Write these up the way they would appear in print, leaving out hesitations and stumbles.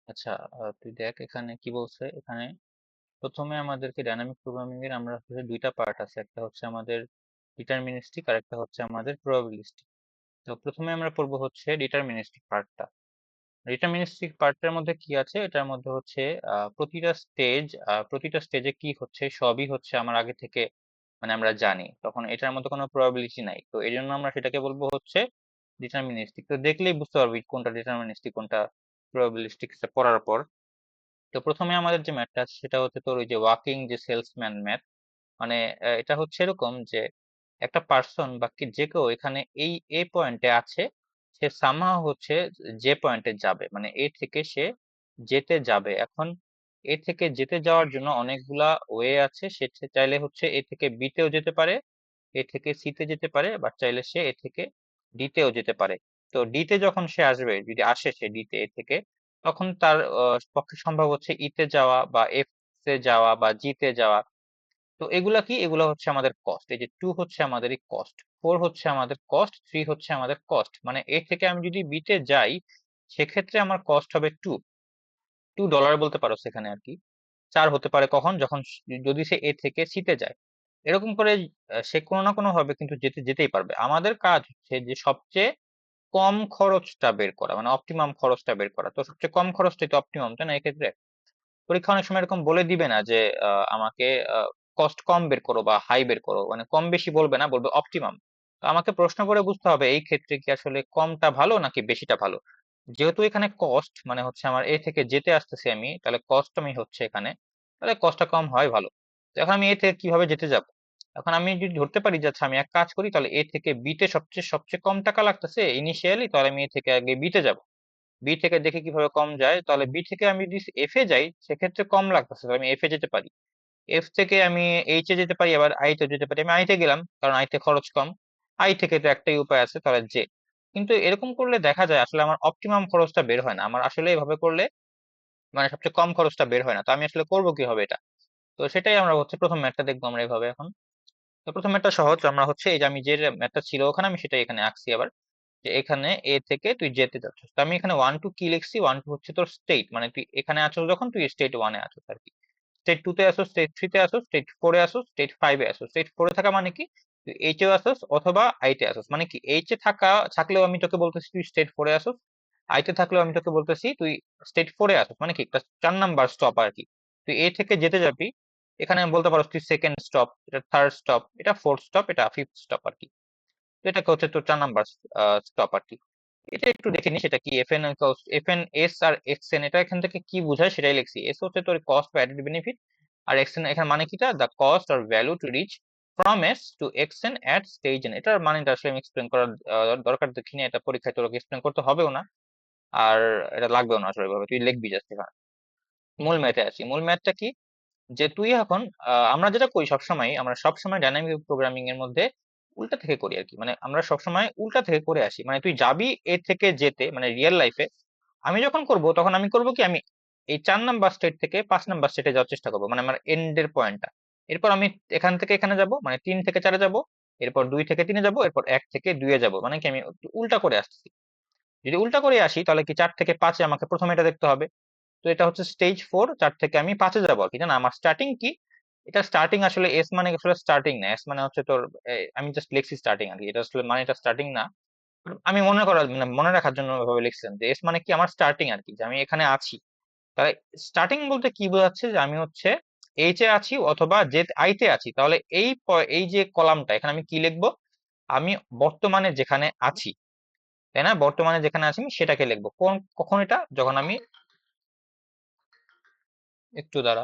আচ্ছা, তুই দেখ এখানে কি বলছে। এখানে প্রথমে আমাদেরকে ডাইনামিক প্রোগ্রামিং এর আমরা হচ্ছে দুইটা পার্ট আছে, একটা হচ্ছে আমাদের ডিটারমিনিস্টিক আর একটা হচ্ছে আমাদের প্রবাবিলিস্টিক। তো প্রথমে আমরা পড়বো হচ্ছে ডিটারমিনিস্টিক পার্টটা। ডিটারমিনিস্টিক পার্টটার মধ্যে কি আছে, এটার মধ্যে হচ্ছে প্রতিটা স্টেজে কি হচ্ছে সবই হচ্ছে আমার আগে থেকে মানে আমরা জানি, তখন এটার মধ্যে কোনো প্রবাবিলিটি নাই, তো এই জন্য আমরা সেটাকে বলবো হচ্ছে ডিটারমিনিস্টিক। তো দেখলেই বুঝতে পারবি কোনটা ডিটারমিনিস্টিক কোনটা প্রবাবিলিস্টিক পড়ার পর। তো প্রথমে আমাদের যে ম্যাথটা আছে সেটা হচ্ছে তোর ওই যে ওয়াকিং যে সেলসম্যান ম্যাথ। মানে এটা হচ্ছে এরকম যে একটা পার্সন বা কি যে কেউ এখানে এই এ পয়েন্টে আছে, সে সামহাও হচ্ছে যে পয়েন্টে যাবে, মানে এ থেকে সে যেতে যাবে। এখন এ থেকে যেতে যাওয়ার জন্য অনেকগুলা ওয়ে আছে, সে চাইলে হচ্ছে এ থেকে বি তেও যেতে পারে, এ থেকে সি তে যেতে পারে, বা চাইলে সে এ থেকে ডি তেও যেতে পারে। তো ডি তে যখন সে আসবে, যদি আসে সে ডি তে এ থেকে, তখন তার পক্ষে সম্ভব হচ্ছে ই তে যাওয়া বা এফ তে যাওয়া বা জি তে যাওয়া। তো এগুলা কি, এগুলা হচ্ছে আমাদের কস্ট। এই যে 2 হচ্ছে আমাদের কস্ট, 4 হচ্ছে আমাদের কস্ট, 3 হচ্ছে আমাদের কস্ট। মানে এ থেকে আমি যদি বি তে যাই, সেক্ষেত্রে আমার কস্ট হবে 2 ডলার বলতে পারো সেখানে আর কি। 4 হতে পারে কখন, যখন যদি সে এ থেকে সি তে যায়। এরকম করে সে কোনো না কোনো ভাবে কিন্তু যেতেই পারবে। আমাদের কাজ হচ্ছে যে সবচেয়ে কম খরচটা বের করা, মানে অপটিমাম খরচটা বের করা। তো সবচেয়ে কম খরচটাই তো অপটিমাম, তাই না? এক্ষেত্রে পরীক্ষা অনেক সময় এরকম বলে দিবে না যে আমাকে কস্ট কম বের করো বা হাই বের করো, মানে কম বেশি বলবে না, বলবে অপটিমাম। তো আমাকে প্রশ্ন করে বুঝতে হবে এই ক্ষেত্রে কি আসলে কমটা ভালো নাকি বেশিটা ভালো। যেহেতু এখানে কস্ট মানে হচ্ছে আমার এ থেকে যেতে আসতেছি আমি, তাহলে কস্ট আমি হচ্ছে এখানে, তাহলে কস্টটা কম হয় ভালো। তো এখন আমি এ থেকে কিভাবে যেতে যাব? এখন আমি যদি ধরতে পারি যে আচ্ছা আমি এক কাজ করি, তাহলে এ থেকে বি তে সবচেয়ে সবচেয়ে কম টাকা লাগতেছে ইনিশিয়ালি, তাহলে আমি এ থেকে আগে বি তে যাব। বি থেকে দেখি কিভাবে কম যায়, তাহলে বি থেকে আমি যদি এফ এ যাই সেক্ষেত্রে কম লাগতেছে, তাহলে আমি এফ এ যেতে পারি। এফ থেকে আমি এইচ এ যেতে পারি, আবার আই তে যেতে পারি। আমি আই তে গেলাম কারণ আই তে খরচ কম। আই থেকে তো একটাই উপায় আছে, তাহলে জে। কিন্তু এরকম করলে দেখা যায় আসলে আমার অপটিমাম খরচটা বের হয় না, আমার আসলে এভাবে করলে মানে সবচেয়ে কম খরচটা বের হয় না। তো আমি আসলে করবো কিভাবে এটা? তো সেটাই আমরা হচ্ছে প্রথম ম্যাথটা দেখবো আমরা এভাবে এখন। তো প্রথম ম্যাথটা সহজ, আমরা হচ্ছে এই যে আমি যে ম্যাথটা ছিল ওখানে আমি সেটাই এখানে আঁকছি আবার। যে এখানে এ থেকে তুই যেতে যাচ্ছিস, তো আমি এখানে 1 2 কি লিখছি, 1 2 হচ্ছে তোর স্টেট, মানে তুই এখানে আছো যখন তুই স্টেট 1 এ আছো আর কি। স্টেট 2 তে আসো, স্টেট 3 তে আসো, স্টেট 4 এ আসো, স্টেট 5 এ আসো। স্টেট 4 এ থাকা মানে কি, তুই এইচ এ আসোস অথবা আই তে আসোস। মানে কি এইচ এ থাকলেও আমি তোকে বলতেছি তুই স্টেট 4 এ আসোস, আই তে থাকলেও আমি তোকে বলতেছি তুই স্টেট 4 এ আসোস। মানে কি একটা 4 নাম্বার স্টপ আর কি। তুই এ থেকে যেতে যাবি, এখানে বলতে পারো তুই সেকেন্ড স্টপ, এটা থার্ড স্টপ, এটা ফোর্থ স্টপ, এটা ফিফথ স্টপ আর কি। তো এটাকে হচ্ছে তোর 4 নাম্বার স্টপ আর কি। এটা একটু দেখে নি সেটা কি। এফ এন এস আর এক্স এন, এটা এখান থেকে কি বোঝায় সেটাই লিখছি। এস হচ্ছে তোর কস্ট বা অ্যাডেড বেনিফিট, আর এক্স এন এখানে মানে কিটা, the cost or value to reach from S to X N at stage N. এটার মানেটা আসলে আমি এক্সপ্লেন করার দরকার দেখিনি, এটা পরীক্ষায় তোর এক্সপ্লেন করতে হবেও না, আর এটা লাগবেও না আসলে। এভাবে তুই লিখবি জাস্ট এখানে। মূল ম্যাথে আসি। মূল ম্যাথটা কি, যে তুই এখন আমরা যেটা করি সবসময়, আমরা সবসময় ডাইনামিক প্রোগ্রামিং এর মধ্যে উল্টা থেকে করি আর কি। মানে আমরা সবসময় উল্টা থেকে করে আসি। মানে তুই যাবি এ থেকে যেতে, মানে রিয়েল লাইফে আমি যখন করব তখন আমি করব কি, আমি এই 4 নাম্বার স্টেট থেকে 5 নাম্বার স্টেটে যাওয়ার চেষ্টা করবো, মানে আমার এন্ডের পয়েন্টটা। এরপর আমি এখান থেকে এখানে যাব, মানে 3 থেকে 4 এ যাব, এরপর 2 থেকে 3 এ যাব, এরপর 1 থেকে 2 এ যাব। মানে কি আমি একটু উল্টা করে আসছি। যদি উল্টা করে আসি তাহলে কি 4 থেকে 5 এ আমাকে প্রথমে এটা দেখতে হবে। তো এটা হচ্ছে স্টেজ 4, 4 থেকে আমি 5 এ যাবো আর কি। জানা আমার স্টার্টিং কি, এটা স্টার্টিং আসলে এস মানে আসলে স্টার্টিং না। এস মানে হচ্ছে তোর আমি জাস্ট লিখছি স্টার্টিং আর কি, এটা আসলে মানে এটা স্টার্টিং না। আমি মনে করার মানে মনে রাখার জন্য ভাবে লিখছিলাম যে এস মানে কি আমার স্টার্টিং আর কি, যে আমি এখানে আছি। তাহলে স্টার্টিং বলতে কি বোঝাচ্ছে, যে আমি হচ্ছে এইচ এ আছি অথবা জে আই তে আছি। তাহলে এই যে কলামটা এখানে আমি কি লিখবো, আমি বর্তমানে যেখানে আছি, তাই না? বর্তমানে যেখানে আছি আমি সেটাকে লিখবো। কখন এটা, যখন আমি একটু দাঁড়া।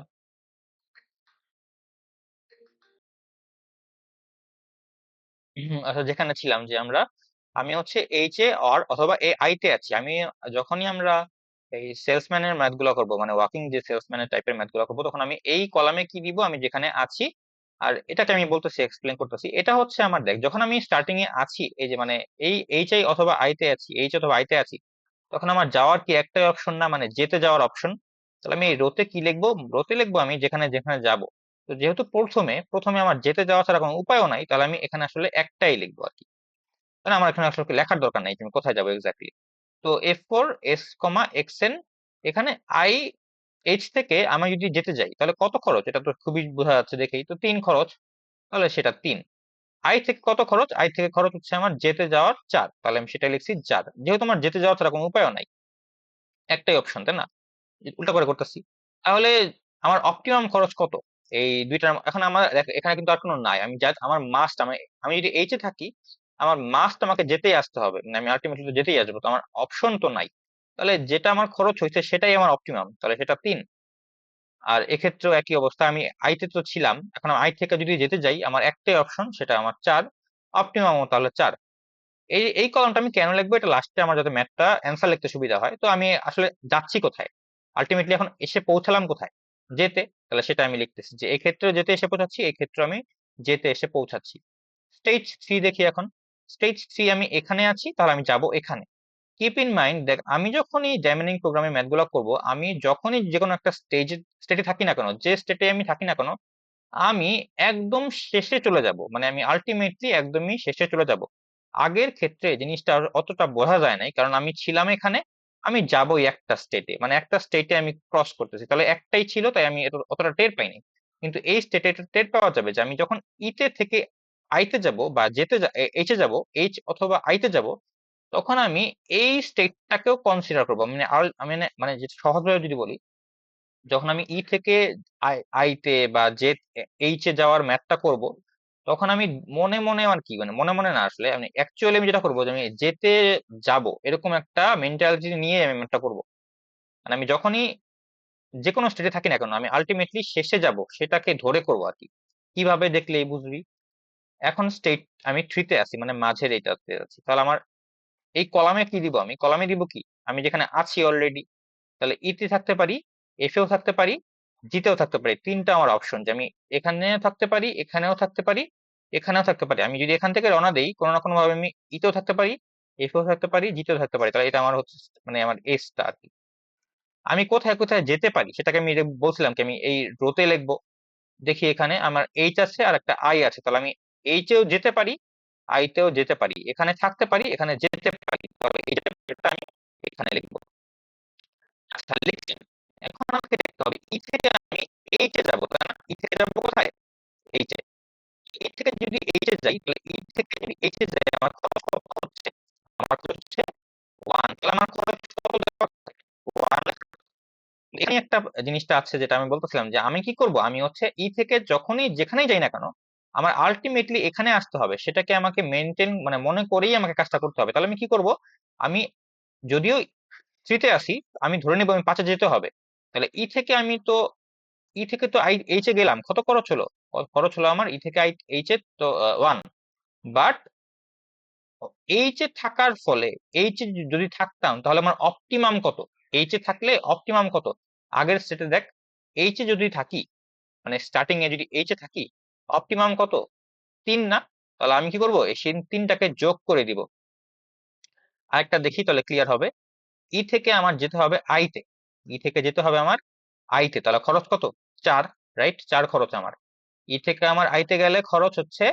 আচ্ছা, যেখানে ছিলাম যে আমি হচ্ছে এইচ এ অর অথবা এ আই তে আছি। আমি যখনই আমরা এই সেলসম্যানের ম্যাথ গুলো করবো, মানে ওয়াকিং যে সেলসম্যানের টাইপের ম্যাথ গুলো করবো, তখন আমি এই কলামে কি দিব, আমি যেখানে আছি। আর এটাকে আমি বলতেছি, এক্সপ্লেন করতেছি। এটা হচ্ছে আমার, দেখ যখন আমি স্টার্টিং এ আছি, এই যে মানে এই এইচ আই অথবা আই তে আছি, এইচ অথবা আই তে আছি, তখন আমার যাওয়ার কি একটাই অপশন না, মানে যেতে যাওয়ার অপশন। তাহলে আমি এই রোতে কি লিখবো, রোতে লিখবো আমি যেখানে যেখানে যাব। তো যেহেতু প্রথমে প্রথমে আমার যেতে যাওয়া ছাড়া কোনো উপায়ও নাই, তাহলে আমি এখানে আসলে একটাই লিখবো আর কি। তাহলে আমার এখানে আসলে লেখার দরকার নাই তুমি কোথায় যাবো এক্স্যাক্টলি। তো F4 S, এক্স এন এখানে আই এইচ থেকে আমি যদি যেতে যাই তাহলে কত খরচ, এটা তো খুবই বোঝা যাচ্ছে দেখেই তো, 3 খরচ, তাহলে সেটা 3। আই থেকে কত খরচ, আই থেকে খরচ হচ্ছে আমার যেতে যাওয়ার 4, তাহলে আমি সেটা লিখছি 4। যেহেতু আমার যেতে যাওয়া ছাড়া কোনো উপায়ও নাই, একটাই অপশন, তাই না, উল্টা করে করতেছি। তাহলে আমার অপটিমাম খরচ কত এই দুইটার? এখন আমার এখানে কিন্তু আর কোনো নাই, আমি জাস্ট আমার মাস্ট, আমি যদি এইচে থাকি আমার মাস্ট আমাকে যেতেই আসতে হবে, মানে আমি আলটিমেটলি তো যেতেই আসবো, তো আমার অপশন তো নাই। তাহলে যেটা আমার খরচ হয়েছে সেটাই আমার অপটিমাম, তাহলে সেটা 3। আর এক্ষেত্রেও একই অবস্থা, আমি আইতে তো ছিলাম, এখন আই থেকে যদি যেতে যাই আমার একটাই অপশন, সেটা আমার 4, অপটিমাম তাহলে 4। এই কলমটা আমি কেন লিখবো, এটা লাস্টে আমার যাতে ম্যাথটা অ্যান্সার লিখতে সুবিধা হয়। তো আমি আসলে যাচ্ছি কোথায়, আলটিমেটলি এখন এসে পৌঁছালাম কোথায়, যেতে, তাহলে সেটা আমি লিখতেছি যে এই ক্ষেত্রে যেতে এসে পৌঁছাচ্ছি, এই ক্ষেত্রে আমি যেতে এসে পৌঁছাচ্ছি। স্টেজ 3 দেখি এখন। স্টেজ 3 আমি এখানে আছি, তাহলে আমি যাব এখানে। কিপ ইন মাইন্ড, দেখ আমি যখনই ড্যামিনিং প্রোগ্রামে ম্যাথগুলো করব, আমি যখনই যে কোনো একটা স্টেটে থাকি না কেন, যে স্টেটে আমি থাকি না কেন, আমি একদম শেষে চলে যাব, মানে আমি আলটিমেটলি একদমই শেষে চলে যাব। আগের ক্ষেত্রে জিনিসটা অতটা বোঝা যায় নাই, কারণ আমি ছিলাম এখানে, আমি যাবই একটা স্টেটে, মানে একটা স্টেটে আমি ক্রস করতেছি, তাহলে একটাই ছিল তাই আমি অতটা টের পাইনি। কিন্তু এই স্টেটে এটা টের পাওয়া যাবে যে আমি যখন ইতে থেকে আইতে যাব বা এইচে যাব, এইচ অথবা আইতে যাব, তখন আমি এই স্টেটটাকেও কনসিডার করবো। মানে মানে মানে যে সহজভাবে যদি বলি, যখন আমি ই থেকে আইতে বা জে এইচ এ যাওয়ার ম্যাথটা করব, তখন আমি মনে মনে আর কি, মানে মনে মনে না, আসলে আমি অ্যাকচুয়ালি আমি যেটা করবো যে আমি যেতে যাব এরকম একটা মেন্টালিটি নিয়ে আমি ম্যাথটা করবো। মানে আমি যখনই যে কোনো স্টেটে থাকি না কেন, আমি আলটিমেটলি শেষে যাব সেটাকে ধরে করবো আর কি। কিভাবে দেখলেই বুঝবি। এখন স্টেট আমি 3 তে আছি, মানে মাঝের এইটাতে আছি, তাহলে আমার এই কলামে কি দিব, আমি কলামে দিব কি, আমি যেখানে আছি অলরেডি, তাহলে ইতে থাকতে পারি, এফেও থাকতে পারি, জিতেও থাকতে পারি। 3টা আমার অপশন, যে আমি এখানেও থাকতে পারি, এখানেও থাকতে পারি, এখানেও থাকতে পারি। আমি যদি এখান থেকে রওনা দেই কোনো না কোনো ভাবে আমি ইতেও থাকতে পারি, এফেও থাকতে পারি, জিতেও থাকতে পারি, তাহলে এটা আমার হচ্ছে মানে আমার এসটা আর কি। আমি কোথায় কোথায় যেতে পারি সেটাকে আমি বলছিলাম কি আমি এই রোতে লিখবো। দেখি এখানে আমার এইচ আছে আর একটা আই আছে, তাহলে আমি এইচেও যেতে পারি, আইতেও যেতে পারি, এখানে থাকতে পারি, এখানে যেতে পারি, তাহলে এইটা আমি এখানে লিখবো। আচ্ছা লিখছি। এখন আমাকে দেখতে হবে ই থেকে আমি এইচে যাবো, তাই না, ই থেকে যাবো কোথায়, এইচে। ই থেকে যদি এইচে যাই, তাহলে ই থেকে যদি এইচে যাই আমার খরচ কত হচ্ছে, আমার খরচ হচ্ছে 1, তাহলে আমার খরচ কত দেওয়া আছে? 1। এখানে একটা জিনিসটা আছে যেটা আমি বলতেছিলাম, যে আমি কি করব, আমি হচ্ছে ই থেকে যখনই যেখানেই যাই না কেন আমার আলটিমেটলি এখানে আসতে হবে, সেটাকে আমাকে মেনটেন মানে মনে করেই আমাকে কাজটা করতে হবে। তাহলে আমি কি করব, আমি যদিও 3 তে আসি, আমি ধরে নিব আমি 5-এ যেতে হবে। তাহলে ই থেকে আমি তো ই থেকে তো এইচ এ গেলাম, কত খরচ হলো, খরচ হলো আমার ই থেকে এইচ এ তো 1। বাট এইচ এ থাকার ফলে, এইচ এ যদি থাকতাম তাহলে আমার অপটিমাম কত, এইচ এ থাকলে অপটিমাম কত, আগের স্টেটে দেখ, এইচ এ যদি থাকি মানে স্টার্টিং এ যদি এইচ এ থাকি, অপটিমাম কত, 3 না? তাহলে আমি কি করবো, এই 3টাকে যোগ করে দিব। আরেকটা দেখি তাহলে ক্লিয়ার হবে। ই থেকে আমার যেতে হবে আইতে, ই থেকে যেতে হবে আমার আইতে, তাহলে খরচ কত, 4, রাইট, 4 খরচ আমার। ই থেকে আমার আইতে গেলে খরচ হচ্ছে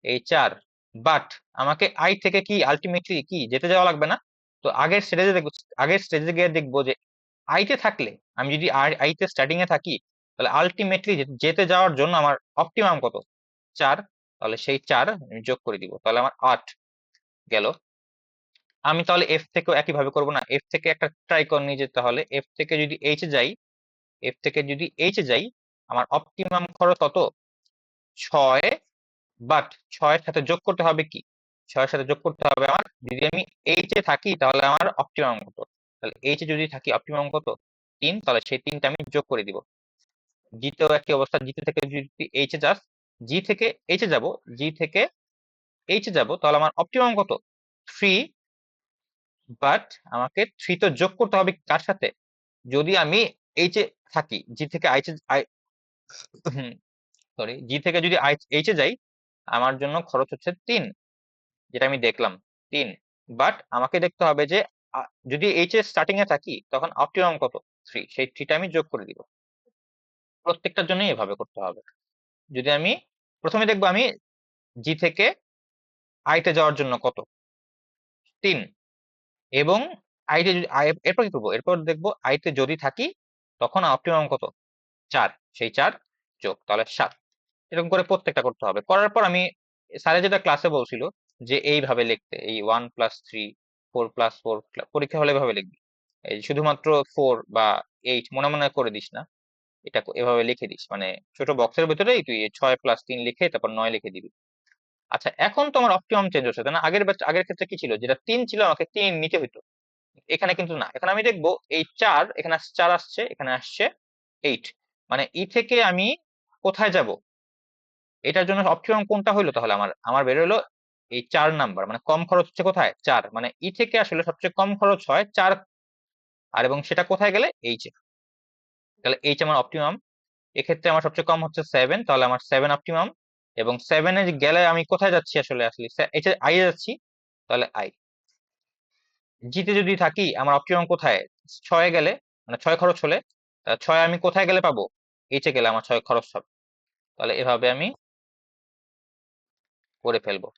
এই 4। বাট আমাকে আই থেকে কি আলটিমেটলি কি যেতে যাওয়া লাগবে না? তো আগের স্টেজে গিয়ে দেখবো যে আইতে থাকলে, আমি যদি আইতে স্টার্টিং এ থাকি, তাহলে আলটিমেটলি যেতে যাওয়ার জন্য আমার অপটিমাম কত, 4। তাহলে সেই 4 আমি যোগ করে দিব, তাহলে আমার 8 গেল। আমি তাহলে এফ থেকেও একই ভাবে করবো না, এফ থেকে একটা ট্রাই করে নিয়ে যেতে, তাহলে এফ থেকে যদি এইচ এ যাই, এফ থেকে যদি এইচ এ যাই আমার অপটিমাম খরচ কত, 6। বাট 6-এর সাথে যোগ করতে হবে কি, 6-এর সাথে যোগ করতে হবে আমার, যদি আমি এইচ এ থাকি তাহলে আমার অপটিমাম কত, তাহলে এইচ এ যদি থাকি অপটিমাম কত, 3, তাহলে সেই 3টা আমি যোগ করে দিব। জিতেও একই অবস্থা, জিতে থেকে যদি এইচ এ যাস, জি থেকে এইচ এ যাব, জি থেকে এইচ এ যাব, তাহলে আমার অপটিমাম কত, 3। বাট আমাকে 3 তো যোগ করতে হবে কার সাথে, যদি আমি এইচ এ থাকি, জি থেকে এইচ এ, সরি, জি থেকে যদি এইচ এ যাই আমার জন্য খরচ হচ্ছে 3, যেটা আমি দেখলাম 3। বাট আমাকে দেখতে হবে যে যদি এইচ এ স্টার্টিং এ থাকি তখন অপটিমাম কত, 3, সেই 3টা আমি যোগ করে দিব। প্রত্যেকটার জন্য এভাবে করতে হবে। যদি আমি প্রথমে দেখবো আমি জি থেকে আইতে যাওয়ার জন্য কত, 3, এবং আইতে যদি এরপর কি করবো, এরপর দেখবো আইতে যদি থাকি তখন অপটিমাম কত, 4, সেই 4 যোগ তাহলে 7। এরকম করে প্রত্যেকটা করতে হবে। করার পর আমি স্যারে যেটা ক্লাসে বলছিল যে এইভাবে লিখতে, এই 1+3, 4+4, পরীক্ষা হলে এভাবে লিখবি। এই শুধুমাত্র 4 বা 8 মনে মনে করে দিস না, এটা এভাবে লিখে দিস, মানে ছোট বক্সের ভিতরেই তুই 6+3 লিখে তারপর 9 লিখে দিবি। আচ্ছা, এখন তোমার অপটিমাম চেঞ্জ হচ্ছে তাই না? আগের ক্ষেত্রে কি ছিল, যেটা 3 ছিল আমাকে 3 নিতে হইতো, এখানে কিন্তু না। এখন আমি দেখবো এই 4, এখানে 4 আসছে, এখানে আসছে 8, মানে ই থেকে আমি কোথায় যাব, এটার জন্য অপটিমাম কোনটা হইলো, তাহলে আমার আমার বের হলো এই 4 নাম্বার, মানে কম খরচ হচ্ছে কোথায় 4, মানে ই থেকে আসলে সবচেয়ে কম খরচ হয় 4, আর এবং সেটা কোথায় গেলে এইচ এ, তাহলে এইচ আমার অপটিমাম। এক্ষেত্রে আমার সবচেয়ে কম হচ্ছে 7, তাহলে আমার 7 অপটিমাম। এবং 7 এ গেলে আমি কোথায় যাচ্ছি আসলে, এইচ এ আই এ যাচ্ছি, তাহলে আই। জিতে যদি থাকি আমার অপটিমাম কোথায়, 6 এ গেলে, মানে 6 খরচ হলে, 6 আমি কোথায় গেলে পাবো, এইচ এ গেলে আমার 6 খরচ হবে। তাহলে এভাবে আমি করে ফেলবো।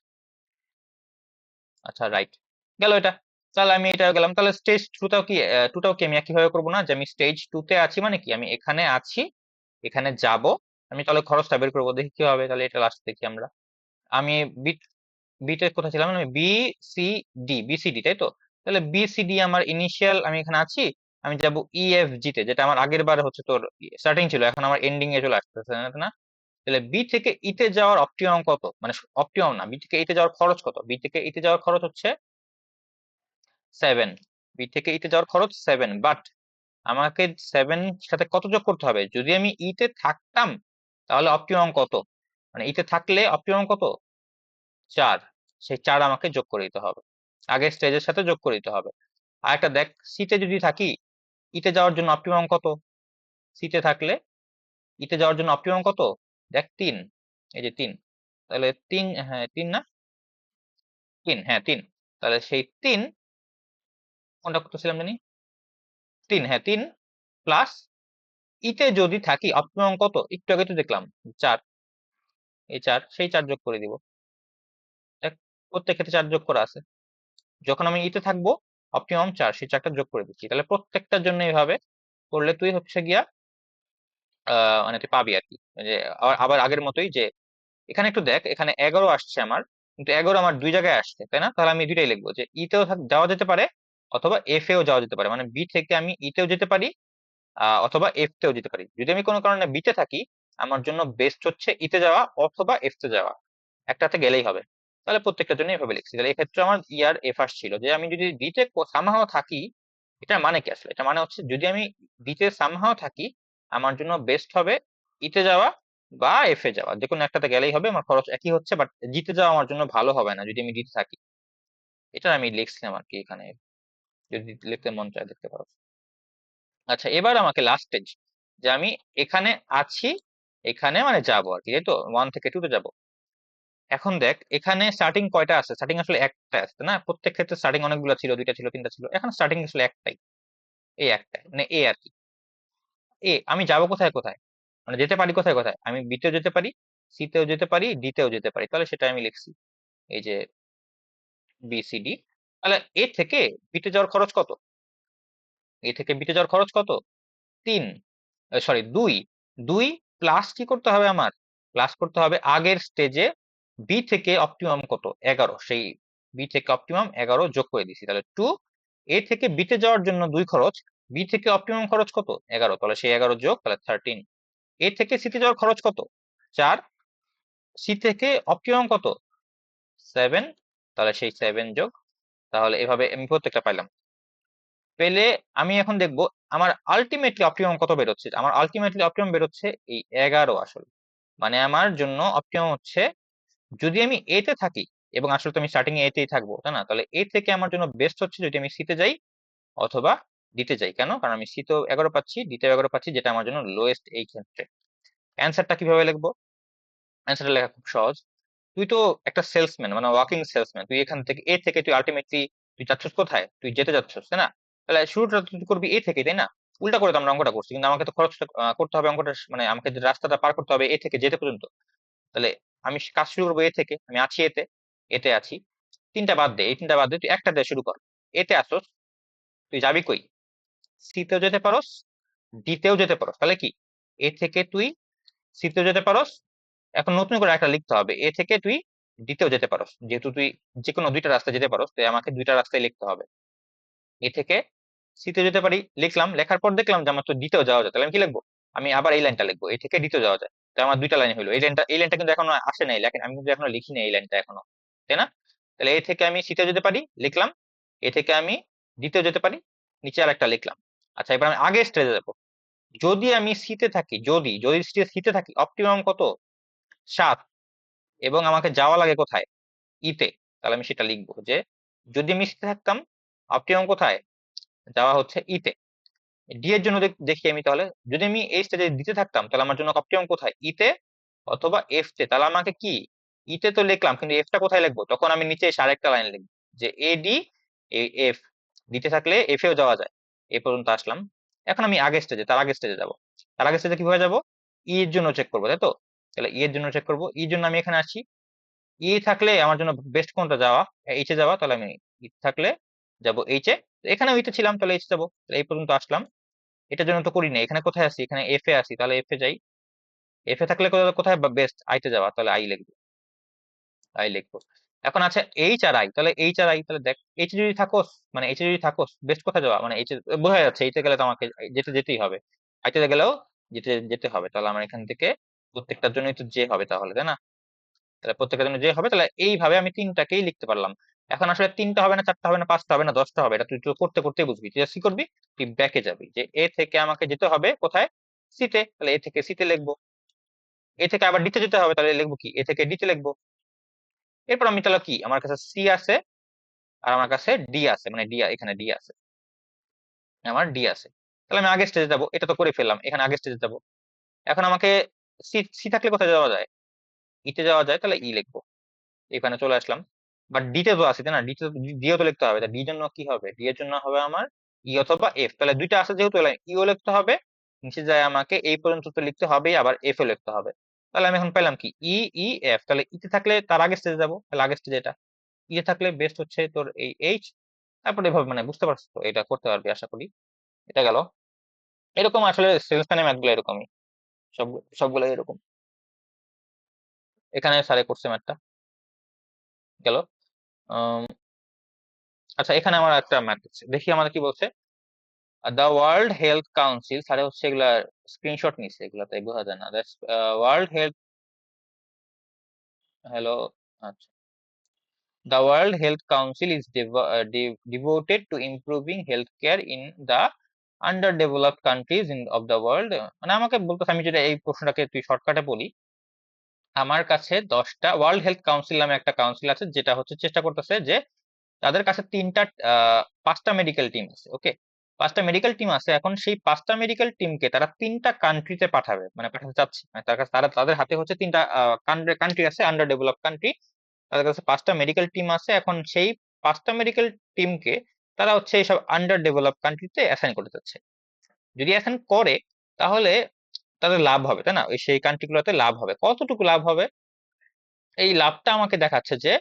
আচ্ছা, রাইট, গেল এটা। তাহলে আমি এটা গেলাম, তাহলে স্টেজ টুটাও কি আমি একইভাবে করবো না, যে আমি স্টেজ 2 তে আছি, মানে কি আমি এখানে আছি, এখানে যাব, আমি তাহলে খরচটা বের করবো, দেখি কি হবে। তাহলে এটা লাস্ট দেখি আমরা। আমি বিট বিটে কোথায় ছিলাম, আমি বি সি বিসিডি, তাই তো? তাহলে বিসিডি আমার ইনিশিয়াল, আমি এখানে আছি, আমি যাব ই এফ জি তে, যেটা আমার আগের বার হচ্ছে তোর স্টার্টিং ছিল, এখন আমার এন্ডিং এ চলে আসতেছে না? তাহলে বি থেকে ইতে যাওয়ার অপটিমাম কত, মানে অপটিমাম না, বি থেকে ইতে যাওয়ার খরচ কত, বি থেকে ইতে যাওয়ার খরচ হচ্ছে 7, বি থেকে ইতে যাওয়ার খরচ 7, বাট আমাকে 7 সাথে কত যোগ করতে হবে, যদি আমি ইতে থাকতাম তাহলে অপটিমাম কত, মানে ইতে থাকলে অপটিমাম কত, 4, সেই 4 আমাকে যোগ করে দিতে হবে, আগের স্টেজের সাথে যোগ করে দিতে হবে। আর একটা দেখ, সিতে যদি থাকি, ইতে যাওয়ার জন্য অপটিমাম কত, সিতে থাকলে ইতে যাওয়ার জন্য অপটিমাম কত, দেখ 3, এই যে 3, তাহলে 3, হ্যাঁ 3 না, 3, হ্যাঁ 3, তাহলে সেই 3, কোনটা করতেছিলাম জানি, 3, হ্যাঁ 3 প্লাস ইতে যদি থাকি অপটিমাম কত, একটু আগে তো দেখলাম 4, এই 4, সেই 4 যোগ করে দিব। দেখ, প্রত্যেক ক্ষেত্রে 4 যোগ করা আছে, যখন আমি ইতে থাকবো অপটিমাম 4, সেই 4টা যোগ করে দিচ্ছি। তাহলে প্রত্যেকটার জন্য এইভাবে করলে তুই হচ্ছে গিয়া মানে তুই পাবি আর কি, যে আবার আগের মতোই, যে এখানে একটু দেখ, এখানে 11 আসছে আমার, কিন্তু 11 আমার দুই জায়গায় আসছে তাই না? তাহলে আমি দুইটাই লিখবো, যে ইতেও যাওয়া যেতে পারে অথবা এফ এও যাওয়া যেতে পারে, মানে বি থেকে আমি ইতেও যেতে পারি অথবা এফ তেও যেতে পারি। যদি আমি কোনো কারণে বিতে থাকি, আমার জন্য বেস্ট হচ্ছে ইতে যাওয়া অথবা এফ তে যাওয়া, একটাতে গেলেই হবে। তাহলে প্রত্যেকটার জন্য এভাবে লিখছি। তাহলে এক্ষেত্রে আমার ই আর এফ আসছিল, যে আমি যদি বিতে সামহাও থাকি, এটার মানে কি আসলে, এটা মানে হচ্ছে যদি আমি বিতে সামহাও থাকি, আমার জন্য বেস্ট হবে ইতে যাওয়া বা এফ এ যাওয়া, যে কোনো একটাতে গেলেই হবে, আমার খরচ একই হচ্ছে, বাট জিতে যাওয়া আমার জন্য ভালো হবে না যদি আমি ডিতে থাকি। এটা আমি লিখছিলাম আর কি এখানে, যদি লিখতে মন চায় দেখতে পারো। আচ্ছা, এবার আমাকে লাস্ট স্টেজ, যে আমি এখানে আছি, এখানে মানে যাবো আর কি, তাই তো 1 থেকে 2 তে যাবো। এখন দেখ, এখানে স্টার্টিং কয়টা আছে, স্টার্টিং আসলে একটা আছে না, প্রত্যেক ক্ষেত্রে স্টার্টিং অনেকগুলো ছিল, 2টা ছিল, 3টা ছিল, এখন স্টার্টিং আসলে একটাই, এই একটাই, মানে এ আর কি। আমি যাব কোথায় কোথায়, মানে যেতে পারি কোথায় কোথায়, আমি বিতেও যেতে পারি, সিতেও যেতে পারি, ডিতেও যেতে পারি, তাহলে সেটা আমি লিখছি, এই যে বিসিডি। তাহলে এ থেকে বিতে যাওয়ার খরচ কত, এ থেকে বিতে যাওয়ার খরচ কত, 3, সরি 2, 2 প্লাস কি করতে হবে আমার, প্লাস করতে হবে আগের স্টেজে বি থেকে অপটিমাম কত, 11, সেই বি থেকে অপটিমাম 11 যোগ করে দিছি, তাহলে 2, এ থেকে বিতে যাওয়ার জন্য 2 খরচ, বি থেকে অপটিমাম খরচ কত, 11, তাহলে সেই 11 যোগ, তাহলে 13। এ থেকে সিতে যাওয়ার খরচ কত, 4, সি থেকে অপটিমাম কত, 7, তাহলে সেই 7 যোগ। তাহলে এভাবে আমি প্রত্যেকটা পাইলাম। পেলে আমি এখন দেখবো আমার আলটিমেটলি অপটিমাম কত বেরোচ্ছে, আমার আলটিমেটলি অপটিমাম বেরোচ্ছে এই 11 আসলে, মানে আমার জন্য অপটিমাম হচ্ছে, যদি আমি এ তে থাকি, এবং আসলে তো আমি স্টার্টিং এ তেই থাকবো তাই না, তাহলে এ থেকে আমার জন্য বেস্ট হচ্ছে যদি আমি সি তে যাই অথবা দিতে যাই। কেন, কারণ আমি সি তেও 11 পাচ্ছি, ডিতেও 11 পাচ্ছি, যেটা আমার জন্য লোয়েস্ট এই ক্ষেত্রে। অ্যান্সারটা কিভাবে লিখবো, অ্যান্সারটা লেখা খুব সহজ। তুই তো একটা সেলসম্যান, মানে ওয়াকিং সেলসম্যান, তুই এখান থেকে এ থেকে তুই আলটিমেটলি তুই যাচ্ছিস কোথায়, তুই যেতে যাচ্ছিস তাই না? তাহলে শুরুটা তুই করবি এ থেকে তাই না? উল্টা করে তো আমরা অঙ্কটা করছি, কিন্তু আমাকে তো খরচটা করতে হবে অঙ্কটা, মানে আমাকে যে রাস্তাটা পার করতে হবে এ থেকে যেতে পর্যন্ত। তাহলে আমি কাজ শুরু করবো এ থেকে, আমি আছি এতে, এতে আছি, 3টা বাদ দে, এই 3টা বাদ দে, তুই একটা দিয়ে শুরু কর। এতে আসোস, তুই যাবি কই? সি তেও যেতে পারোস, ডি তেও যেতে পারোস। তাহলে কি, এ থেকে তুই সি তেও যেতে পারোস। এখন নতুন করে একটা লিখতে হবে, এ থেকে তুই ডি তেও যেতে পারোস। যেহেতু তুই যে কোনো দুইটা রাস্তায় যেতে পারোস, তাই আমাকে দুইটা রাস্তায় লিখতে হবে। এ থেকে সি তে যেতে পারি, লিখলাম। লেখার পর দেখলাম যে আমার তো ডিতেও যাওয়া যায়, তাহলে আমি কি লিখবো? আমি আবার এই লাইনটা লিখবো, এ থেকে ডিতেও যাওয়া যায়। তো আমার দুইটা লাইন হলো। এই লাইনটা কিন্তু এখনো আসে নাই, আমি কিন্তু এখনো লিখিনি এই লাইনটা এখনো, তাই না? তাহলে এ থেকে আমি সিতে যেতে পারি, লিখলাম। এ থেকে আমি ডিতেও যেতে পারি, নিচে আর একটা লিখলাম। আচ্ছা, এবার আমি আগের স্টেজে যাবো। যদি আমি সিতে থাকি, যদি যদি সিতে থাকি, অপটিমাম কত? 7। এবং আমাকে যাওয়া লাগে কোথায়? ইতে। তাহলে আমি সেটা লিখবো যে যদি আমি সিতে থাকতাম, অপটিমাম কোথায়? যাওয়া হচ্ছে ইতে। ডি এর জন্য দেখি আমি তাহলে, যদি আমি এই স্টেজে দিতে থাকতাম তাহলে আমার জন্য অপটিমাম কোথায়? ইতে অথবা এফ তে। তাহলে আমাকে কি, ইতে তো লিখলাম, কিন্তু এফ টা কোথায় লিখবো? তখন আমি নিচে এসে আরেকটা লাইন লিখবো যে এ ডি এফ। দিতে থাকলে এফ এও যাওয়া যায়। এ পর্যন্ত আসলাম। এখন আমি আগের স্টেজে, তার আগের স্টেজে যাবো। তার আগের স্টেজে কিভাবে যাবো? ই এর জন্য চেক করবো, তাই তো? তাহলে ই এর জন্য চেক করবো, ই এর জন্য আমি এখানে আসি। ই থাকলে আমার জন্য বেস্ট কোনটা যাওয়া? এইচে যাওয়া। তাহলে আমি ই থাকলে যাবো এইচে। এখানেও ইতে ছিলাম, তাহলে এইচে যাবো। তাহলে এই পর্যন্ত আসলাম। এটার জন্য তো করি না, এখানে কোথায় আছি? এখানে এফ এ আছি, তাহলে এফ এ যাই। এফ এ থাকলে কোথায় কোথায় বেস্ট? আইতে যাওয়া, তাহলে আই লিখবো। আই লিখবো। এখন আছে এইচ আর আই, তাহলে এইচ আর আই, তাহলে দেখ এইচ যদি থাকোস, মানে এইচ যদি থাকোস, বেস্ট কোথায় যাওয়া? মানে এইচ বোঝা যাচ্ছে, এইচে গেলে তো আমাকে যেতেই হবে। আইতে গেলেও যেতে যেতে হবে। তাহলে আমার এখান থেকে প্রত্যেকটার জন্যই তো যে হবে তাহলে, তাই না? তাহলে প্রত্যেকটার জন্য যে হবে, তাহলে এইভাবে আমি তিনটাকেই লিখতে পারলাম। এখন আসলে তিনটা হবে না, চারটা হবে না, পাঁচটা হবে না, 10টা হবে, এটা তুই তো করতে করতে বুঝবি। তুই কি করবি? তুই ব্যাকে যাবি, যে এ থেকে আমাকে যেতে হবে কোথায়? সিতে। তাহলে এ থেকে সিতে লিখবো। এ থেকে আবার ডিতে যেতে হবে, তাহলে লিখবো কি? এ থেকে ডিতে লিখবো। এরপর আমি তাহলে কি, আমার কাছে সি আছে আর আমার কাছে ডি আছে, মানে ডি, এখানে ডি আছে, আমার ডি আছে। তাহলে আমি আগের স্টেজে যাবো, এটা তো করে ফেললাম, এখানে আগের স্টেজে যাবো। এখন আমাকে সি সি থাকলে কোথায় যাওয়া যায়? ইতে যাওয়া যায়, তাহলে ই লিখবো। এখানে চলে আসলাম। বাট ডিতে তো আছে, তাই না? ডিতে ডিও তো লিখতে হবে। ডি জন্য কি হবে? ডি এর জন্য হবে আমার ই অথবা এফ। তাহলে দুইটা আছে যেহেতু, ইও লিখতে হবে, নিচে যায় আমাকে এই পর্যন্ত তো লিখতে হবে, আবার এফ ও লিখতে হবে। তাহলে আমি এখন পেলাম কি, ই ই এফ। তাহলে ইতে থাকলে তার আগে স্টেজে যাবো, তাহলে আগের স্টেজে এটা। ইয়ে থাকলে বেস্ট হচ্ছে তোর এই এইচ। তারপর এভাবে, মানে বুঝতে পারছো তো? এটা করতে পারবি আশা করি। এটা গেল। এরকম আসলে সেলসম্যানের ম্যাথ গুলো এরকমই, সব সবগুলো এরকম। এখানে স্যারে করছে ম্যাথটা, গেল। আম, আচ্ছা, এখানে আমার একটা ম্যাথ আছে, দেখি আমাদের কি বলছে। দ্য ওয়ার্ল্ড হেলথ কাউন্সিল, স্যারে হচ্ছে এগুলা স্ক্রিনশট নিচ্ছে, এগুলা তাই বোঝা যায় না। ওয়ার্ল্ড হেলথ, হ্যালো, আচ্ছা। The World Health Council is devoted to improving healthcare in the underdeveloped countries of the world. মানে আমাকে বলতেছে, আমি যদি এই প্রশ্নটাকে তুই শর্টকাটে বলি, আমার কাছে 10টা ওয়ার্ল্ড হেলথ কাউন্সিল নামে একটা কাউন্সিল আছে, যেটা হচ্ছে চেষ্টা করতেছে যে তাদের কাছে 5টা মেডিকেল টিম আছে। ওকে, 5টা মেডিকেল টিম আছে। এখন সেই 5টা মেডিকেল টিমকে তারা 3টা কান্ট্রিতে পাঠাবে, মানে পাঠাতে চাচ্ছে। মানে তার কাছে তাদের হাতে হচ্ছে 3টা কান্ট্রি আছে, আন্ডার ডেভেলপ কান্ট্রি। তাদের কাছে 5টা মেডিকেল টিম আছে। এখন সেই 5টা মেডিকেল টিমকে তারা হচ্ছে এইসব আন্ডার ডেভেলপ কান্ট্রিতে অ্যাসাইন করতে চাচ্ছে। যদি অ্যাসাইন করে, তাহলে তাদের লাভ হবে, তাই না? ওই সেই কান্ট্রিগুলোতে লাভ হবে। কতটুকু লাভ হবে? এই লাভটা আমাকে দেখাচ্ছে যে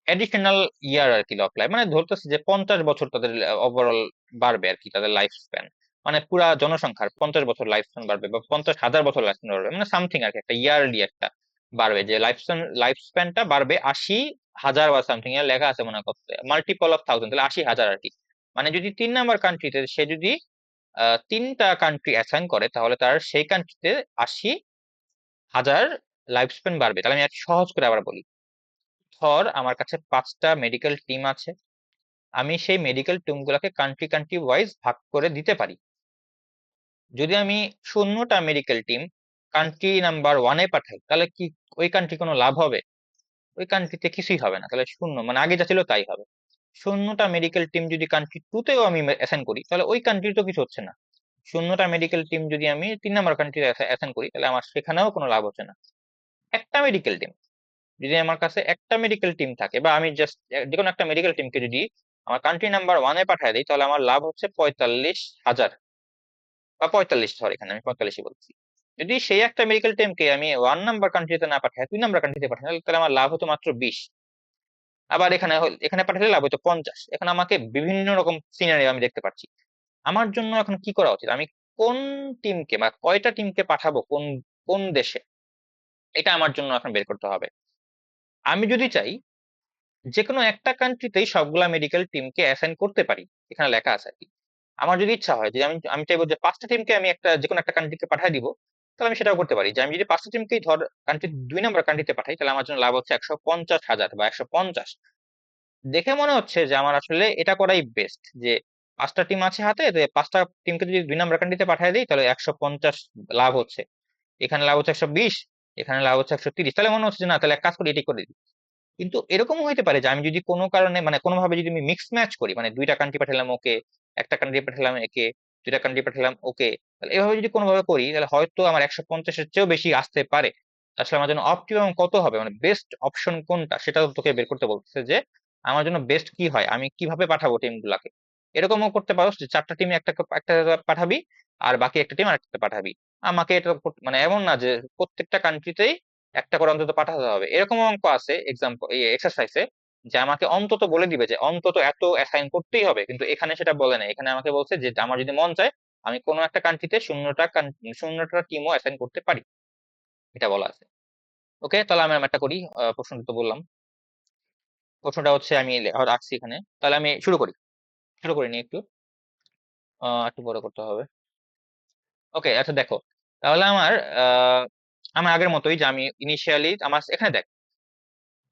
এডিশনাল ইয়ার আর কি, লাইফ, মানে ধরতেছে যে 50 বছর তাদের ওভারঅল বাড়বে আর কি, তাদের লাইফ স্প্যান। মানে পুরা জনসংখ্যার 50 বছর লাইফ স্প্যান বাড়বে, বা 50,000 বছর লাইফ স্প্যান বাড়বে, মানে সামথিং আর কি, একটা ইয়ারলি একটা বাড়বে, যে লাইফ স্প্যানটা বাড়বে 80,000 বা সামথিং এর লেখা আছে মনে করতে, মাল্টিপল অফ 1000, তাহলে 80,000 আর কি। মানে যদি 3 নাম্বার কান্ট্রিতে সে যদি 3টা কান্ট্রি অ্যাসাইন করে, তাহলে তার সেই কান্ট্রিতে 80,000 লাইফ স্প্যান বাড়বে। তাহলে আমি আর সহজ করে আবার বলি, ধর আমার কাছে 5টা মেডিকেল টিম আছে। আমি সেই মেডিকেল টিম গুলাকে কান্ট্রি কান্ট্রি ওয়াইজ ভাগ করে দিতে পারি। যদি আমি 0টা মেডিকেল টিম কান্ট্রি নাম্বার 1-এ পাঠাই, তাহলে কি ওই কান্ট্রি কোনো লাভ হবে? ওই কান্ট্রিতে কিছুই হবে না, তাহলে শূন্য, মানে আগে যা ছিল তাই হবে। 0টা মেডিকেল টিম যদি কান্ট্রি 2-তেও আমি অ্যাসাইন করি, তাহলে ওই কান্ট্রির তো কিছু হচ্ছে না। 0টা মেডিকেল টিম যদি আমি 3 নাম্বার কান্ট্রি অ্যাসাইন করি, তাহলে আমার সেখানেও কোনো লাভ হচ্ছে না। একটা মেডিকেল টিম, যদি আমার কাছে একটা মেডিকেল টিম থাকে, বা আমি জাস্ট যে কোনো একটা মেডিকেল টিমকে যদি আমার কান্ট্রি নাম্বার 1-এ পাঠিয়ে দিই, তাহলে আমার লাভ হচ্ছে 45,000 বা 45, ধর এখানে আমি 45ই বলছি। যদি সেই একটা মেডিকেল টিমকে আমি 1 নাম্বার কান্ট্রিতে না পাঠাই, 2 নাম্বার কান্ট্রিতে পাঠাই, তাহলে আমার লাভ হতো মাত্র 20। আবার এখানে পাঠালে লাভ হয়তো 50। এখন আমাকে বিভিন্ন রকম সিনারিও আমি দেখতে পাচ্ছি। আমার জন্য এখন কি করা উচিত, আমি কোন টিমকে বা কয়টা টিমকে পাঠাবো কোন কোন দেশে, এটা আমার জন্য এখন বের করতে হবে। আমি যদি চাই যে কোনো একটা কান্ট্রিতেই সবগুলা মেডিকেল টিমকে অ্যাসাইন করতে পারি, এখানে লেখা আছে আর কি। আমার যদি ইচ্ছা হয় যে আমি আমি চাইবো যে 5টা টিমকে আমি যে কোনো একটা কান্ট্রিকে পাঠিয়ে দিব, তাহলে আমি সেটাও করতে পারি। যে আমি যদি 5টা টিমকেই ধর কান্ট্রি 2 নম্বর কান্ট্রিতে পাঠাই, তাহলে আমার জন্য লাভ হচ্ছে 150,000 বা 150। দেখে মনে হচ্ছে যে আমার আসলে এটা করাই বেস্ট, যে 5টা টিম আছে হাতে, 5টা টিমকে যদি 2 নম্বর কান্ট্রিতে পাঠিয়ে দিই তাহলে 150 লাভ হচ্ছে। এখানে লাভ হচ্ছে 120, এখানে লাভ হচ্ছে 130। তাহলে মনে হচ্ছে যে না, তাহলে এক কাজ করি, এটাই করে দিই। কিন্তু এরকমও হইতে পারে যে আমি যদি কোনো কারণে মানে কোনোভাবে যদি আমি মিক্স ম্যাচ করি, মানে 2টা কান্ট্রি পাঠালাম ওকে, একটা কান্ট্রি পাঠালাম একে, 2টা কান্ট্রি পাঠালাম ওকে, তাহলে এভাবে যদি কোনোভাবে করি তাহলে হয়তো আমার 150-এর চেয়েও বেশি আসতে পারে। আসলে আমার জন্য অপটিমাম কত হবে, মানে বেস্ট অপশন কোনটা, সেটা তোকে বের করতে বলতেছে যে আমার জন্য বেস্ট কি হয়, আমি কিভাবে পাঠাবো টিম গুলাকে। এরকমও করতে পারো যে 4টা টিমে একটা একটা পাঠাবি, আর বাকি একটা টিম আরেকটা পাঠাবি। আমাকে এটা মানে এমন না যে প্রত্যেকটা কান্ট্রিতেই একটা করে অন্তত পাঠাতে হবে, এরকম অঙ্ক আছে এক্সাম্পল এই এক্সারসাইজে, যে আমাকে অন্তত বলে দিবে যে অন্তত এত অ্যাসাইন করতেই হবে। কিন্তু এখানে সেটা বলে না, এখানে আমাকে বলছে যে আমার যদি মন চায় আমি কোনো একটা কান্ট্রিতে শূন্যটা টিমও অ্যাসাইন করতে পারি, এটা বলা আছে। ওকে, তাহলে আমি একটা করি। প্রশ্নটা তো বললাম, প্রশ্নটা হচ্ছে আমি রাখছি এখানে, তাহলে আমি শুরু করি নি একটু, একটু বড় করতে হবে। ওকে, আচ্ছা দেখো, তাহলে আমার আগের মতোই, যে আমি ইনিশিয়ালি আমার এখানে দেখ,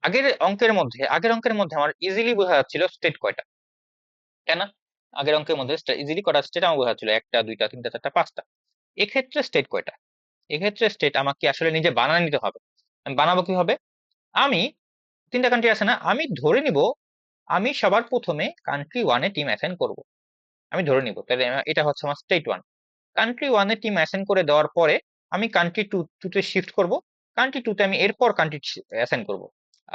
আগের অঙ্কের মধ্যে আমার ইজিলি বোঝা যাচ্ছিল স্টেট কয়টা, কেন? আগের অঙ্কের মধ্যে ইজিলি কয়টা স্টেট আমার বোঝা যাচ্ছিল, একটা দুইটা তিনটা চারটা পাঁচটা। এক্ষেত্রে স্টেট কয়টা? এক্ষেত্রে স্টেট আমাকে আসলে নিজে বানায় নিতে হবে। আমি বানাবো কিভাবে? আমি 3টা কান্ট্রি আছে না, আমি ধরে নিব আমি সবার প্রথমে কান্ট্রি ওয়ানে টিম অ্যাসাইন করব। আমি ধরে নিব, তাহলে এটা হচ্ছে আমার স্টেট ওয়ান। কান্ট্রি ওয়ানে টিম অ্যাসাইন করে দেওয়ার পরে আমি কান্ট্রি টুতে শিফট করব। কান্ট্রি টুতে আমি এরপর কান্ট্রি অ্যাসাইন করব।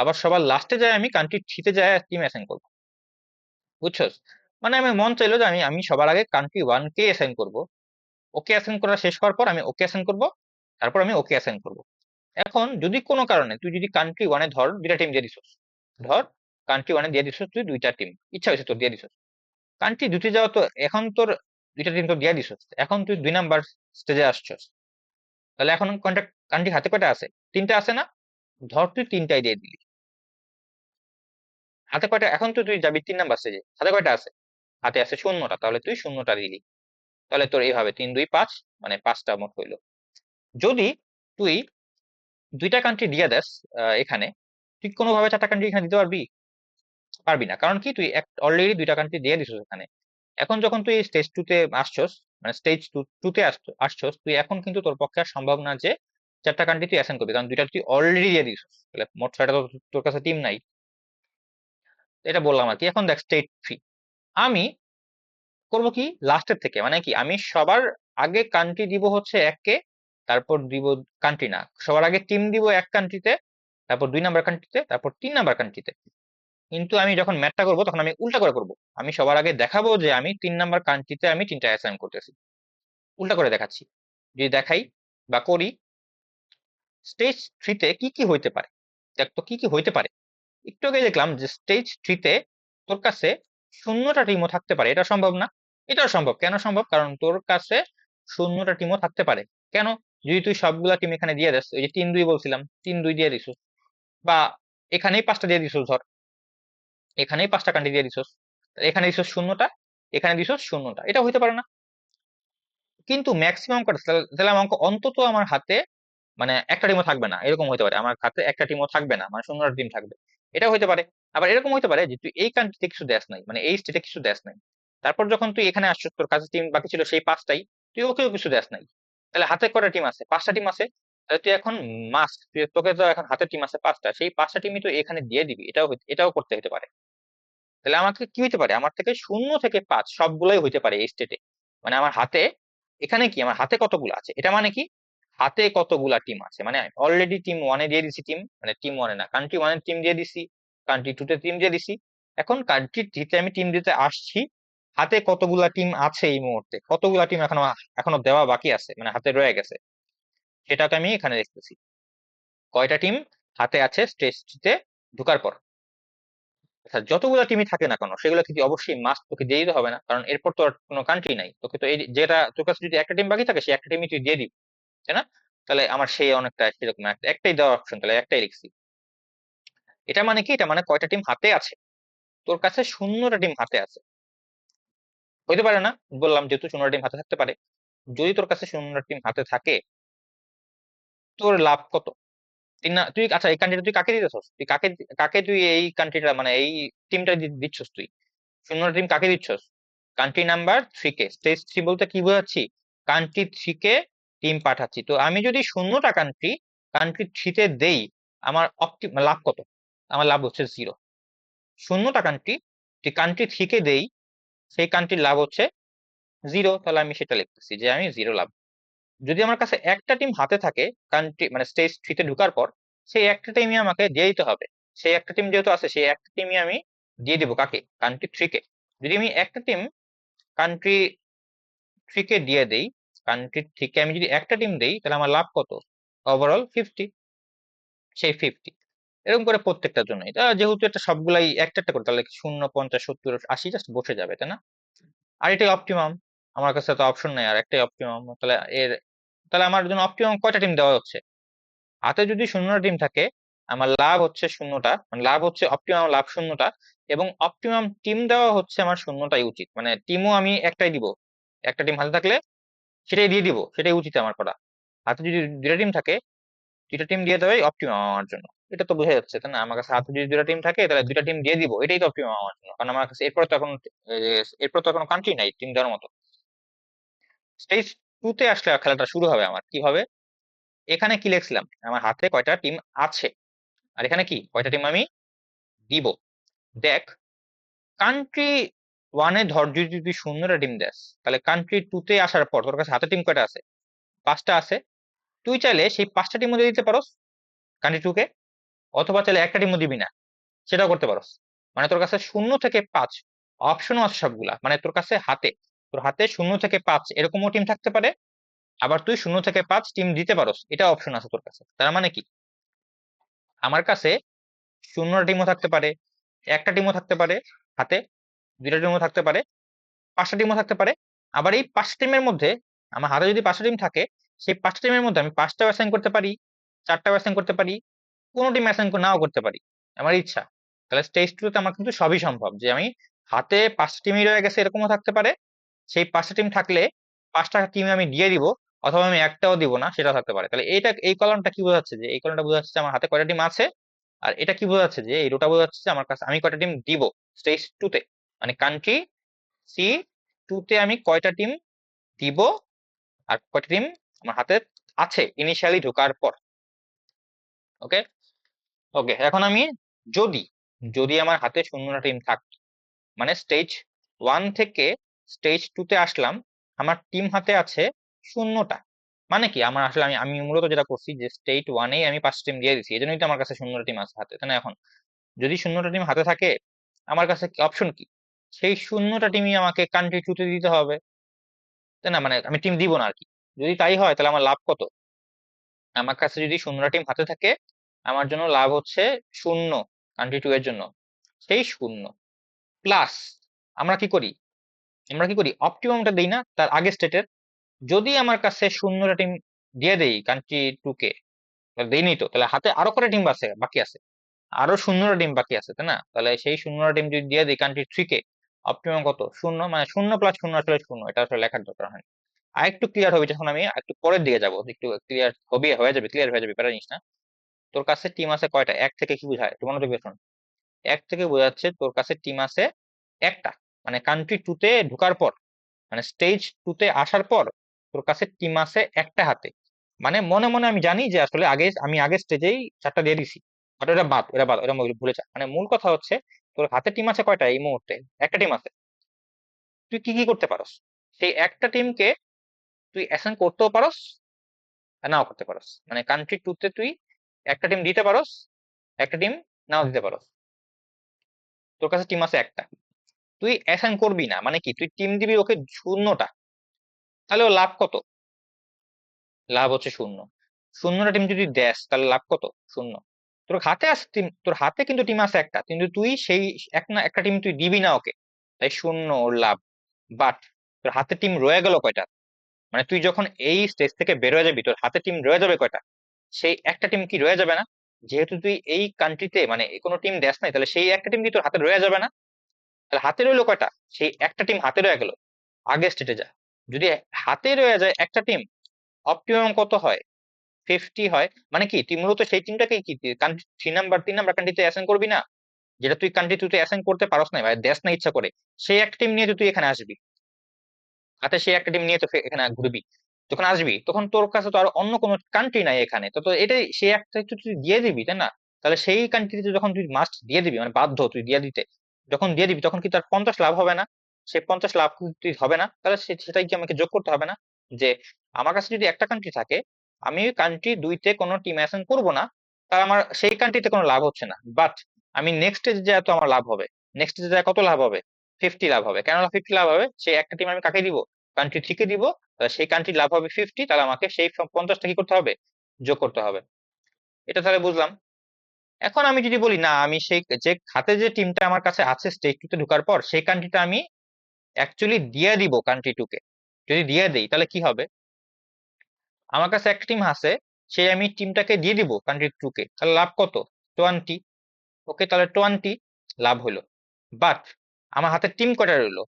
আবার সবার লাস্টে যায় আমি কান্ট্রি থ্রিতে যায় টিম অ্যাসাইন করব। বুঝছস? মানে আমি মন চাইলো যে আমি আমি সবার আগে কান্ট্রি ওয়ান কে অ্যাসাইন করব, ওকে অ্যাসাইন করা শেষ হওয়ার পর আমি ওকে অ্যাসাইন করব, তারপর আমি ওকে অ্যাসাইন করব। এখন যদি কোনো কারণে তুই যদি কান্ট্রি ওয়ানে ধর 2টা টিম দিয়ে দিছস, ধর কান্ট্রি ওয়ানে দিয়ে দিছস তুই 2টা টিম, ইচ্ছা হয়েছে তোর দিয়ে দিছস। কান্ট্রি দুটি যাওয়া তো এখন তোর 2টা টিম তো দিয়ে দিছস, এখন তুই 2 নাম্বার স্টেজে আসছস। তাহলে এখন কান্ট্রি হাতে কয়টা আছে? 3টা আছে না? ধর তুই 3টাই দিয়ে দিলি। হাতে কয়টা? এখন তো তুই যাবি 3 নাম্বার স্টেজে, হাতে কয়টা আছে? হাতে আছে শূন্যটা, তাহলে তুই শূন্যটা দিলি। তাহলে তোর এইভাবে 3 2 5, মানে 5টা মোট হইলো। যদি তুই 2টা কান্ট্রি দিয়ে দেস এখানে, তুই কোনোভাবে 4টা কান্ট্রি এখানে দিতে পারবি? পারবি না, কারণ কি তুই অলরেডি 2টা কান্ট্রি দিয়ে দিছিস এখানে। এখন যখন তুই স্টেজ টুতে আসছস, মানে স্টেজ টুতে আসছস, তুই এখন কিন্তু তোর পক্ষে আর সম্ভব না যে 4টা কান্ট্রি তুই অ্যাসাইন করবি, কারণ 2টা তুই অলরেডি দিয়ে দিছিস। তাহলে মোট 6টা তো তোর কাছে টিম নাই। এটা বললাম আর কি। এখন দেখ স্টেজ থ্রি, আমি করব কি লাস্টের থেকে, মানে কি আমি সবার আগে কান্ট্রি দিব হচ্ছে এককে, তারপর দিব কান্ট্রি না, সবার আগে টিম দিব এক কান্ট্রিতে, তারপর 2 নাম্বার কান্ট্রিতে, তারপর 3 নাম্বার কান্ট্রিতে। কিন্তু আমি যখন ম্যাথটা করবো তখন আমি উল্টা করে করব। আমি সবার আগে দেখাবো যে আমি 3 নাম্বার কান্ট্রিতে আমি 3টা অ্যাসাইন করতেছি, উল্টা করে দেখাচ্ছি। যদি দেখাই বা করি, স্টেজ থ্রিতে কি কি হইতে পারে, দেখ তো কি কি হইতে পারে। একটু আগে দেখলাম যে স্টেজ থ্রিতে তোর কাছে শূন্যটা টিমও থাকতে পারে, এটা সম্ভব না? এটাও সম্ভব। কেন সম্ভব? কারণ তোর কাছে শূন্যটা টিমও থাকতে পারে। কেন? যদি তুই সবগুলা টিম এখানে দিয়ে দিস, ওই যে 3 2 বলছিলাম, 3 2 দিয়ে দিস, বা এখানেই 5টা দিয়ে দিস, ধর এখানেই 5টা কান্ট্রি দিয়ে দিছস, এখানে দিছস শূন্যটা, এখানে দিছস শূন্যটা, এটা হইতে পারে না? কিন্তু ম্যাক্সিমাম তাহলে আমার অঙ্ক অন্তত আমার হাতে মানে একটা টিমও থাকবে না, এরকম হতে পারে। আমার হাতে একটা টিমও থাকবে না, মানে শূন্যটা টিম থাকবে, এটা হইতে পারে। আবার এরকম হইতে পারে যে তুই এই কান্ট্রিতে কিছু দেশ নাই, মানে এই স্টেটে কিছু দেশ নাই, তারপর যখন তুই এখানে আসছিস তোর কাছে টিম বাকি ছিল সেই 5টাই, তুই ওকেও কিছু দেশ নাই। তাহলে হাতে কটা টিম আছে? 5টা টিম আছে। তাহলে তুই এখন তোকে তো এখন হাতে টিম আছে 5টা, সেই 5টা টিমই তো এখানে দিয়ে দিবি, এটাও করতে হতে পারে। তাহলে আমাকে কি হইতে পারে, আমার থেকে 0 থেকে 5 সবগুলাই হইতে পারে এই স্টেটে। মানে আমার হাতে এখানে কি আমার হাতে কতগুলো আছে, এটা মানে কি হাতে কতগুলা টিম আছে, মানে অলরেডি টিম ওয়ানে দিয়ে দিছি টিম, মানে টিম ওয়ানে না, কান্ট্রি ওয়ানে টিম দিয়ে দিছি, কান্ট্রি টুতে টিম দিয়ে দিছি। এখন কান্ট্রি থ্রিতে আমি টিম দিতে আসছি, হাতে কতগুলা টিম আছে এই মুহূর্তে, কতগুলা টিম এখনো এখনো দেওয়া বাকি আছে, মানে হাতে রয়ে গেছে, সেটাকে আমি এখানে দেখতেছি। কয়টা টিম হাতে আছে স্টেজ থ্রিতে ঢোকার পর? আচ্ছা, যতগুলো টিমই থাকে না কেন সেগুলো কিন্তু অবশ্যই মাস্ট তোকে দিয়ে দিতে হবে না, কারণ এরপর তো আর কোনো কান্ট্রি নাই, তোকে তো এই যেটা তোর কাছে যদি একটা টিম বাকি থাকে সেই একটা টিমই তুই দিয়ে দিবি, তাই না? তাহলে আমার সেই অনেকটা সেরকম একটাই দেওয়ার অপশন, তাহলে একটাই লিখছি। এটা মানে কি, এটা মানে কয়টা টিম হাতে আছে, তোর কাছে 0টা টিম হাতে আছে। হইতে পারে না, বললাম যেহেতু 0টা টিম হাতে থাকতে পারে। যদি তোর কাছে 0টা টিম হাতে থাকে, তোর লাভ কত? তুই না তুই আচ্ছা, এই কান্ট্রিটা তুই কাকে দিতেছস, তুই কাকে কাকে তুই এই কান্ট্রিটা মানে এই টিমটা দিচ্ছস তুই? 0টা টিম কাকে দিচ্ছস? কান্ট্রি নাম্বার 3 কে, স্টেজ 3 বলতে কি বোঝাচ্ছি? কান্ট্রি 3 কে টিম পাঠাচ্ছি। তো আমি যদি 0টা কান্ট্রি কান্ট্রি 3 তে দেই, আমার লাভ কত? আমার লাভ হচ্ছে 0। 0টা কান্ট্রি কান্ট্রি 3 কে দেই, সেই কান্ট্রির লাভ হচ্ছে 0, তাহলে আমি সেটা লিখতেছি যে আমি 0 লাভ। যদি আমার কাছে একটা টিম হাতে থাকে কান্ট্রি মানে স্টেজ 3 তে ঢোকার পর, সেই একটা টিমই আমাকে দিয়ে দিতে হবে। সেই একটা টিম যেহেতু আছে, সেই একটা টিমই আমি দিয়ে দিব কাকে? কান্ট্রি 3 কে। যদি আমি একটা টিম কান্ট্রি 3 কে দিয়ে দেই, কান্ট্রি 3 কে আমি যদি একটা টিম দেই, তাহলে আমার লাভ কত? ওভারঅল 50। সেই 50 এরকম করে প্রত্যেকটার জন্য, এটা যেহেতু এটা সবগুলাই একটা একটা করে, তাহলে 0, 50, 70, 80 জাস্ট বসে যাবে, তাই না? আর এটাই অপটিমাম, আমার কাছে তো অপশন নেই, আর একটাই অপটিমাম। তাহলে আমার জন্য অপটিমাম কয়টা টিম দেওয়া হচ্ছে? হাতে যদি 0টা টিম থাকে, আমার লাভ হচ্ছে 0টা, মানে লাভ হচ্ছে অপটিমাম লাভ 0টা, এবং অপটিমাম টিম দেওয়া হচ্ছে আমার 0টাই উচিত, মানে টিমও আমি একটাই দিব। একটা টিম হাতে থাকলে সেটাই দিয়ে দিব, সেটাই উচিত আমার করা। হাতে যদি 2টা টিম থাকে, 2টা টিম দিয়ে দেওয়াই অপটিমাম আমার জন্য। এটা তো বোঝা যাচ্ছে, তাই না? আমার কাছে হাতে যদি 2টা টিম থাকে, তাহলে 2টা টিম দিয়ে দিব, এটাই তো অপটিমাম আমার জন্য, কারণ আমার কাছে এরপর তো কোনো কান্ট্রি নাই টিম দেওয়ার মতো। স্টেজ 2 তে আসলে খেলাটা শুরু হবে আমার কিভাবে? এখানে কি লিখছিলাম, আমার হাতে কয়টা টিম আছে, আর এখানে কি কয়টা টিম আমি দিব। দেখ, কান্ট্রি 1-এ ধর যদি তুই 0টা টিম দেস, তাহলে কান্ট্রি 2 তে আসার পর তোর কাছে হাতে টিম কয়টা আছে? 5টা আছে। তুই চাইলে সেই 5টা টিম মধ্যে দিতে পারোস কান্ট্রি 2 কে, অথবা চাইলে একটা টিমও দিবি না, সেটাও করতে পারোস। মানে তোর কাছে 0 থেকে 5 অপশনও আছে সবগুলা, মানে তোর হাতে 0 থেকে 5 এরকমও টিম থাকতে পারে, আবার তুই 0 থেকে 5 টিম দিতে পারোস, এটা অপশন আছে তোর কাছে। তার মানে কি, আমার কাছে 0টা টিমও থাকতে পারে, একটা টিমও থাকতে পারে হাতে, 2টা টিমও থাকতে পারে, 5টা টিমও থাকতে পারে। আবার এই 5টা টিমের মধ্যে, আমার হাতে যদি 5টা টিম থাকে, সেই 5টা টিমের মধ্যে আমি 5টাও অ্যাসাইন করতে পারি, 4টাও অ্যাসাইন করতে পারি, কোনো টিম অ্যাসাইন নাও করতে পারি, আমার ইচ্ছা। তাহলে স্টেজ 2 তে আমার কিন্তু সবই সম্ভব, যে আমি হাতে 5টা টিমই রয়ে গেছে এরকমও থাকতে পারে, সেই 5টা টিম থাকলে 5টা টিম আমি দিয়ে দিব, অথবা আমি একটাও দিব না, সেটা থাকতে পারে। তাহলে এই কলামটা কি বোঝাচ্ছে, যে এই কলামটা বোঝাচ্ছে যে আমার হাতে কয়টা টিম আছে। আর এটা কি বোঝাচ্ছে, যে এই রোটা বোঝাচ্ছে যে আমার কাছে আমি কয়টা টিম দিব স্টেজ 2 তে, মানে কান্ট্রি 2 তে আমি কয়টা টিম দিব, আর কয়টা টিম আমার হাতে আছে ইনিশিয়ালি ঢোকার পর। ওকে, ওকে, এখন আমি যদি যদি আমার হাতে 0টা টিম থাকতো, মানে স্টেজ 1 থেকে স্টেজ 2 তে আসলাম, আমার টিম হাতে আছে 0টা। মানে কি, আমার আসলে আমি আমি মূলত যেটা করছি, যে স্টেজ 1-এই আমি 5টা টিম দিয়ে দিচ্ছি, এই জন্যই তো আমার কাছে 0টা টিম আছে হাতে, তাই না? এখন যদি 0টা টিম হাতে থাকে, আমার কাছে অপশন কি? সেই 0টা টিমই আমাকে কান্ট্রি 2 তে দিতে হবে, তাই না? মানে আমি টিম দিব না আর কি। যদি তাই হয়, তাহলে আমার লাভ কত? আমার কাছে যদি 0টা টিম হাতে থাকে, আমার জন্য লাভ হচ্ছে 0 কান্ট্রি 2 এর জন্য, সেই 0 প্লাস আমরা কি করি অপটিমামটা দেই না তার আগে স্টেটের? যদি আমার কাছে 0টা টিম দিয়ে দেই কান্ট্রি 2 কে, দেইনি তো, তাহলে হাতে আরো কটা টিম বাকি আছে, আরো 0টা টিম বাকি আছে, তাই না? তাহলে সেই 0টা টিম যদি দিয়ে দিই কান্ট্রি 3 কে, অপটিমাম কত? 0, মানে 0 + 0 আসলে 0, এটা আসলে লেখার দরকার হয় না। আর একটু ক্লিয়ার হবে যখন আমি একটু পরের দিকে যাব, একটু ক্লিয়ার হয়ে যাবে, প্যারা নিস না। তোর কাছে টিম আছে কয়টা? 1 থেকে কি বোঝায় একটু মনোযোগ দিয়ে শোন। 1 থেকে বোঝাচ্ছে তোর কাছে টিম আছে একটা, মানে কান্ট্রি 2 তে ঢোকার পর, মানে স্টেজ 2 তে আসার পর তোর কাছে টিম আছে একটা হাতে। মানে মনে মনে আমি জানি যে আসলে আগে স্টেজেই 4টা দিয়ে দিছি, বাট ওটা ভুলে যা। মানে মূল কথা হচ্ছে, তোর হাতে টিম আছে কয়টা এই মুহূর্তে? একটা টিম আছে। তুই কি কি করতে পারস? সেই একটা টিমকে তুই অ্যাসাইন করতেও পারস, আর নাও করতে পারস। মানে কান্ট্রি 2 তে তুই একটা টিম দিতে পারস, একটা টিম নাও দিতে পারস। তোর কাছে টিম আছে একটা, তুই অ্যাসাইন করবি না, মানে কি তুই টিম দিবি ওকে 0টা, তাহলে ও লাভ কত? লাভ হচ্ছে 0। 0টা টিম যদি দেস, তাহলে লাভ কত? 0। তোর হাতে কিন্তু টিম আছে একটা, কিন্তু তুই সেই একটা টিম তুই দিবি না ওকে, তাই শূন্য ওর লাভ। বাট তোর হাতে টিম রয়ে গেল কয়টা? মানে তুই যখন এই স্টেজ থেকে বের হয়ে যাবি, তোর হাতে টিম রয়ে যাবে কয়টা? সেই একটা টিম কি রয়ে যাবে না? যেহেতু তুই এই কান্ট্রিতে মানে কোনো টিম দেশ নাই, তাহলে সেই একটা টিম কি তোর হাতে রয়ে যাবে না? তাহলে হাতে রইলো কয়টা? সেই একটা টিম হাতে রয়ে গেল। আগে স্টেটে যা। যদি হাতে রয়ে যায় একটা টিম, অপটিমাম কত হয়? 50 হয়। মানে কি তুই মূলত সেই টিমটাকে কি কান্ট্রি 3 নাম্বার 3 নাম্বার কান্ট্রিতে অ্যাসাইন করবি না? যেটা তুই কান্ট্রি তুই অ্যাসাইন করতে পারস না, ভাই দেশ না ইচ্ছা করে, সেই একটা টিম নিয়ে তুই এখানে আসবি। হাতে সেই একটা টিম নিয়ে তো এখানে ঘুরবি। যখন আসবি তখন তোর কাছে তো আর অন্য কোনো কান্ট্রি নাই এখানে, তো তো এটাই সেই একটা একটু তুই দিয়ে দিবি, তাই না? তাহলে সেই কান্ট্রিতে যখন তুই মাস্ট দিয়ে দিবি, মানে বাধ্য তুই দিয়ে দিতে, যখন দিয়ে দিবি তখন কি তার 50 লাভ হবে না? সেই 50 লাভ কি তুই হবে না? তাহলে সেটাই কি আমাকে যোগ করতে হবে না? যে আমার কাছে যদি একটা কান্ট্রি থাকে, আমি ওই কান্ট্রি দুইতে কোনো টিম অ্যাসাইন করবো না, তার আমার সেই কান্ট্রিতে কোনো লাভ হচ্ছে না। বাট আমি নেক্সট যে তো আমার লাভ হবে। নেক্সট যে কত লাভ হবে? 50 লাভ হবে। কেন 50 লাভ হবে? সেই একটা টিম আমি কাকে দিব? কান্ট্রি থেকে দিব। তাহলে সেই কান্ট্রি লাভ হবে 50, তাহলে আমাকে সেই 50টা কি করতে হবে? যোগ করতে হবে। এটা তাহলে বুঝলাম। এখন আমি যদি বলি না, আমি সেই যে হাতে যে টিমটা আমার কাছে আছে স্টেজ টু তে ঢোকার পর, সেই কান্ট্রিটা আমি অ্যাকচুয়ালি দিয়ে দিব কান্ট্রি টু কে। যদি দিয়ে দেই তাহলে কি হবে? আমার কাছে একটা টিম আছে, সেই আমি টিমটাকে দিয়ে দিব কান্ট্রি টু কে, তাহলে লাভ কত? 20। ওকে, তাহলে 20 লাভ হলো। বাট আমার হাতে টিম কয়টা রইলো?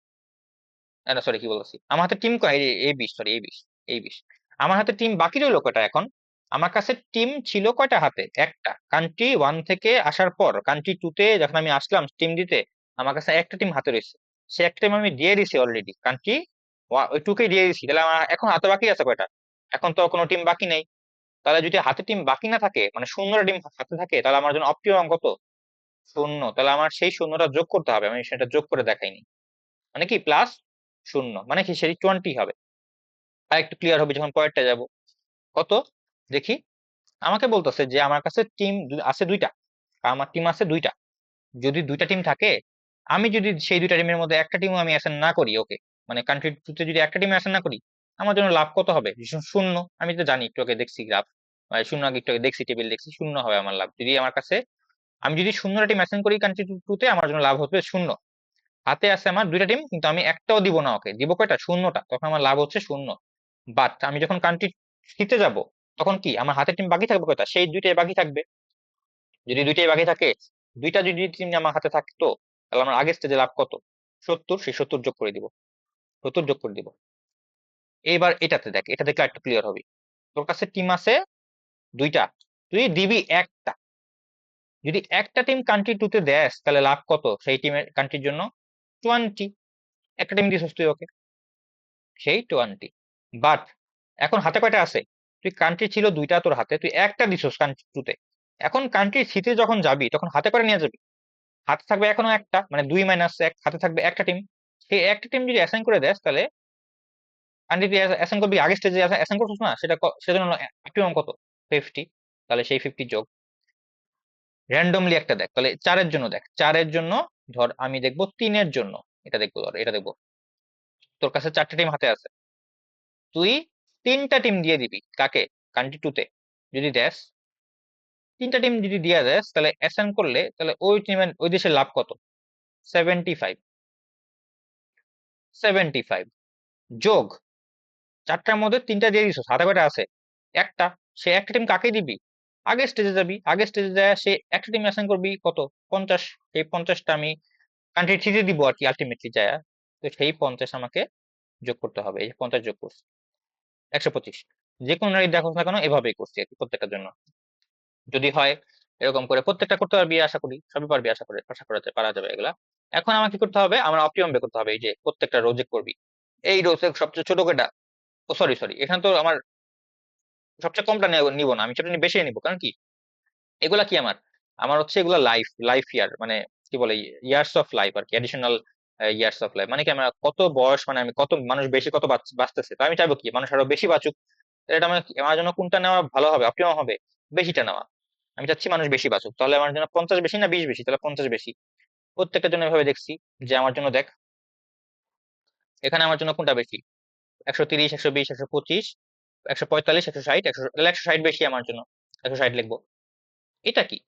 না সরি, কি বলছি, আমার হাতে টিম কয়, এই 20, সরি এই 20। আমার হাতে টিম বাকি রইলো কয়টা এখন? আমার কাছে টিম ছিল কয়টা হাতে? একটা। কান্ট্রি ওয়ান থেকে আসার পর কান্ট্রি টু তে যখন আমি আসলাম টিম দিতে, আমার কাছে একটা টিম হাতে রয়েছে। সে একটা টিম আমি দিয়ে দিছি অলরেডি কান্ট্রি ওই টু কে দিয়ে দিছি। তাহলে আমার এখন হাতে বাকি আছে কয়টা? এখন তো কোনো টিম বাকি নেই। তাহলে যদি হাতে টিম বাকি না থাকে, মানে শূন্যটা টিম হাতে থাকে, তাহলে আমার জন্য অপটিমাম কত? শূন্য। তাহলে আমার সেই শূন্যটা যোগ করতে হবে, আমি সেটা যোগ করে দেখাইনি। মানে কি প্লাস শূন্য, মানে কি সেটি 20 হবে। আর একটু ক্লিয়ার হবে যখন পরেরটা যাব। কত? দেখি। আমাকে বলতেছে যে আমার কাছে টিম আছে দুইটা। আমার টিম আছে দুইটা। যদি দুইটা টিম থাকে, আমি যদি সেই দুইটা টিমের মধ্যে একটা টিমও আমি অ্যাসাইন না করি ওকে, মানে কান্ট্রি টুতে যদি একটা টিম অ্যাসাইন না করি, আমার জন্য লাভ কত হবে? শূন্য। আমি তো জানি, একটু আগে দেখছি গ্রাফ, শূন্য আগে একটু আগে দেখছি, টেবিল দেখছি, শূন্য হবে আমার লাভ। যদি আমার কাছে আমি যদি শূন্যটা টিম অ্যাসাইন করি কান্ট্রি টুতে, আমার জন্য লাভ হবে শূন্য। হাতে আছে আমার দুইটা টিম, কিন্তু আমি একটাও দিব না ওকে, দিব কয়টা? শূন্যটা। তখন আমার লাভ হচ্ছে শূন্য। বাট আমি যখন কান্ট্রি জিতে যাব, তখন কি আমার হাতের টিম বাকি থাকবে কয়টা? সেই দুইটাই বাকি থাকবে। যদি দুইটাই বাকি থাকে, দুইটা যদি টিম আমার হাতে থাকতো, তাহলে আমার আগের স্টেজে লাভ কত? 70। সেই 70 যোগ করে দিব। 70 যোগ করে দিব। এইবার এটাতে দেখ, এটা দেখলে একটু ক্লিয়ার হবে। তোর কাছে টিম আছে দুইটা, তুই দিবি একটা। যদি একটা টিম কান্ট্রি টু তে দেস, তাহলে লাভ কত সেই টিমের কান্ট্রির জন্য? 20। একটা টিম দিছিস তুই ওকে, সেই 20। বাট এখন হাতে কয়টা আছে? তুই কান্ট্রি ছিল দুইটা তোর হাতে, তুই একটা দিছস কান্ট্রি টুতে। এখন কান্ট্রি থ্রিতে যখন যাবি, তখন হাতে করে নিয়ে যাবি। হাতে থাকবে এখনো একটা, মানে 2 - 1, হাতে থাকবে একটা টিম। সেই একটা টিম যদি অ্যাসাইন করে দেস, তাহলে কান্ট্রি তুই অ্যাসাইন করবি আগে স্টেজে অ্যাসাইন করছিস না, সেজন্য অপটিমাম কত? 50। তাহলে সেই 50 যোগ। র্যান্ডমলি একটা দেখ, তাহলে চারের জন্য দেখ, চারের জন্য ধর আমি দেখবো, তিনের জন্য এটা দেখবো, ধর এটা দেখবো। তোর কাছে চারটা টিম হাতে আছে, তুই তিনটা টিম দিয়ে দিবি কাকে? কান্ট্রি টুতে। যদি দেস, তিনটা টিম যদি দিয়ে দেস, তাহলে অ্যাসাইন করলে তাহলে ওই টিমের ওই দেশের লাভ কত? 75। 75 যোগ চারটার মধ্যে তিনটা দিয়ে দিছো, হাতে কয়টা আছে? একটা। সে একটা টিম কাকে দিবি? আগের স্টেজে যাবি, আগের স্টেজে যায় সে একটা টিম অ্যাসাইন করবি কত? 50। এই 50টা আমি কান্ট্রি থ্রিতে দিব আর কি, আলটিমেটলি যায়। তো সেই 50 আমাকে যোগ করতে হবে। এই যে 50 যোগ করছি, 125। যে কোনো নারী দেখো না কেন, এভাবেই করছি আর কি প্রত্যেকটার জন্য। যদি হয় এরকম করে প্রত্যেকটা করতে পারবি, আশা করি সবই পারবি, আশা করা পারা যাবে এগুলা। এখন আমাকে কি করতে হবে? আমার অপটিমাম বের করতে হবে। এই যে প্রত্যেকটা রোজে করবি, এই রোজে সবচেয়ে ছোট কেটা? ও সরি সরি, এখানে তো আমার সবচেয়ে কমটা নিব না, আমি ছোট বেশি নিবো। কারণ কি এগুলা কি আমার, আমার হচ্ছে এগুলা লাইফ লাইফ ইয়ার, মানে কি বলে, ইয়ার্স অফ লাইফ আর কি, এডিশনাল ইয়ার্স অফ লাইফ। মানে কি আমার কত বয়স, মানে আমি কত মানুষ বেশি কত বাঁচতেছে, তো আমি চাইবো কি মানুষ আরো বেশি বাঁচুক। তাহলে এটা আমার জন্য কোনটা নেওয়া ভালো হবে, অপটিমাম হবে? বেশিটা নেওয়া। আমি চাচ্ছি মানুষ বেশি বাঁচুক, তাহলে আমার জন্য 50 বেশি না 20 বেশি? তাহলে 50 বেশি। প্রত্যেকটার জন্য এভাবে দেখছি যে আমার জন্য দেখ, এখানে আমার জন্য কোনটা বেশি? 130, 120, 125, 145, 160, 100, তাহলে 160 বেশি আমার জন্য। 160 লিখবো। এটা কি?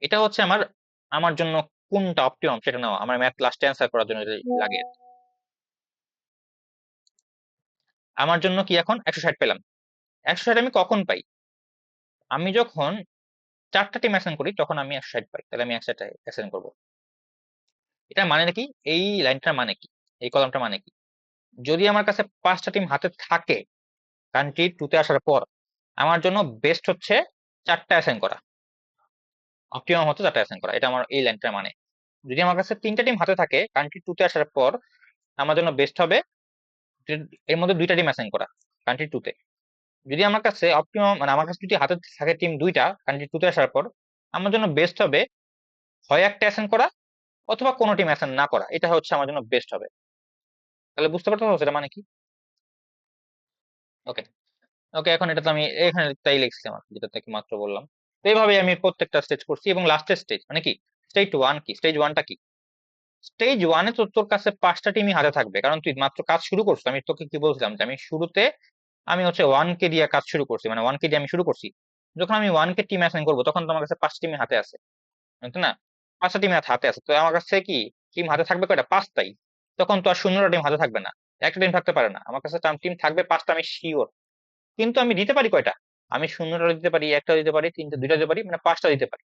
এটা হচ্ছে আমার আমার জন্য কোনটা অপটিমাম সেটা নাও, আমার ম্যাথ লাস্টে অ্যান্সার করার জন্য এটা লাগে। আমার জন্য কি এখন 160 পেলাম। 160 আমি কখন পাই? আমি যখন 4টা টিম অ্যাসাইন করি তখন আমি 160 পাই, তাহলে আমি 160 অ্যাসাইন করবো। এটা মানে নাকি, এই লাইনটার মানে কি, এই কলামটা মানে কি, যদি আমার কাছে 5টা টিম হাতে থাকে কান্ট্রি টুতে আসার পর, আমার জন্য বেস্ট হচ্ছে 4টা অ্যাসাইন করা, অপটিমাম হচ্ছে 4টা অ্যাসাইন করা। এটা আমার এই লাইনটার মানে। যদি আমার কাছে 3টা টিম হাতে থাকে কান্ট্রি টুতে আসার পর, আমার জন্য বেস্ট হবে এর মধ্যে 2টা টিম অ্যাসাইন করা কান্ট্রি টুতে। যদি আমার কাছে অপটিমাম মানে আমার কাছে যদি হাতে থাকে টিম 2টা কান্ট্রি টুতে আসার পর, আমার জন্য বেস্ট হবে হয় একটা অ্যাসাইন করা অথবা কোনো টিম অ্যাসাইন না করা, এটা হচ্ছে আমার জন্য বেস্ট হবে। তাহলে বুঝতে পারছো সেটা মানে কি? ওকে। ওকে, এখন এটা তো আমি এখানে তাই লিখছি আমার, যেটা থেকে মাত্র বললাম। তো এইভাবে আমি প্রত্যেকটা স্টেজ করছি, এবং লাস্টের স্টেজ মানে কি, স্টেজ ওয়ান কি, স্টেজ ওয়ানটা কি? স্টেজ ওয়ানে তো তোর কাছে 5টা টিমই হাতে থাকবে, কারণ তুই মাত্র কাজ শুরু করছিস। আমি তোকে কি বলছিলাম যে আমি শুরুতে আমি হচ্ছে 1K দিয়ে কাজ শুরু করছি, মানে 1K দিয়ে আমি শুরু করছি। যখন আমি 1K টিম অ্যাসাইন করবো তখন তো আমার কাছে 5টা টিমই হাতে আছে, তাই না? 5টা টিম হাতে আছে, তো আমার কাছে কি টিম হাতে থাকবে কয়টা? 5টাই। তখন তো আর 0টা টিম হাতে থাকবে না, একটা টিম থাকতে পারে না। আমার কাছে টিম থাকবে 5টা, আমি শিওর। কিন্তু আমি দিতে পারি কয়টা? আমি 0টা দিতে পারি, একটা দিতে পারি, 3টে, 2টা দিতে পারি, মানে 5টা দিতে পারি।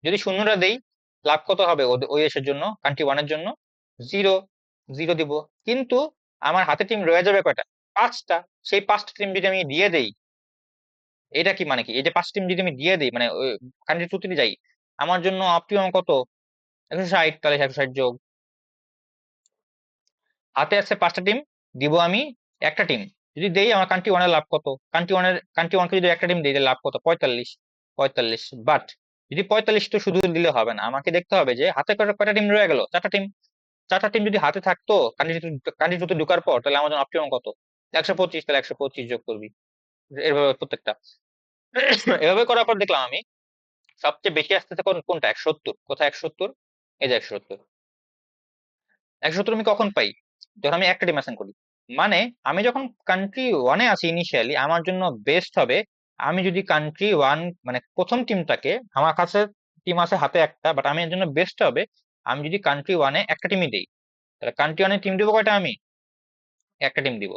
যদি 0টা দেই, লাভ কত হবে ওই দেশের জন্য, কান্ট্রি ওয়ানের জন্য? জিরো। জিরো দিব। কিন্তু আমার হাতে টিম রয়ে যাবে কয়টা? 5টা। সেই 5টা টিম যদি আমি দিয়ে দেই, এটা কি মানে কি, এই যে 5টা টিম যদি আমি দিয়ে দিই মানে কান্ট্রি টুতে যাই, আমার জন্য অপটিমাম কত? 160, তাহলে 160 যোগ। হাতে আছে 5টা টিম, দিব আমি একটা টিম। যদি দেই, আমার কান্ট্রি ওয়ানের লাভ কত? কান্ট্রি ওয়ানকে যদি একটা টিম দিই তাহলে লাভ কত? 45। 45। বাট যদি 45 তো শুধু দিলে হবে না, আমাকে দেখতে হবে যে হাতে কয়টা কয়টা টিম রয়ে গেল? 4টা টিম। 4টা টিম যদি হাতে থাকতো কান্ট্রি টুতে ঢুকার পর, তাহলে আমার জন্য অপটিমাম কত? 125। তাহলে 125 যোগ করবি, এভাবে প্রত্যেকটা। এভাবে করার পর দেখলাম আমি সবচেয়ে বেশি আসতেছে কোনটা? 170। কোথায় 170? এই যে 170। 170 আমি কখন পাই? যখন আমি একটা টিম অ্যাসাইন করি। মানে আমি যখন কান্ট্রি ওয়ানে আছি ইনিশিয়ালি, আমার জন্য বেস্ট হবে আমি যদি কান্ট্রি ওয়ান মানে প্রথম টিমটাকে, আমার কাছে টিম আছে হাতে একটা, বাট আমি এর জন্য বেস্ট হবে আমি যদি কান্ট্রি ওয়ানে একটা টিমই দিই। তাহলে কান্ট্রি ওয়ানে টিম দিব কয়টা? আমি একটা টিম দিব।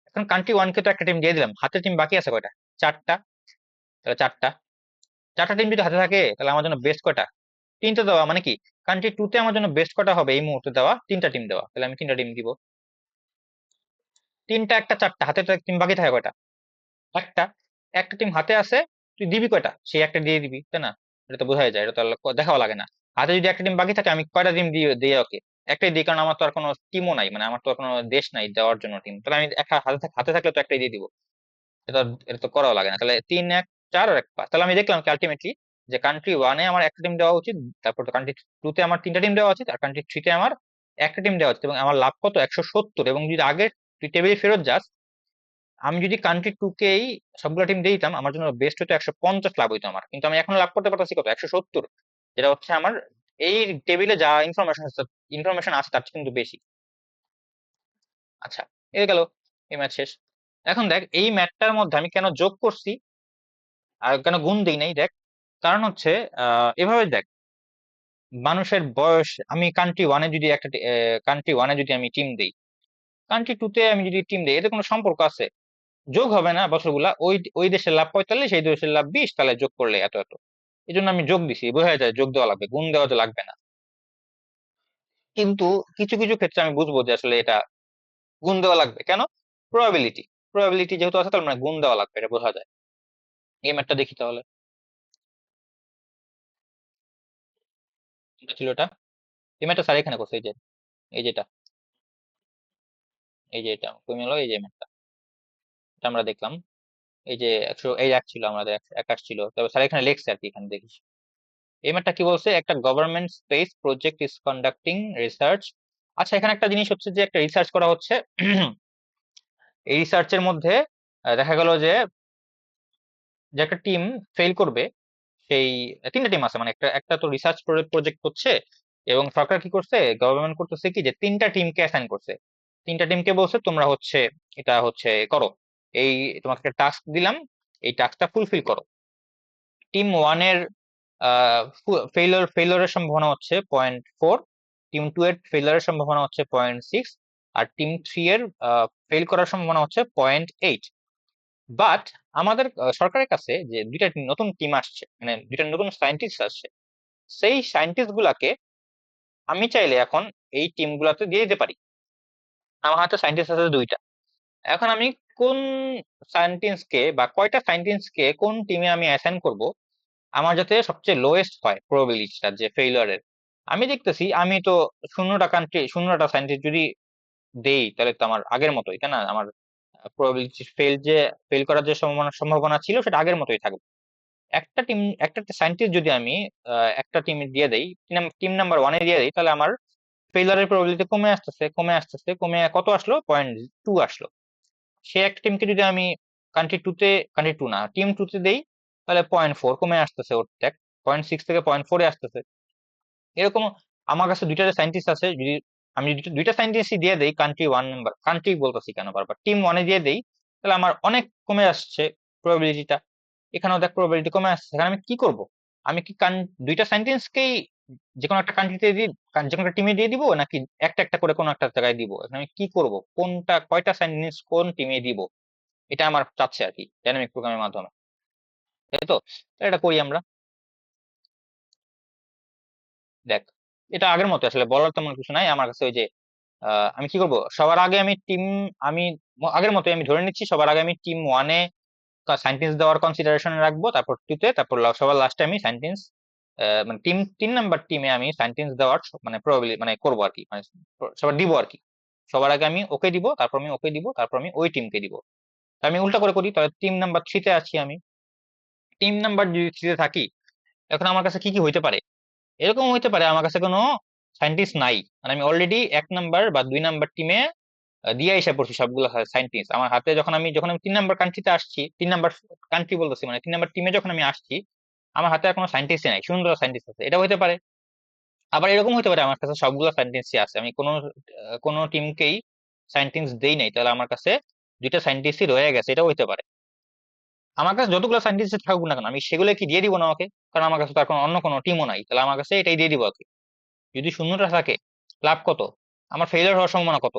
এখন কান্ট্রি ওয়ানকে তো একটা টিম দিয়ে দিলাম, হাতে টিম বাকি আছে কয়টা? 4টা। তাহলে 4টা। 4টা টিম যদি হাতে থাকে তাহলে আমার জন্য বেস্ট কয়টা? 3টে দেওয়া। মানে কি, কান্ট্রি টুতে আমার জন্য বেস্ট কয়টা হবে এই মুহূর্তে দেওয়া? 3টা টিম দেওয়া। তাহলে আমি 3টা টিম দিব। 3টা, একটা, 4টা, হাতে তো টিম বাকি থাকে কয়টা? একটা। একটা টিম হাতে আছে, তুই দিবি কয়টা? সেই একটা দিয়ে দিবি, তাই না? এটা তো বোঝাই যায়, এটা তো আর দেখাও লাগে না। হাতে যদি একটা টিম বাকি থাকে, আমি কয়টা টিম দিয়ে দিয়ে ওকে একটাই দিই, কারণ আমার তো আর কোনো টিমও নাই, মানে আমার তো আর কোনো দেশ নাই দেওয়ার জন্য টিম। তাহলে আমি একটা হাতে থাকলে তো একটাই দিয়ে দিব। এটা এটা তো করাও লাগে না। তাহলে 3, 1, 4 আর 1, 5। তাহলে আমি দেখলাম কি আলটিমেটলি যে কান্ট্রি ওয়ানে আমার একটা টিম দেওয়া উচিত, তারপর কান্ট্রি টুতে আমার 3টা টিম দেওয়া উচিত, আর কান্ট্রি থ্রিতে আমার একটা টিম দেওয়া উচিত। এবং আমার লাভ কত? 170। এবং যদি আগে তুই টেবিলে ফেরত যাস, আমি যদি কান্ট্রি টুকেই সবগুলো টিম দিয়ে দিতাম, আমার জন্য বেস্ট হতো 150 লাভ হইতো আমার। কিন্তু আমি এখন লাভ করতে পারতেছি কত? 170, যেটা হচ্ছে আমার এই টেবিলে যা ইনফরমেশন আছে তার চেয়ে কিন্তু বেশি। আচ্ছা, এই গেল এই ম্যাচ শেষ। এখন দেখ এই ম্যাচটার মধ্যে আমি কেন যোগ করছি আর কেন গুণ দিই নাই, দেখ। কারণ হচ্ছে এভাবে দেখ, মানুষের বয়স, আমি কান্ট্রি ওয়ানে যদি আমি টিম দিই, কান্ট্রি টুতে আমি যদি টিম দিই, এতে কোনো সম্পর্ক আছে? যোগ হবে না বছরগুলা। ওই ওই দেশের লাভ 45, এই দেশের লাভ 20, তাহলে যোগ করলে এত এত। এই জন্য আমি যোগ দিছি, বোঝা যায় যোগ দেওয়া লাগবে, গুণ দেওয়া তো লাগবে না। কিন্তু কিছু কিছু ক্ষেত্রে আমি বুঝবো যে আসলে এটা গুণ দেওয়া লাগবে কেন। প্রবাবিলিটি, প্রবাবিলিটি যেহেতু আছে, তার মানে গুণ দেওয়া লাগবে, এটা বোঝা যায়। এই ম্যাথটা দেখি তাহলে। এটা ছিল এটা। এই ম্যাথটা স্যার এখানে করছে, এই যে, এই যেটা, এই যে এটা কমে গেলো, এই যে ম্যাথটা, এটা আমরা দেখলাম। এই যে 100, এই এক ছিল আমাদের, 21 ছিল, তবে স্যার এখানে লিখছে আর কি, এখানে দেখিস। এই ম্যাথটা কি বলছে? একটা government space project is conducting research. আচ্ছা, এখানে একটা জিনিস হচ্ছে যে একটা রিসার্চ করা হচ্ছে। এই রিসার্চের মধ্যে দেখা গেল যে যে একটা টিম ফেল করবে। সেই 3টা টিম আছে, মানে একটা একটা তো রিসার্চ প্রজেক্ট হচ্ছে, এবং সরকার কি করছে, গভর্নমেন্ট করতেছে কি, যে 3টা টিমকে অ্যাসাইন করছে। 3টা টিমকে বলছে তোমরা হচ্ছে এটা হচ্ছে করো, এই তোমাকে একটা টাস্ক দিলাম, এই টাস্কটা ফুলফিল করো। টিম ওয়ানের ফেইলরের সম্ভাবনা হচ্ছে 0.4, টিম 2 এর ফেইলরের সম্ভাবনা হচ্ছে 0.6, আর টিম 3 এর ফেল করার সম্ভাবনা হচ্ছে 0.8। বাট আমাদের সরকারের কাছে যে দুইটা নতুন টিম আসছে, মানে দুইটা নতুন সায়েন্টিস্ট আসছে, সেই সায়েন্টিস্ট গুলাকে আমি চাইলে এখন এই টিম গুলাতে দিয়ে দিতে পারি। আমার হাতে সায়েন্টিস্ট আছে দুইটা। এখন আমি কোন সায়েন্টিস্টকে বা কয়টা সায়েন্টিস্টকে কোন টিমে আমি অ্যাসাইন করব আমার যাতে সবচেয়ে লোয়েস্ট হয় প্রবাবিলিটিটা যে ফেইলিয়ারের। আমি দেখতেছি আমি তো 0টা সায়েন্টিস্ট যদি দেই তাহলে তো আমার আগের মতোই, তাই না? আমার প্রবাবিলিটি ফেল করার যে সম্ভাবনা সম্ভাবনা ছিল সেটা আগের মতোই থাকবে। একটা সায়েন্টিস্ট যদি আমি একটা টিমে দিয়ে দেই, টিম নাম্বার 1-এ দিয়ে দেই, তাহলে আমার ফেইলারের প্রবাবিলিটি কমে আসতেছে কমে আসতেছে, কমে কত আসলো? 0.2 আসলো। সে একটা টিমকে যদি আমি কান্ট্রি টু না টিম 2-তে দেই, তাহলে 0.4 কমে আসতেছে, ওর ত্যাগ 0.6 থেকে 0.4-এ আসতেছে। এরকম আমার কাছে দুইটা সায়েন্টিস্ট আছে, যদি আমি দুইটা সায়েন্টিস্টই দিয়ে দেই কান্ট্রি বলতেছি কেন বারবার, টিম 1-এ দিয়ে দেই, তাহলে আমার অনেক কমে আসছে প্রবাবিলিটিটা। এখানেও দেখ প্রবাবিলিটি কমে আসছে। এখানে আমি কি করব? আমি কি দুইটা সায়েন্টিস্টকেই যে কোনো একটা কান্ট্রিতে দিয়ে যে কোনো একটা টিমে দিয়ে দিব, নাকি একটা একটা করে কোনো একটা জায়গায় দিব? এখন আমি কি করব, কয়টা সায়েন্টিস্ট কোন টিমে দিব, এটা আমার চাচ্ছে আর কি ডাইনামিক প্রোগ্রামের মাধ্যমে, তাই তো? তো এটা করি আমরা। দেখ, এটা আগের মতো আসলে বলার তেমন কিছু নাই আমার কাছে। ওই যে আমি কি করব, সবার আগে আমি আগের মতো আমি ধরে নিচ্ছি সবার আগে আমি টিম 1-এ সায়েন্টিস্ট দেওয়ার কনসিডারেশন রাখবো, তারপর 2-তে, তারপর সবার লাস্টে আমি সায়েন্টিস্ট, মানে টিম 3 নাম্বার টিমে আমি সায়েন্টিস্ট দেওয়ার মানে প্রবাবিলি মানে করবো আর কি, মানে সবার দিব আর কি। সবার আগে আমি ওকে দিব, তারপর আমি ওকে দিব, তারপর আমি ওই টিমকে দিব। তা আমি উল্টা করে করি, তাহলে টিম নাম্বার 3-তে আছি আমি। টিম নাম্বার যদি 3-তে থাকি, এখন আমার কাছে কি কি হইতে পারে? এরকম হইতে পারে আমার কাছে কোনো সায়েন্টিস্ট নাই, মানে আমি অলরেডি 1 নাম্বার বা 2 নাম্বার টিমে দিয়ে এসে পড়ছি সবগুলো সায়েন্টিস্ট আমার হাতে। যখন আমি 3 নাম্বার কান্ট্রিতে আসছি, 3 নাম্বার কান্ট্রি বলতেছি, মানে 3 নাম্বার টিমে যখন আমি আসছি, আমার হাতে আর কোনো সায়েন্টিস্টই নাই, সুন্দর সায়েন্টিস্ট আছে, এটা হইতে পারে। আবার এরকম হইতে পারে আমার কাছে সবগুলো সায়েন্টিস্টই আছে, আমি কোনো টিমকেই সায়েন্টিস্ট দেই নাই, তাহলে আমার কাছে দুইটা সায়েন্টিস্টই রয়ে গেছে, এটা হইতে পারে। আমার কাছে যতগুলো সায়েন্টিস্ট থাকুক না কেন, আমি সেগুলো কি দিয়ে দিব না ওকে? কারণ আমার কাছে তো আর অন্য কোনো টিমও নাই, তাহলে আমার কাছে এটাই দিয়ে দিব ওকে। যদি শূন্যটা থাকে, লাভ কত? আমার ফেইলার হওয়ার সম্ভাবনা কত?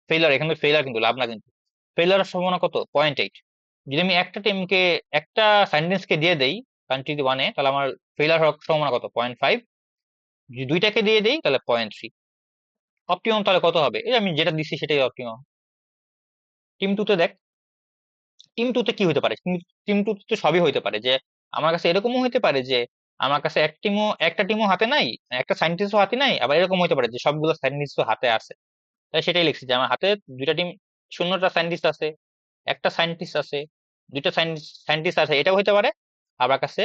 ফেইলার, এখানে ফেইলার কিন্তু লাভ না কিন্তু, ফেইলারের সম্ভাবনা কত? 0.8। যদি আমি একটা সায়েন্টিস্টকে দিয়ে দেই কান্ট্রি 1-এ, তাহলে আমার ফেইলার হওয়ার সম্ভাবনা কত? 0.5। যদি দুইটাকে দিয়ে দেই তাহলে 0.3। অপটিমাম তাহলে কত হবে? এই আমি যেটা দিচ্ছি সেটাই অপটিমাম। টিম 2-তে দেখ, টিম 2-তে কি হতে পারে? টিম 2-তে তো সবই হইতে পারে, যে আমার কাছে এরকমও হইতে পারে যে আমার কাছে একটা টিমও হাতে নাই, একটা সায়েন্টিস্টও হাতে নাই, আবার এরকম হইতে পারে যে সবগুলো সায়েন্টিস্টও হাতে আছে। তাই সেটাই লিখছি যে আমার হাতে দুইটা টিম, 0টা সায়েন্টিস্ট আছে, একটা সায়েন্টিস্ট আছে, দুইটা সায়েন্টিস্ট আছে, এটাও হইতে পারে। আবার কাছে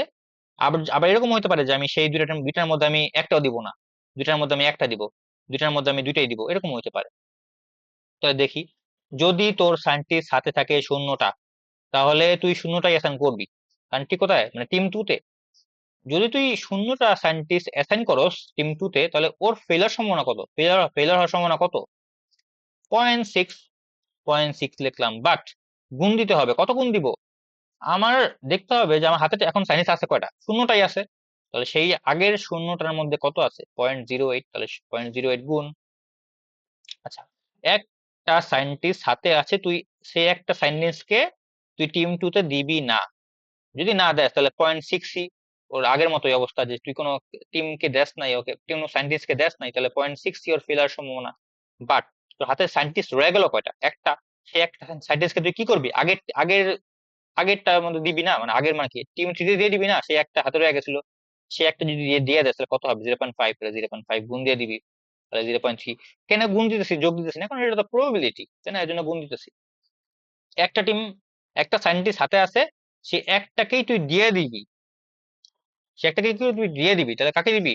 আবার আবার এরকম হইতে পারে যে আমি সেই দুইটার মধ্যে আমি একটাও দিব না, দুইটার মধ্যে আমি একটা দিব, দুইটার মধ্যে আমি দুইটাই দিব, এরকম হইতে পারে। তো দেখি, যদি তোর সায়েন্টিস্ট হাতে থাকে 0টা, তাহলে তুই 0টাই অ্যাসাইন করবি। কারণ ঠিক কোথায়, মানে টিম 2-তে যদি তুই 0টা সায়েন্টিস্ট অ্যাসাইন করস টিম 2-তে, তাহলে ওর ফেলার সম্ভাবনা কত? ফেলার হওয়ার সম্ভাবনা কত? 0.6। 0.6 লিখলাম, বাট গুণ দিতে হবে। কত গুণ দিব? আমার দেখতে হবে যে আমার হাতে এখন সায়েন্টিস্ট আছে কয়টা? 0টাই আছে। তাহলে সেই আগের 0টার মধ্যে কত আছে? 0.08, তাহলে 0.08 গুণ। আচ্ছা, একটা সায়েন্টিস্ট হাতে আছে, তুই সেই একটা সায়েন্টিস্টকে তুই টিম 2-তে দিবি না। যদি না দেস তাহলে 0.6ই ওর আগের মতোই অবস্থা, যে তুই কোনো টিমকে দেস নাই, ওকে কোনো সায়েন্টিস্টকে দেস নাই, তাহলে 0.6ই ওর ফেলার সম্ভাবনা। বাট তোর হাতে সায়েন্টিস্ট রয়ে গেল কয়টা? একটা। সেই একটা সায়েন্টিস্টকে তুই কি করবি? আগের আগেরটার মধ্যে দিবি না, মানে আগের মানে কি টিম 3 দিয়ে দিবি না, সেই একটা হাতে রয়ে গেছিল, সে একটা যদি দিয়ে দেয় তাহলে কত হবে? 0.5, তাহলে 0.5 গুণ দিয়ে দিবি, তাহলে 0.3। কেন গুণ দিতেছি, যোগ দিতেছি না, কারণ এটা তো প্রবাবিলিটি, তাই না? এর জন্য গুণ দিতেছি। একটা টিম, একটা সায়েন্টিস্ট হাতে আছে, সে একটাকেই তুই দিয়ে দিবি, সে একটাকেই তুই দিয়ে দিবি, তাহলে কাকে দিবি?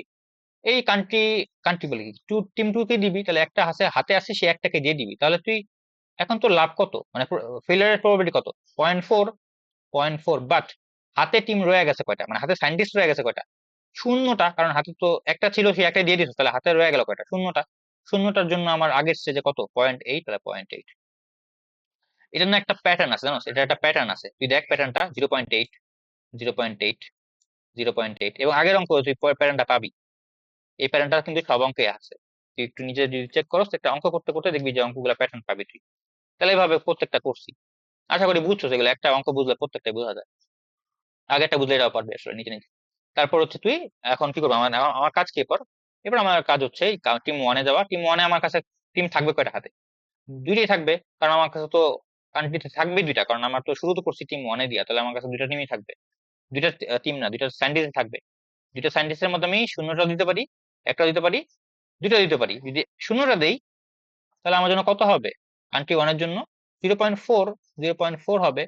এই কান্ট্রি বলে কি, টিম 2 কে দিবি, তাহলে একটা হাতে হাতে আছে, সে একটাকে দিয়ে দিবি, তাহলে তুই এখন তোর লাভ কত, মানে ফেলিয়ারের প্রবাবিলিটি কত? 0.4। 0.4, বাট হাতে টিম রয়ে গেছে কয়টা, মানে হাতে সায়েন্টিস্ট রয়ে গেছে কয়টা? 0টা, কারণ হাতে তো একটা ছিল, সে একটা দিয়ে দিচ্ছে, তাহলে হাতে রয়ে গেল কয়টা? 0টা। 0টার জন্য আমার আগের স্টেজে কত? 0.8, তাহলে 0.8। এটা না একটা প্যাটার্ন আছে, জানো? এটা একটা প্যাটার্ন আছে, তুই দেখ প্যাটার্নটা। 0.8, 0.8, 0.8, এবং আগের অঙ্ক তুই প্যাটার্নটা পাবি। এই প্যাটার্নটা কিন্তু সব অঙ্কে আছে, তুই একটু নিজে যদি চেক করস একটা অঙ্ক করতে করতে দেখবি যে অঙ্কগুলো প্যাটার্ন পাবি তুই। তাহলে এইভাবে প্রত্যেকটা করছি, আশা করি বুঝছো। সেগুলো একটা অঙ্ক বুঝলে প্রত্যেকটাই বোঝা যায়, আগেরটা বুঝলে এটাও পারবি আসলে নিজে নিজে। তারপর হচ্ছে তুই এখন কি করবো, আমার আমার কাজ কি এরপর? এবার আমার কাজ হচ্ছে টিম ওয়ানে যাওয়া। টিম ওয়ানে আমার কাছে টিম থাকবে কয়টা হাতে? দুইটাই থাকবে, কারণ আমার কাছে তো কান্ট্রিতে থাকবে দুইটা, কারণ আমার তো শুরু তো করছি টিম ওয়ানে দিয়া, তাহলে আমার কাছে দুইটা টিমই থাকবে। দুইটা টিম না, দুইটা সায়েন্টিস্ট থাকবে। দুইটা সায়েন্টিস্টের মধ্যে আমি শূন্যটা দিতে পারি, একটা দিতে পারি, দুইটা দিতে পারি। যদি শূন্যটা দেই তাহলে আমার জন্য কত হবে? কান্ট্রি ওয়ানের জন্য 0.4, 0.4 হবে।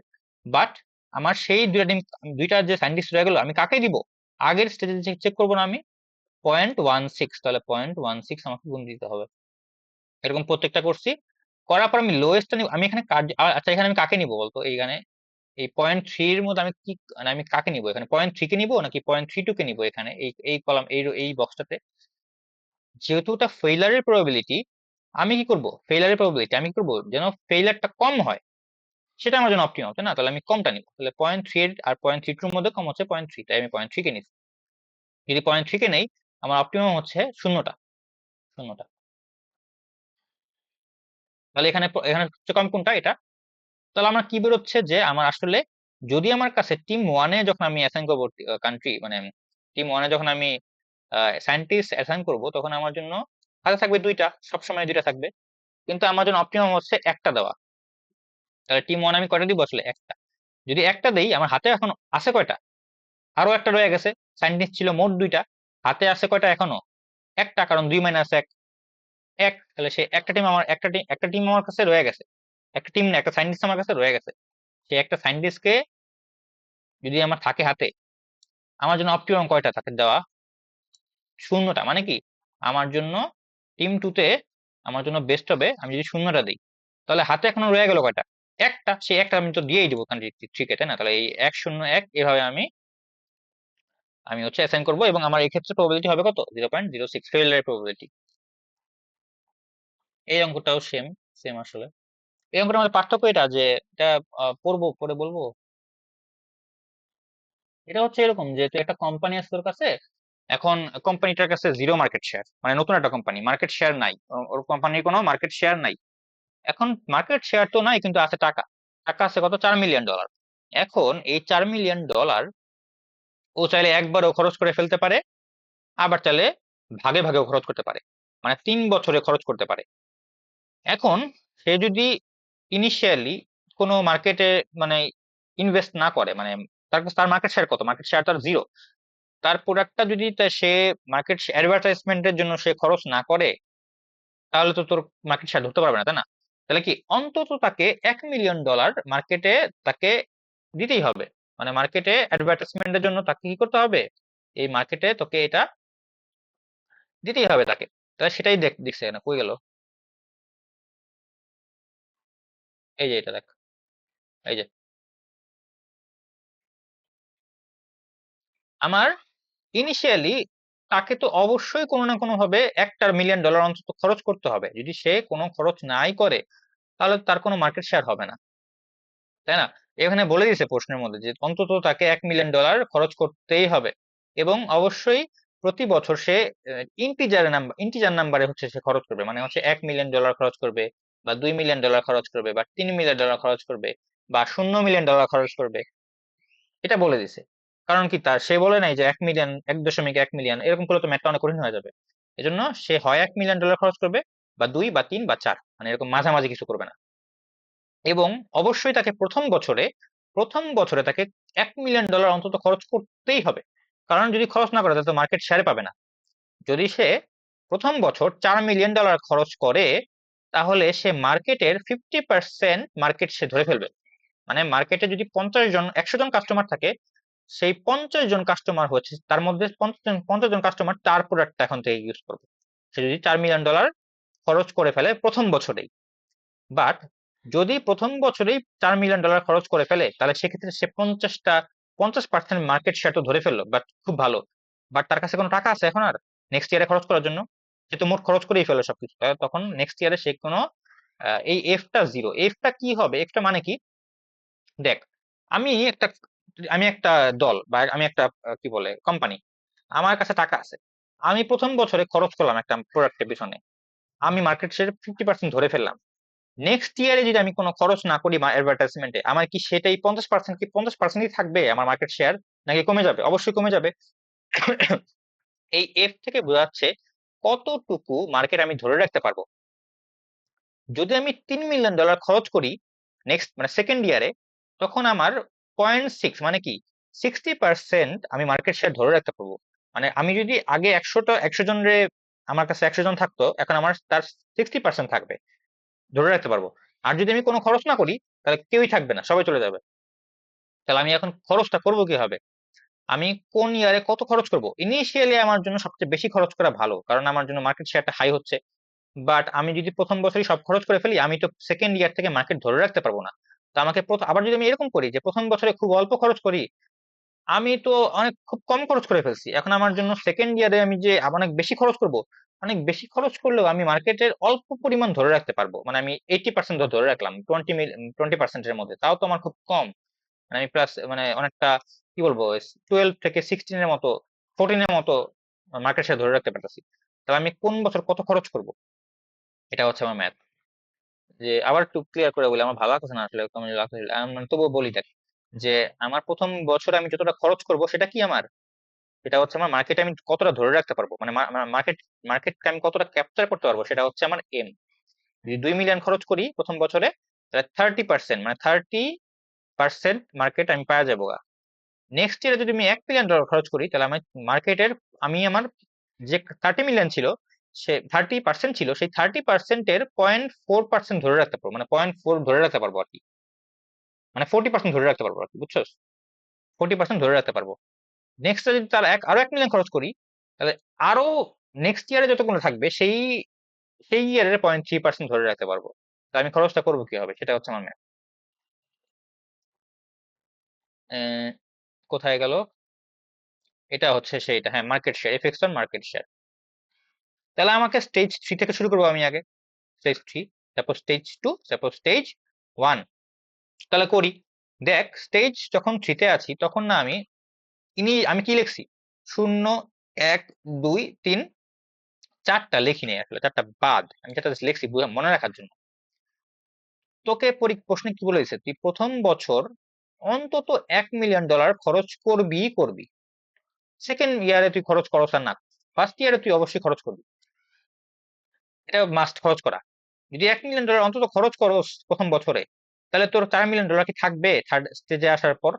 বাট আমার সেই দুইটা টিম, দুইটা যে সায়েন্টিস্ট রয়ে গেল, আমি কাকে দিব? আগের স্টেজে চেক করবো না আমি? 0.16, তাহলে 0.16 আমাকে গুণ দিতে হবে। এরকম প্রত্যেকটা করছি, করার পর আমি লোয়েস্টটা নিব। আমি এখানে আচ্ছা এখানে আমি কাকে নিব বলতো? এইখানে এই 0.3 এর মধ্যে আমি কি, মানে আমি কাকে নিব এখানে? 0.3 কে নিব নাকি 0.32 কে নিব এখানে এই এই কলাম এই বক্সটাতে? যেহেতু এটা ফেইলারের প্রবাবিলিটি, আমি কি করব? ফেইলারের প্রবাবিলিটি আমি কি করব যেন ফেইলারটা কম হয়, সেটা আমার জন্য অপটিমাম, তাই না? তাহলে আমি কমটা নিব। তাহলে 0.3 আর 0.32 এর মধ্যে কম হচ্ছে 0.3, তাই আমি 0.3 কে নিচ্ছি। যদি 0.3 কে নেই, আমার অপটিমাম হচ্ছে শূন্যটা, শূন্যটা। তাহলে এখানে এখানে হচ্ছে কম কোনটা? এটা। তাহলে আমার কি বেরোচ্ছে যে আমার আসলে, যদি আমার কাছে টিম ওয়ানে যখন আমি অ্যাসাইন করবো কান্ট্রি, মানে টিম ওয়ানে যখন আমি সায়েন্টিস্ট অ্যাসাইন করব, তখন আমার জন্য হাতে থাকবে দুইটা, সবসময় দুইটা থাকবে। কিন্তু আমার জন্য অপটিমাম হচ্ছে একটা দেওয়া। তাহলে টিম ওয়ান আমি কয়টা দিব আসলে? একটা। যদি একটা দেই, আমার হাতে এখন আছে কয়টা? আরো একটা রয়ে গেছে। সায়েন্টিস্ট ছিল মোট দুইটা, হাতে আছে কয়টা এখনো? একটা, কারণ 2 - 1 এক। তাহলে সে একটা টিম আমার, একটা টিম আমার কাছে রয়ে গেছে। একটা টিম না, একটা সায়েন্টিস্ট আমার কাছে রয়ে গেছে। সেই একটা সায়েন্টিস্টকে যদি আমার থাকে হাতে, আমার জন্য অপটিমাম কয়টা তাকে দেওয়া? শূন্যটা। মানে কি, আমার জন্য টিম টুতে আমার জন্য বেস্ট হবে আমি যদি শূন্যটা দিই। তাহলে হাতে এখনো রয়ে গেল কয়টা? একটা। সেই একটা আমি তো দিয়েই দিব কারণ ঠিক আছে না? তাহলে এই 1-0-1 এভাবে আমি আমি হচ্ছে অ্যাসাইন করবো, এবং আমার এই ক্ষেত্রে প্রবাবিলিটি হবে কত? 0.06, ফেইলারের প্রবাবিলিটি। এই অঙ্কটাও সেম, সেম আসলে। এই অঙ্কটার মধ্যে পার্থক্য এটা যে, এটা পড়বো পরে বলবো। এটা হচ্ছে এরকম যে, তুই একটা কোম্পানি আছে তোর কাছে, এখন কোম্পানিটার কাছে জিরো মার্কেট শেয়ার, মানে নতুন একটা কোম্পানি, মার্কেট শেয়ার নাই, ওর কোম্পানির কোনো মার্কেট শেয়ার নাই। এখন মার্কেট শেয়ার তো নাই, কিন্তু আছে টাকা। টাকা আছে কত? $4 মিলিয়ন। এখন এই $4 মিলিয়ন ও চাইলে একবারও খরচ করে ফেলতে পারে, আবার চাইলে ভাগে ভাগেও খরচ করতে পারে, মানে 3 বছরে খরচ করতে পারে। এখন সে যদি ইনিশিয়ালি কোনো মার্কেটে, মানে ইনভেস্ট না করে, মানে তার মার্কেট শেয়ার কত? মার্কেট শেয়ার তার জিরো। তার প্রোডাক্টটা যদি সে মার্কেট অ্যাডভার্টাইজমেন্টের জন্য সে খরচ না করে, তাহলে তো তোর মার্কেট শেয়ার ধরতে পারবে না, তাই না? তাহলে কি অন্তত তাকে $1 মিলিয়ন মার্কেটে তাকে দিতেই হবে, মানে মার্কেটে অ্যাডভার্টাইজমেন্টের জন্য তাকে কি করতে হবে? এই মার্কেটে তোকে এটা দিতেই হবে তাকে। তাহলে সেটাই দেখছে না, কই গেল? এই যে এটা দেখ, এই যে আমার ইনিশিয়ালি তাকে তো অবশ্যই কোনো না কোনো ভাবে $1 মিলিয়ন অন্তত খরচ করতে হবে। যদি সে কোনো খরচ নাই করে, তাহলে তার কোনো মার্কেট শেয়ার হবে না, তাই না? এখানে বলে দিয়েছে প্রশ্নের মধ্যে যে অন্তত তাকে $1 মিলিয়ন খরচ করতেই হবে, এবং অবশ্যই প্রতি বছর সে ইন্টিজার নাম্বারে হচ্ছে সে খরচ করবে, মানে হচ্ছে $1 মিলিয়ন খরচ করবে, বা $2 মিলিয়ন খরচ করবে, বা $3 মিলিয়ন খরচ করবে, বা $0 মিলিয়ন খরচ করবে। এটা বলে দিছে। কারণ কি, তার সে বলে নাই যে 1 মিলিয়ন, 1.1 মিলিয়ন, এরকম করলে তো ম্যাথটা অনেক কঠিন হয়ে যাবে। এজন্য সে হয় $1 মিলিয়ন খরচ করবে, বা 2 বা 3 বা 4, মানে এরকম মাঝামাঝি কিছু করবে না। এবং অবশ্যই তাকে প্রথম বছরে তাকে $1 মিলিয়ন অন্তত খরচ করতেই হবে। কারণ যদি খরচ না করে তাহলে তো মার্কেট শেয়ারে পাবে না। যদি সে প্রথম বছর $4 মিলিয়ন খরচ করে, তাহলে সে মার্কেটের 50% মার্কেট সে ধরে ফেলবে। মানে মার্কেটে যদি 100 জন কাস্টমার থাকে, সেই 50 জন কাস্টমার হচ্ছে, তার মধ্যে 50 জন কাস্টমার তার প্রোডাক্টটা এখন থেকে ইউজ করবে, সে যদি $4 মিলিয়ন খরচ করে ফেলে প্রথম বছরেই। বাট যদি প্রথম বছরেই $4 মিলিয়ন খরচ করে ফেলে, তাহলে সেক্ষেত্রে সে 50% মার্কেট শেয়ার তো ধরে ফেললো, বাট খুব ভালো। বাট তার কাছে কোনো টাকা আছে এখন আর নেক্সট ইয়ারে খরচ করার জন্য? সে তো মোট খরচ করেই ফেললো সবকিছু। তখন নেক্সট ইয়ারে সে কোনো এই এফটা জিরো। এফটা কি হবে? এফটা মানে কি? দেখ, আমি একটা আমি একটা দল বা আমি একটা কি বলে কোম্পানি, আমার কাছে টাকা আছে, আমি প্রথম বছরে খরচ করলাম একটা প্রোডাক্টের পিছনে, আমি মার্কেট শেয়ার 50% ধরে ফেললাম। নেক্সট ইয়ারে যদি আমি কোনো খরচ না করি অ্যাডভার্টাইজমেন্টে, আমার কি সেটাই 50%, কি 50%ই থাকবে আমার মার্কেট শেয়ার, নাকি কমে যাবে? অবশ্যই কমে যাবে। এই এফ থেকে বোঝাচ্ছে কতটুকু মার্কেট আমি ধরে রাখতে পারবো। যদি আমি $3 মিলিয়ন খরচ করি নেক্সট মানে সেকেন্ড ইয়ারে, তখন আমার 0.6 মানে কি 60% আমি মার্কেট শেয়ার ধরে রাখতে পারবো। মানে আমি যদি আগে 100 জনের, আমার কাছে 100 জন থাকতো, এখন আমার তার 60% থাকবে, ধরে রাখতে পারবো। আর যদি আমি কোনো খরচ না করি, তাহলে কেউই থাকবে না, সবাই চলে যাবে। তাহলে আমি এখন খরচটা করবো কিভাবে? আমি কোন ইয়ারে কত খরচ করব? ইনিশিয়ালি আমার জন্য সবচেয়ে বেশি খরচ করা ভালো, কারণ আমার জন্য মার্কেট শেয়ারটা হাই হচ্ছে। বাট আমি যদি প্রথম বছরই সব খরচ করে ফেলি, আমি তো সেকেন্ড ইয়ার থেকে মার্কেট ধরে রাখতে পারবো না। তো আমাকে আবার যদি আমি এরকম করি যে প্রথম বছরে খুব অল্প খরচ করি, আমি তো খুব কম খরচ করে ফেলছি, এখন আমার জন্য সেকেন্ড ইয়ারে আমি যে আবার অনেক বেশি খরচ করব, অনেক বেশি খরচ করলেও আমি মার্কেটের অল্প পরিমাণ ধরে রাখতে পারবো। মানে আমি 80% ধরে রাখলাম 20%-এর মধ্যে, তাও তো আমার খুব কম। মানে আমি প্লাস মানে অনেকটা কি বলবো 12 থেকে 16-এর মতো, 14-এর মতো মার্কেট শেয়ার ধরে রাখতে পারতেছি। তাহলে আমি কোন বছর কত খরচ করব, এটা হচ্ছে আমার ম্যাথ। যে আবার একটু ক্লিয়ার করে বলি, আমার ভালো লাগছে না আসলে, কেমন লাগছে, মানে তবুও বলি দেখ, যে আমার প্রথম বছরে আমি যতটা খরচ করব সেটা কি আমার, সেটা হচ্ছে আমার মার্কেটে আমি কতটা ধরে রাখতে পারবো, মানে মার্কেটকে আমি কতটা ক্যাপচার করতে পারবো, সেটা হচ্ছে আমার এম। যদি 2 মিলিয়ন খরচ করি প্রথম বছরে, তাহলে 30%, মানে 30% মার্কেট আমি পাওয়া যাবো। নেক্সট ইয়ারে যদি আমি $1 মিলিয়ন খরচ করি, তাহলে আমি মার্কেটের, আমি আমার যে 30 মিলিয়ন ছিল, সে 30% ছিল, সেই 30%-এর 0.4% ধরে রাখতে পারবো, মানে 0.4 ধরে রাখতে পারবো আর কি, মানে 40% ধরে রাখতে পারবো আর কি, বুঝছো? 40% ধরে রাখতে পারবো। নেক্সট যদি তার আরো 1 মিলিয়ন খরচ করি, তাহলে আরো নেক্সট ইয়ারে যতগুলো থাকবে সেই সেই ইয়ারের 0.3% ধরে রাখতে পারবো। তা আমি খরচটা করবো কি হবে, সেটা হচ্ছে আমার ম্যাথ। কোথায় গেল? এটা হচ্ছে সেইটা, হ্যাঁ, market share, FX on market share. তাহলে আমাকে স্টেজ 3 থেকে শুরু করবো আমি আগে। স্টেজ 3, তারপর স্টেজ 2, তারপর স্টেজ 1। তাহলে করি। দেখ, স্টেজ যখন 3 তে আছি, তখন না আমি কি লিখছি? 0, 1, 2, 3, 4টা লিখি নাই আসলে, 4টা বাদ, আমি 4টা লিখছি মনে রাখার জন্য। তোকে প্রশ্নে কি বলে দিছে, তুই প্রথম বছর অন্তত $1 মিলিয়ন খরচ করবি। সেকেন্ড ইয়ারে তুই খরচ করস আর না, ফার্স্ট ইয়ারে তুই অবশ্যই খরচ করবি, এটা মাস্ট খরচ করা। যদি $1 মিলিয়ন অন্তত খরচ করস প্রথম বছরে, তাহলে তোর $4 মিলিয়ন কি থাকবে থার্ড স্টেজে আসার পর?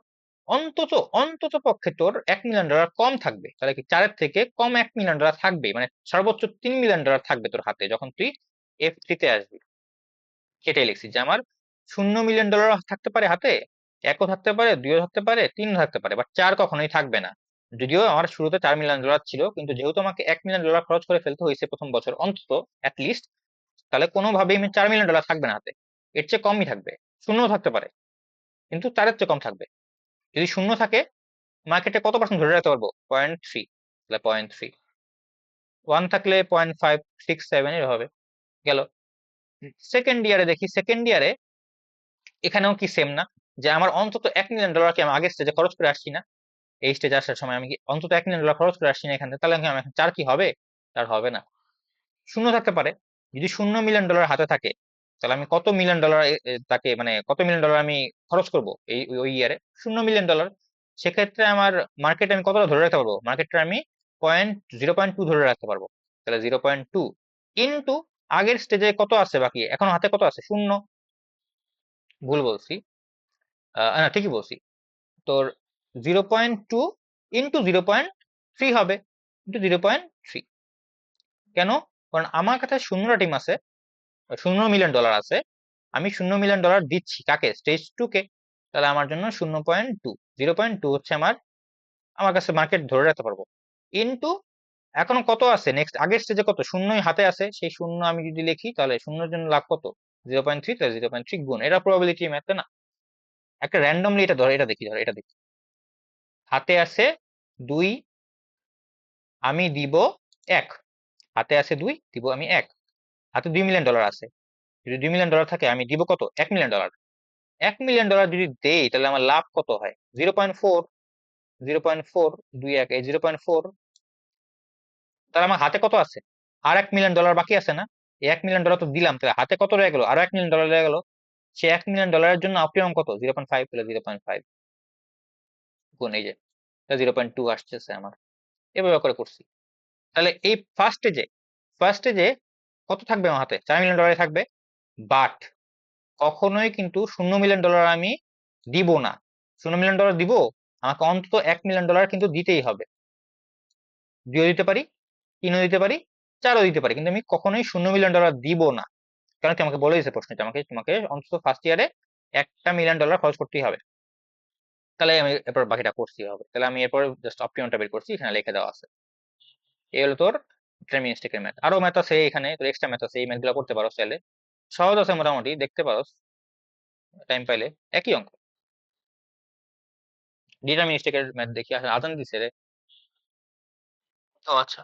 অন্তত অন্তত পক্ষে তোর $1 মিলিয়ন কম থাকবে। তাহলে কি 4-এর থেকে কম $1 মিলিয়ন থাকবে, মানে সর্বোচ্চ $3 মিলিয়ন থাকবে তোর হাতে যখন তুই F3 তে আসবি। সেটাই লিখছি যে আমার $0 মিলিয়ন থাকতে পারে হাতে, 1ও থাকতে পারে, 2ও থাকতে পারে, 3ও থাকতে পারে, বাট 4 কখনোই থাকবে না। যদিও আমার শুরুতে $4 মিলিয়ন ছিল, কিন্তু যেহেতু আমাকে $1 মিলিয়ন খরচ করে ফেলতে হয়েছে প্রথম বছর অন্তত, লিস্ট, তাহলে কোনোভাবেই আমি $4 মিলিয়ন থাকবে না হাতে, এর চেয়ে কমই থাকবে। শূন্যও থাকতে পারে, কিন্তু 4-এর চেয়ে কম থাকবে। যদি শূন্য থাকে, মার্কেটে কত পার্সেন্ট ধরে রাখতে পারবো? 0.3। তাহলে 0.3, 1 থাকলে 0.567 এর হবে। গেল। সেকেন্ড ইয়ারে দেখি, সেকেন্ড ইয়ারে এখানেও কি সেম না, যে আমার অন্তত $1 মিলিয়ন কি আমি আগের স্টেজে খরচ করে আসছি না? এই স্টেজে আসার সময় আমি কি অন্তত $1 মিলিয়ন খরচ করে আসছি না এখান থেকে? তাহলে কি আমি এখন 4 কি হবে? তার হবে না। শূন্য থাকতে পারে। যদি $0 মিলিয়ন হাতে থাকে, তাহলে আমি কত মিলিয়ন ডলার তাকে, মানে কত মিলিয়ন ডলার আমি খরচ করব এই ওই ইয়ারে? $0 মিলিয়ন। সেক্ষেত্রে আমার মার্কেটে আমি কতটা ধরে রাখতে পারবো? মার্কেটে আমি 0.2 ধরে রাখতে পারবো। তাহলে 0.2 ইন্টু আগের স্টেজে কত আছে বাকি, এখন হাতে কত আছে? শূন্য। ভুল বলছি, না ঠিকই বলছি। তোর 0.2 ইন্টু 0.3 হবে, ইন্টু 0.3। কেন? কারণ আমার কাছে শূন্যটা টিম আছে, $0 মিলিয়ন আছে। আমি $0 মিলিয়ন দিচ্ছি কাকে? স্টেজ 2 কে। তাহলে আমার জন্য 0.2, 0.2 হচ্ছে আমার আমার কাছে মার্কেট ধরে রাখতে পারবো। ইন্টু এখনো কত আছে নেক্সট, আগের স্টেজে কত শূন্যই হাতে আছে, সেই শূন্য আমি যদি লিখি, তাহলে শূন্যের জন্য লাভ কত? 0.3, তাহলে 0.3 গুণ, এটা প্রবাবিলিটি ম্যাথ না? একটা র্যান্ডমলি এটা ধর, এটা দেখি। হাতে আছে 2, আমি দিব 1। হাতে আছে 2, দিব আমি 1। হাতে $2 মিলিয়ন আছে। যদি $2 মিলিয়ন থাকে, আমি দিব কত? $1 মিলিয়ন। $1 মিলিয়ন যদি দেই তাহলে আমার লাভ কত হয়? 0.4, 0.4, 2 এই 0.4। তাহলে আমার হাতে কত আছে? আর $1 মিলিয়ন বাকি আছে না? এই $1 মিলিয়ন তো দিলাম, তাহলে হাতে কত রয়ে গেল? আরো $1 মিলিয়ন রয়ে গেল। সে $1 মিলিয়নের জন্য অপটিমাম কত? 0.5, তাহলে 0.5 গুণ এই যে 0.2 আসতেছে আমার। এভাবে করে করছি। তাহলে এই ফার্স্টে যে কত থাকবে আমার হাতে? $4 মিলিয়ন থাকবে। বাট কখনোই কিন্তু $0 মিলিয়ন আমি দিব না। $0 মিলিয়ন দিব, আমাকে অন্তত $1 মিলিয়ন কিন্তু দিতেই হবে। 2ও দিতে পারি, 3ও দিতে পারি, 4ও দিতে পারি, কিন্তু আমি কখনোই $0 মিলিয়ন দিব না। কারণ কি আমাকে বলে দিয়েছে প্রশ্নটা, তোমাকে অন্তত ফার্স্ট ইয়ারে $1 মিলিয়ন খরচ করতেই হবে। তাহলে আমি এরপর বাকিটা করছি হবে। তাহলে আমি এরপর জাস্ট অপটিমামটা বের করছি, এখানে লিখে দেওয়া আছে। এই হলো তোর ডিটারমিনিস্টিকের ম্যাথ। আরো ম্যাথ আছে এখানে, তোর এক্সট্রা ম্যাথ আছে, এই ম্যাথ গুলো করতে পারো চাইলে। সহজ আছে মোটামুটি, দেখতে পারো টাইম পাইলে। একই অঙ্ক। ডিটারমিনিস্টিকের ম্যাথ দেখি, আসলে আজান দিছে রে। ও আচ্ছা,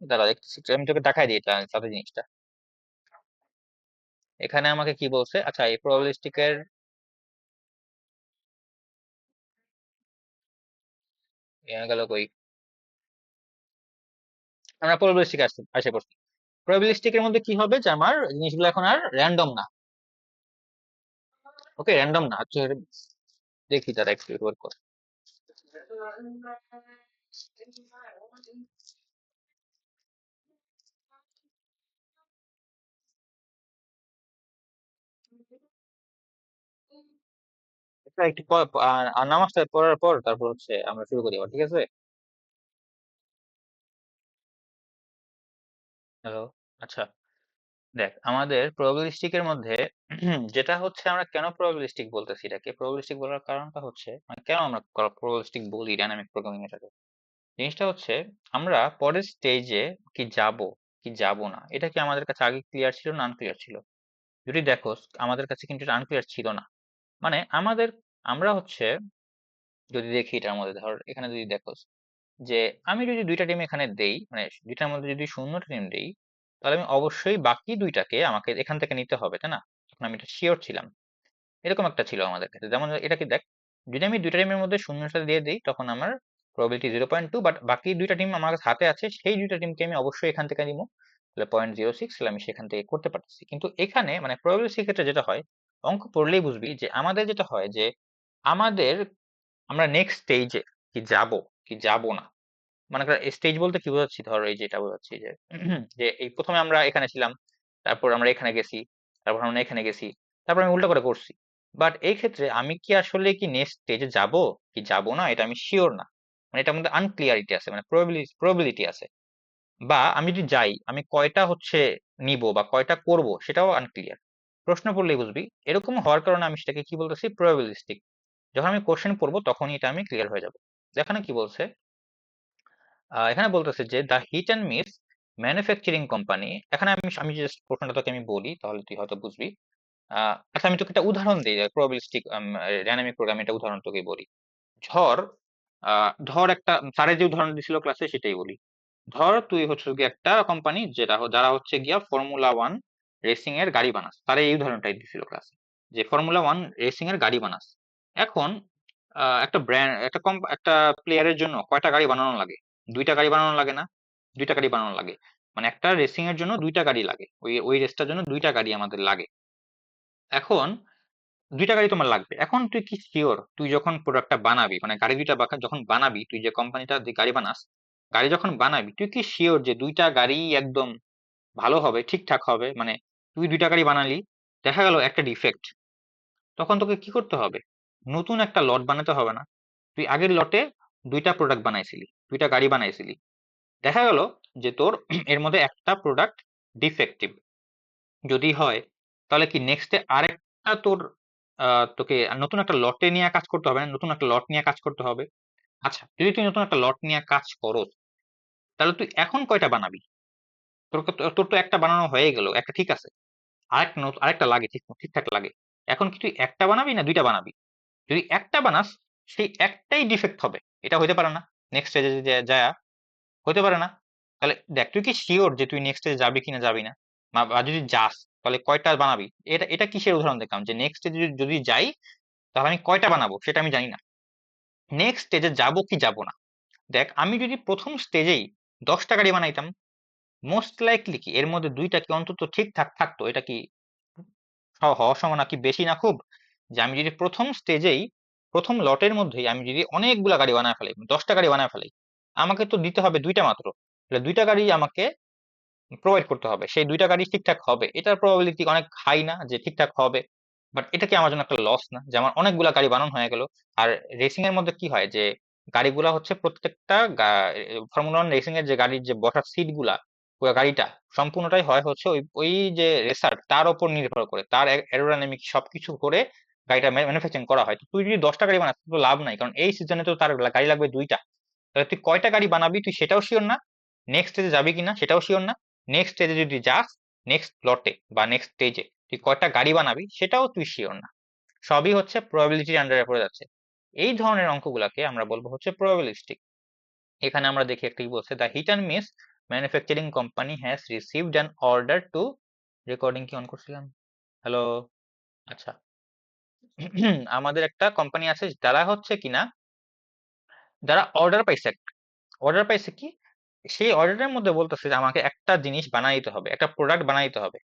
দাঁড়া দেখতেছি, আমি তোকে দেখাই দিই এটা সাথে জিনিসটা। এখানে আমাকে কি বলছে? আচ্ছা, এই প্রবাবিলিস্টিকের গেল কই? আমরা প্রবাবিলিস্টিক আসে পড়ছি। প্রবাবিলিস্টিকের মধ্যে কি হবে যে আমার জিনিসগুলো এখন আর র্যান্ডম না। ওকে, র্যান্ডম না হচ্ছে। দেখি তারা একটু ওয়ার্ক করে। এটা একটু আর নামাজটা পড়ার পর তারপর হচ্ছে আমরা শুরু করি আবার, ঠিক আছে? হ্যালো। আচ্ছা, দেখ আমাদের প্রবাবিলিস্টিকের মধ্যে যেটা হচ্ছে, আমরা কেন প্রবাবিলিস্টিক বলতেছি, এটাকে প্রবাবিলিস্টিক বলার কারণটা হচ্ছে, মানে কেন আমরা প্রবাবিলিস্টিক বলি ডাইনামিক প্রোগ্রামিং এটাকে, জিনিসটা হচ্ছে আমরা পরের স্টেজে কি যাব কি যাব না, এটা কি আমাদের কাছে আগে ক্লিয়ার ছিল না আনক্লিয়ার ছিল? যদি দেখো, আমাদের কাছে কিন্তু এটা আনক্লিয়ার ছিল না। মানে আমরা হচ্ছে যদি দেখি এটার মধ্যে, ধর এখানে যদি দেখো যে আমি যদি দুইটা টিম এখানে দেই, মানে দুইটার মধ্যে যদি শূন্যটা টিম দেই, তাহলে আমি অবশ্যই বাকি দুইটাকে আমাকে এখান থেকে নিতে হবে, তাই না? তখন আমি এটা শিওর ছিলাম। এরকম একটা ছিল আমাদের কাছে, যেমন এটা কি দেখ, যদি আমি দুইটা টিমের মধ্যে শূন্যটা দিয়ে দিই তখন আমার প্রবাবিলিটি 0.2, বাট বাকি দুইটা টিম আমার কাছে হাতে আছে, সেই দুইটা টিমকে আমি অবশ্যই এখান থেকে নিবো, তাহলে 0.06, তাহলে আমি সেখান থেকে করতে পারতেছি। কিন্তু এখানে মানে প্রবাবিলিটির ক্ষেত্রে যেটা হয়, অঙ্ক পড়লেই বুঝবি যে আমাদের যেটা হয় যে আমাদের আমরা নেক্সট স্টেজে কি যাব কি যাব না, মনে কর স্টেজ বলতে কি বোঝাচ্ছি, ধর এই যেটা বোঝাচ্ছি যে যে এই প্রথমে আমরা এখানে ছিলাম, তারপর আমরা এখানে গেছি, তারপর আমরা এখানে গেছি, তারপর আমি উল্টা করে করছি। বাট এই ক্ষেত্রে আমি কি আসলে কি নেক্সট স্টেজে যাব কি যাব না, এটা আমি শিওর না। মানে এটার মধ্যে আনক্লিয়ারিটি আছে, মানে প্রবাবিলিটি আছে। বা আমি যদি যাই, আমি কয়টা হচ্ছে নিব বা কয়টা করব সেটাও আনক্লিয়ার। প্রশ্ন পড়লেই বুঝবি। এরকম হওয়ার কারণে আমি সেটাকে কি বলতেছি, প্রবাবিলিস্টিক। যখন আমি কোশ্চেন পড়বো তখনই এটা আমি ক্লিয়ার হয়ে যাব। এখানে কি বলছে? এখানে বলতেছে যে the hit and miss manufacturing company. এখানে আমি জাস্ট প্রশ্নটা তোকে আমি বলি, তাহলে তুই হয়তো বুঝবি। আচ্ছা, আমি তোকে একটা উদাহরণ দিই, প্রবাবিলিস্টিক ডাইনামিক প্রোগ্রাম, এটা উদাহরণ তোকে বলি। ধর ধর একটা স্যারের যে উদাহরণ দিছিল ক্লাসে সেটাই বলি। ধর তুই হচ্ছে গিয়ে একটা কোম্পানি যারা হচ্ছে গিয়া ফর্মুলা 1 রেসিং এর গাড়ি বানাস, তারা এই উদাহরণটাই দিছিল ক্লাসে, যে ফর্মুলা 1 রেসিং এর গাড়ি বানাস। এখন একটা ব্র্যান্ড একটা প্লেয়ারের জন্য কয়টা গাড়ি বানানো লাগে? দুইটা গাড়ি বানানো লাগে না? দুইটা গাড়ি বানানো লাগে। মানে একটা রেসিং এর জন্য দুইটা গাড়ি লাগে, ওই ওই রেসটার জন্য দুইটা গাড়ি আমাদের লাগে। এখন দুইটা গাড়ি তোমার লাগবে। এখন তুই কি শিওর, তুই যখন প্রোডাক্টটা বানাবি, মানে গাড়ি দুইটা যখন বানাবি, তুই যে কোম্পানিটা গাড়ি বানাস, গাড়ি যখন বানাবি তুই কি শিওর যে দুইটা গাড়ি একদম ভালো হবে, ঠিকঠাক হবে? মানে তুই দুইটা গাড়ি বানালি, দেখা গেল একটা ডিফেক্ট, তখন তোকে কি করতে হবে? নতুন একটা লট বানাতে হবে না? তুই আগের লটে দুইটা প্রোডাক্ট বানাইছিলি, দুইটা গাড়ি বানাইছিলি, দেখা গেল যে তোর এর মধ্যে একটা প্রোডাক্ট ডিফেক্টিভ যদি হয়, তাহলে কি নেক্সটে আরেকটা তোর তোকে নতুন একটা লটে নিয়ে কাজ করতে হবে না? নতুন একটা লট নিয়ে কাজ করতে হবে। আচ্ছা, যদি তুই নতুন একটা লট নিয়ে কাজ করো, তাহলে তুই এখন কয়টা বানাবি? তোর তো একটা বানানো হয়ে গেল, একটা ঠিক আছে, আরেকটা লাগে, ঠিকঠাক লাগে। এখন কি তুই একটা বানাবি না দুইটা বানাবি? যদি একটা বানাস, সেই একটাই ডিফেক্ট হবে, এটা হইতে পারে না। নেক্সট স্টেজে যায় হতে পারে না। তাহলে দেখ, তুই কি শিওর যে তুই নেক্সট স্টেজে যাবি কিনা যাবি না? বা যদি যাস, তাহলে কয়টা বানাবি? এটা এটা কিসের উদাহরণ দেখলাম যে নেক্সট স্টেজে যদি যাই তাহলে আমি কয়টা বানাবো সেটা আমি জানি না, নেক্সট স্টেজে যাবো কি যাবো না। দেখ আমি যদি প্রথম স্টেজেই 10টা গাড়ি বানাইতাম, মোস্ট লাইকলি কি এর মধ্যে 2টা কি অন্তত ঠিকঠাক থাকতো? এটা কি হওয়ার সম্ভাবনা কি বেশি না খুব? যে আমি যদি প্রথম স্টেজেই প্রথম লটের মধ্যেই আমি যদি অনেকগুলা গাড়ি বানায় ফেলাই, 10টা গাড়ি বানায় ফেলাই, আমাকে তো দিতে হবে 2টা মাত্র, তাহলে 2টা গাড়ি আমাকে প্রোভাইড করতে হবে, সেই 2টা গাড়ি ঠিকঠাক হবে, এটার প্রবাবিলিটি অনেক হাই না যে ঠিকঠাক হবে? বাট এটা কি আমার জন্য একটা লস না যে আমার অনেকগুলা গাড়ি বানানো হয়ে গেল? আর রেসিং এর মধ্যে কি হয় যে গাড়িগুলা হচ্ছে প্রত্যেকটা ফর্মুলা ওয়ান রেসিং এর যে গাড়ির যে বসার সিট গুলা, পুরো গাড়িটা সম্পূর্ণটাই হয় হচ্ছে ওই ওই যে রেসার তার উপর নির্ভর করে, তার অ্যারোডাইনামিক সবকিছু করে গাড়িটা ম্যানুফ্যাকচারিং করা হয়। তো তুই যদি 10টা গাড়ি বানাস তো লাভ নাই, কারণ এই সিজনে তো তার গাড়ি লাগবে 2টা। তাহলে তুই কয়টা গাড়ি বানাবি তুই সেটাও শিওর না, নেক্সট স্টেজে যাবি কিনা সেটাও শিওর না, নেক্সট স্টেজে যদি যাস নেক্সট লটে বা নেক্সট স্টেজে তুই কয়টা গাড়ি বানাবি সেটাও তুই শিওর না। সবই হচ্ছে প্রবাবিলিটির আন্ডারে পড়ে যাচ্ছে। এই ধরনের অঙ্কগুলাকে আমরা বলবো হচ্ছে প্রবাবিলিস্টিক। এখানে আমরা দেখি একটা কি বলছে, the hit and miss manufacturing company has received an order to, recording কি অন করছিলাম? হ্যালো, আচ্ছা। আমাদের একটা কোম্পানি আছে যারা হচ্ছে কিনা, যারা অর্ডার পাইছে, অর্ডার পাইছে কি, সেই অর্ডারের মধ্যে বলতেছে যে আমাকে একটা জিনিস বানাইতে হবে, একটা প্রোডাক্ট বানাইতে হবে।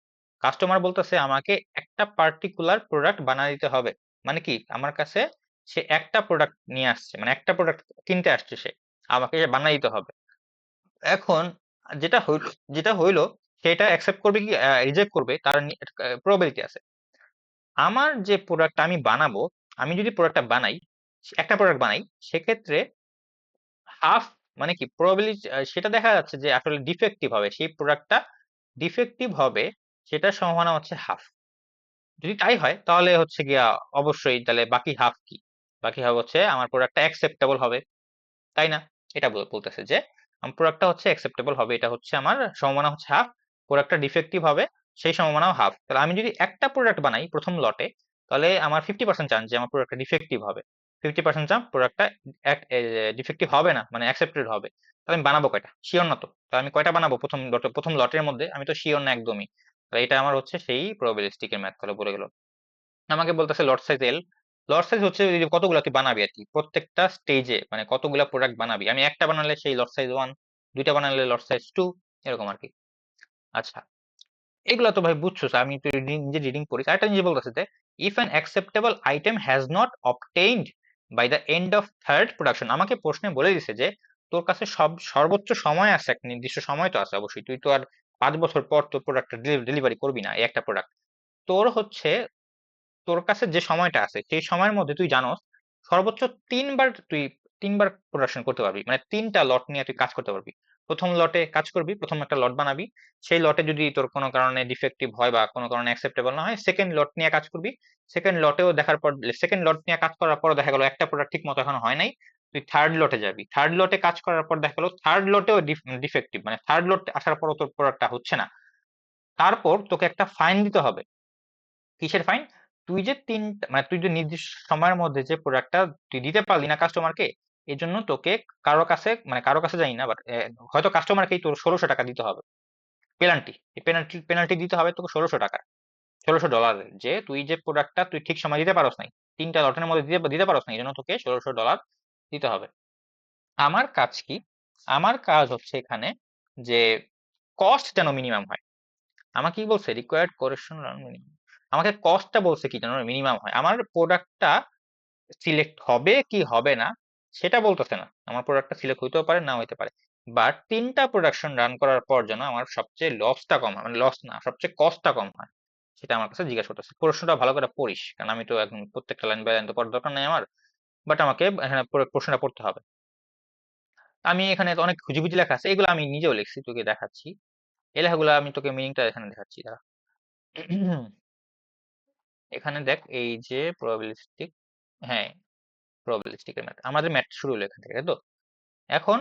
কাস্টমার বলতেছে আমাকে একটা পার্টিকুলার প্রোডাক্ট বানাই দিতে হবে। মানে কি আমার কাছে সে একটা প্রোডাক্ট নিয়ে আসছে, মানে একটা প্রোডাক্ট কিনতে আসছে, সে আমাকে বানাই দিতে হবে। এখন যেটা হইল যেটা হইলো সেটা অ্যাকসেপ্ট করবে কি রিজেক্ট করবে তার প্রবাবিলিটি আছে। আমার যে প্রোডাক্টটা আমি বানাবো, আমি যদি প্রোডাক্টটা বানাই, একটা প্রোডাক্ট বানাই, সেক্ষেত্রে হাফ, মানে কি প্রবাবিলিটি সেটা দেখা যাচ্ছে যে আসলে ডিফেক্টিভ হবে, সেই প্রোডাক্টটা ডিফেক্টিভ হবে, সেটার সম্ভাবনা হচ্ছে হাফ। যদি তাই হয় তাহলে হচ্ছে গিয়া অবশ্যই তাহলে বাকি হাফ কি, বাকি হাফ হচ্ছে আমার প্রোডাক্টটা অ্যাকসেপ্টেবল হবে, তাই না? এটা বলতেছে যে আমার প্রোডাক্টটা হচ্ছে অ্যাকসেপ্টেবল হবে, এটা হচ্ছে আমার সম্ভাবনা হচ্ছে হাফ, প্রোডাক্টটা ডিফেক্টিভ হবে সেই সম্ভাবনাও হাফ। তাহলে আমি যদি একটা প্রোডাক্ট বানাই প্রথম লটে, তাহলে আমার 50% চান্স যে আমার প্রোডাক্টটা ডিফেক্টিভ হবে, 50% চান্স প্রোডাক্টটা ডিফেক্টিভ হবে না, মানে অ্যাকসেপ্টেড হবে। তাহলে আমি বানাবো কয়টা? শিওর না তো। তাহলে আমি কয়টা বানাবো প্রথম লটে, প্রথম লটের মধ্যে আমি তো শিওর না একদমই। তাহলে এটা আমার হচ্ছে সেই প্রবাবিলিস্টিক এর ম্যাথ করে বলে গেল। আমাকে বলতেছে লট সাইজ এল, লট সাইজ হচ্ছে এই যে কতগুলা তুই বানাবি আর কি, প্রত্যেকটা স্টেজে মানে কতগুলা প্রোডাক্ট বানাবি। আমি একটা বানালে সেই লট সাইজ 1, 2টা বানালে লট সাইজ 2, এরকম আর কি। আচ্ছা, এগুলা তো ভাই বুঝছো, আমি তো নিজে রিডিং পড়ি। আরেকটা জিনিস বলতেছে যে if an acceptable item has not obtained by the end of third production, আমাকে প্রশ্নে বলে দিছে যে তোর কাছে সর্বোচ্চ সময় আছে, একটা নির্দিষ্ট সময় তো আছে অবশ্যই, তুই তো আর 5 বছর পর তোর প্রোডাক্টটা ডেলিভারি করবি না এই একটা প্রোডাক্ট। তোর হচ্ছে তোর কাছে যে সময়টা আছে সেই সময়ের মধ্যে তুই জানোস সর্বোচ্চ 3বার তুই 3বার প্রোডাকশন করতে পারবি, মানে 3টা লট নিয়ে তুই কাজ করতে পারবি। প্রথম লটে কাজ করবি, প্রথম একটা লট বানাবি, সেই লটে যদি তোর কোনো কারণে ডিফেক্টিভ হয় বা কোনো কারণে অ্যাকসেপ্টেবল না হয়, সেকেন্ড লট নিয়ে কাজ করবি। সেকেন্ড লটেও দেখার পর, সেকেন্ড লট নিয়ে কাজ করার পর দেখা গেল একটা প্রোডাক্ট ঠিক মতো এখন হয় নাই, তুই থার্ড লটে যাবি, থার্ড লটে কাজ করার পর দেখা গেলো থার্ড লটেও ডিফেক্টিভ, মানে থার্ড লট আসার পরও তোর প্রোডাক্টটা হচ্ছে না। তারপর তোকে একটা ফাইন দিতে হবে। কিসের ফাইন? তুই যে মানে তুই যে নির্দিষ্ট সময়ের মধ্যে যে প্রোডাক্টটা তুই দিতে পারলি না কাস্টমারকে, এই জন্য তোকে কারো কাছে, মানে কারো কাছে জানি না বাট হয়তো কাস্টমারকেই তোর 1600 টাকা দিতে হবে পেনাল্টি। এই পেনাল্টি দিতে হবে তোকে 1600 টাকা, $1600, যে তুই যে প্রোডাক্টটা তুই ঠিক সময় দিতে পারস নাই, 3টা লটের মধ্যে দিতে দিতে পারস না, এই জন্য তোকে $1600 দিতে হবে। আমার কাজ কি? আমার কাজ হচ্ছে এখানে যে কস্ট যেন মিনিমাম হয়। আমাকে কি বলছে? Required correction minimum. আমাকে কস্টটা বলছে কি যেন মিনিমাম হয়, আমার প্রোডাক্টটা সিলেক্ট হবে কি হবে না সেটা বলতেছে না, আমার প্রোডাক্টটা সিলেক্ট হইতেও পারে না হইতে পারে, বাট 3টা প্রোডাকশন রান করার পর যেন আমার সবচেয়ে লসটা কম হয়, মানে লস না, সবচেয়ে কস্টটা কম হয়, সেটা আমার কাছে জিজ্ঞাসা করতেছে। প্রশ্নটা ভালো করে পড়িস, কারণ আমি তো এখন প্রত্যেকটা লাইন বাই লাইন তো পড়ার দরকার নাই আমার, বাট আমাকে এখানে প্রশ্নটা পড়তে হবে। আমি এখানে অনেক খুঁজি লেখা আছে, এগুলো আমি নিজেও লিখছি, তোকে দেখাচ্ছি। এই লেখাগুলো আমি তোকে মিনিংটা এখানে দেখাচ্ছি, দাঁড়া। এখানে দেখ এই যে প্রবাবিলিস্টিক, হ্যাঁ প্রবাবিলিস্টিক এর ম্যাথ, আমাদের ম্যাথ শুরু হলো এখান থেকে, তাই তো? এখন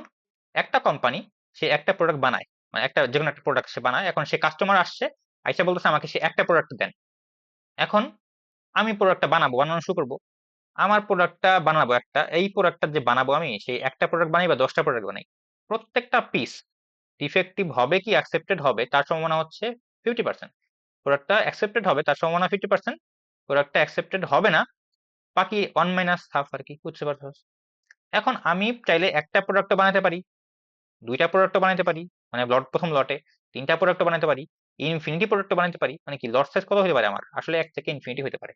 একটা কোম্পানি সে একটা প্রোডাক্ট বানায়, মানে একটা যে কোনো একটা প্রোডাক্ট সে বানায়, এখন সে কাস্টমার আসছে, আইসা বলতেছে আমাকে সে একটা প্রোডাক্ট দেন। এখন আমি প্রোডাক্টটা বানাবো, বানানো শুরু করবো। আমার প্রোডাক্টটা বানাবো একটা, এই প্রোডাক্টটা যে বানাবো আমি সেই একটা প্রোডাক্ট বানাই বা 10টা প্রোডাক্ট বানাই, প্রত্যেকটা পিস ডিফেক্টিভ হবে কি অ্যাকসেপ্টেড হবে তার সম্ভাবনা হচ্ছে 50%। প্রোডাক্টটা অ্যাকসেপ্টেড হবে তার সম্ভাবনা 50%, প্রোডাক্টটা অ্যাকসেপ্টেড হবে না বাকি 1 - ½ আর কি, বুঝতে পারছো? এখন আমি চাইলে একটা প্রোডাক্ট বানাতে পারি, দুইটা প্রোডাক্ট বানাতে পারি, মানে প্রথম লটে তিনটা প্রোডাক্ট বানাতে পারি, ইনফিনিটি প্রোডাক্ট বানাতে পারি, মানে কি লট সাইজ কত হতে পারে আমার আসলে 1 থেকে ইনফিনিটি হতে পারে।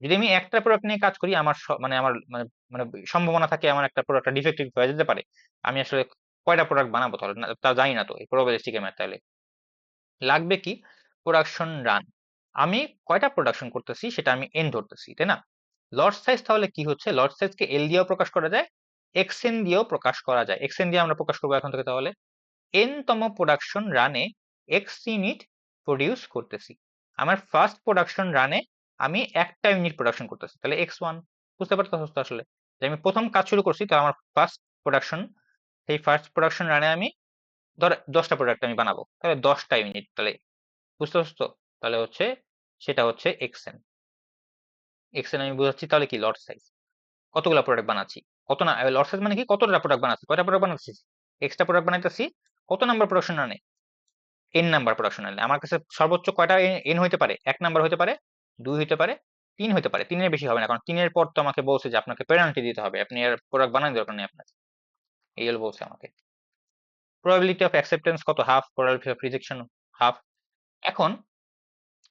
যদি আমি একটা প্রোডাক্ট নিয়ে কাজ করি আমার মানে আমার মানে মানে সম্ভাবনা থাকে আমার একটা প্রোডাক্ট ডিফেক্টিভ হয়ে যেতে পারে। আমি আসলে কয়টা প্রোডাক্ট বানাবো তাহলে তা জানি না, তো এই প্রবাবিলিস্টিক ম্যাথ তাহলে লাগবে কি প্রোডাকশন রান। আমি কয়টা প্রোডাকশন করতেছি সেটা আমি এন ধরতেছি, তাই না? লট সাইজ তাহলে কি হচ্ছে, লট সাইজকে এল দিয়েও প্রকাশ করা যায়, এক্সএন দিয়েও প্রকাশ করা যায়। এক্সএন দিয়ে আমরা প্রকাশ করবো এখন থেকে, তাহলে এন তম প্রোডাকশন রানে এক্স ইউনিট প্রডিউস করতেছি। আমার ফার্স্ট প্রোডাকশন রানে আমি একটা ইউনিট প্রোডাকশন করতেছি, তাহলে x1। বুঝতে পারতেছো তো আসলে যে আমি প্রথম কাজ শুরু করছি, তো আমার ফার্স্ট প্রোডাকশন, সেই ফার্স্ট প্রোডাকশন রানে আমি ধর 10টা প্রোডাক্ট আমি বানাবো, তাহলে 10টা ইউনিট, তাহলে বুঝতে পারছো তো? তাহলে হচ্ছে সেটা হচ্ছে এক্সএন। এক্সএন আমি বুঝাচ্ছি তাহলে কি লট সাইজ, কতগুলো প্রোডাক্ট বানাচ্ছি, কত না লট সাইজ মানে কি কতটা প্রোডাক্ট বানাচ্ছি, কয়টা প্রোডাক্ট বানাচ্ছি, এক্সট্রা প্রোডাক্ট বানাইতেছি কত নাম্বার প্রোডাকশন রানে, এন নাম্বার প্রোডাকশন আনলে আমার কাছে সর্বোচ্চ কয়টা এন হইতে পারে, 1 নাম্বার হইতে পারে, 2 হইতে পারে, 3 হইতে পারে, 3-এর বেশি হবে না, কারণ 3-এর পর তো আমাকে বলছে যে আপনাকে পেনাল্টি দিতে হবে, আপনি আর প্রোডাক্ট বানানোর দরকার নেই আপনার, এই হলো বলছে আমাকে। প্রবাবিলিটি অফ অ্যাকসেপ্টেন্স কত, half, probability of rejection half. এখন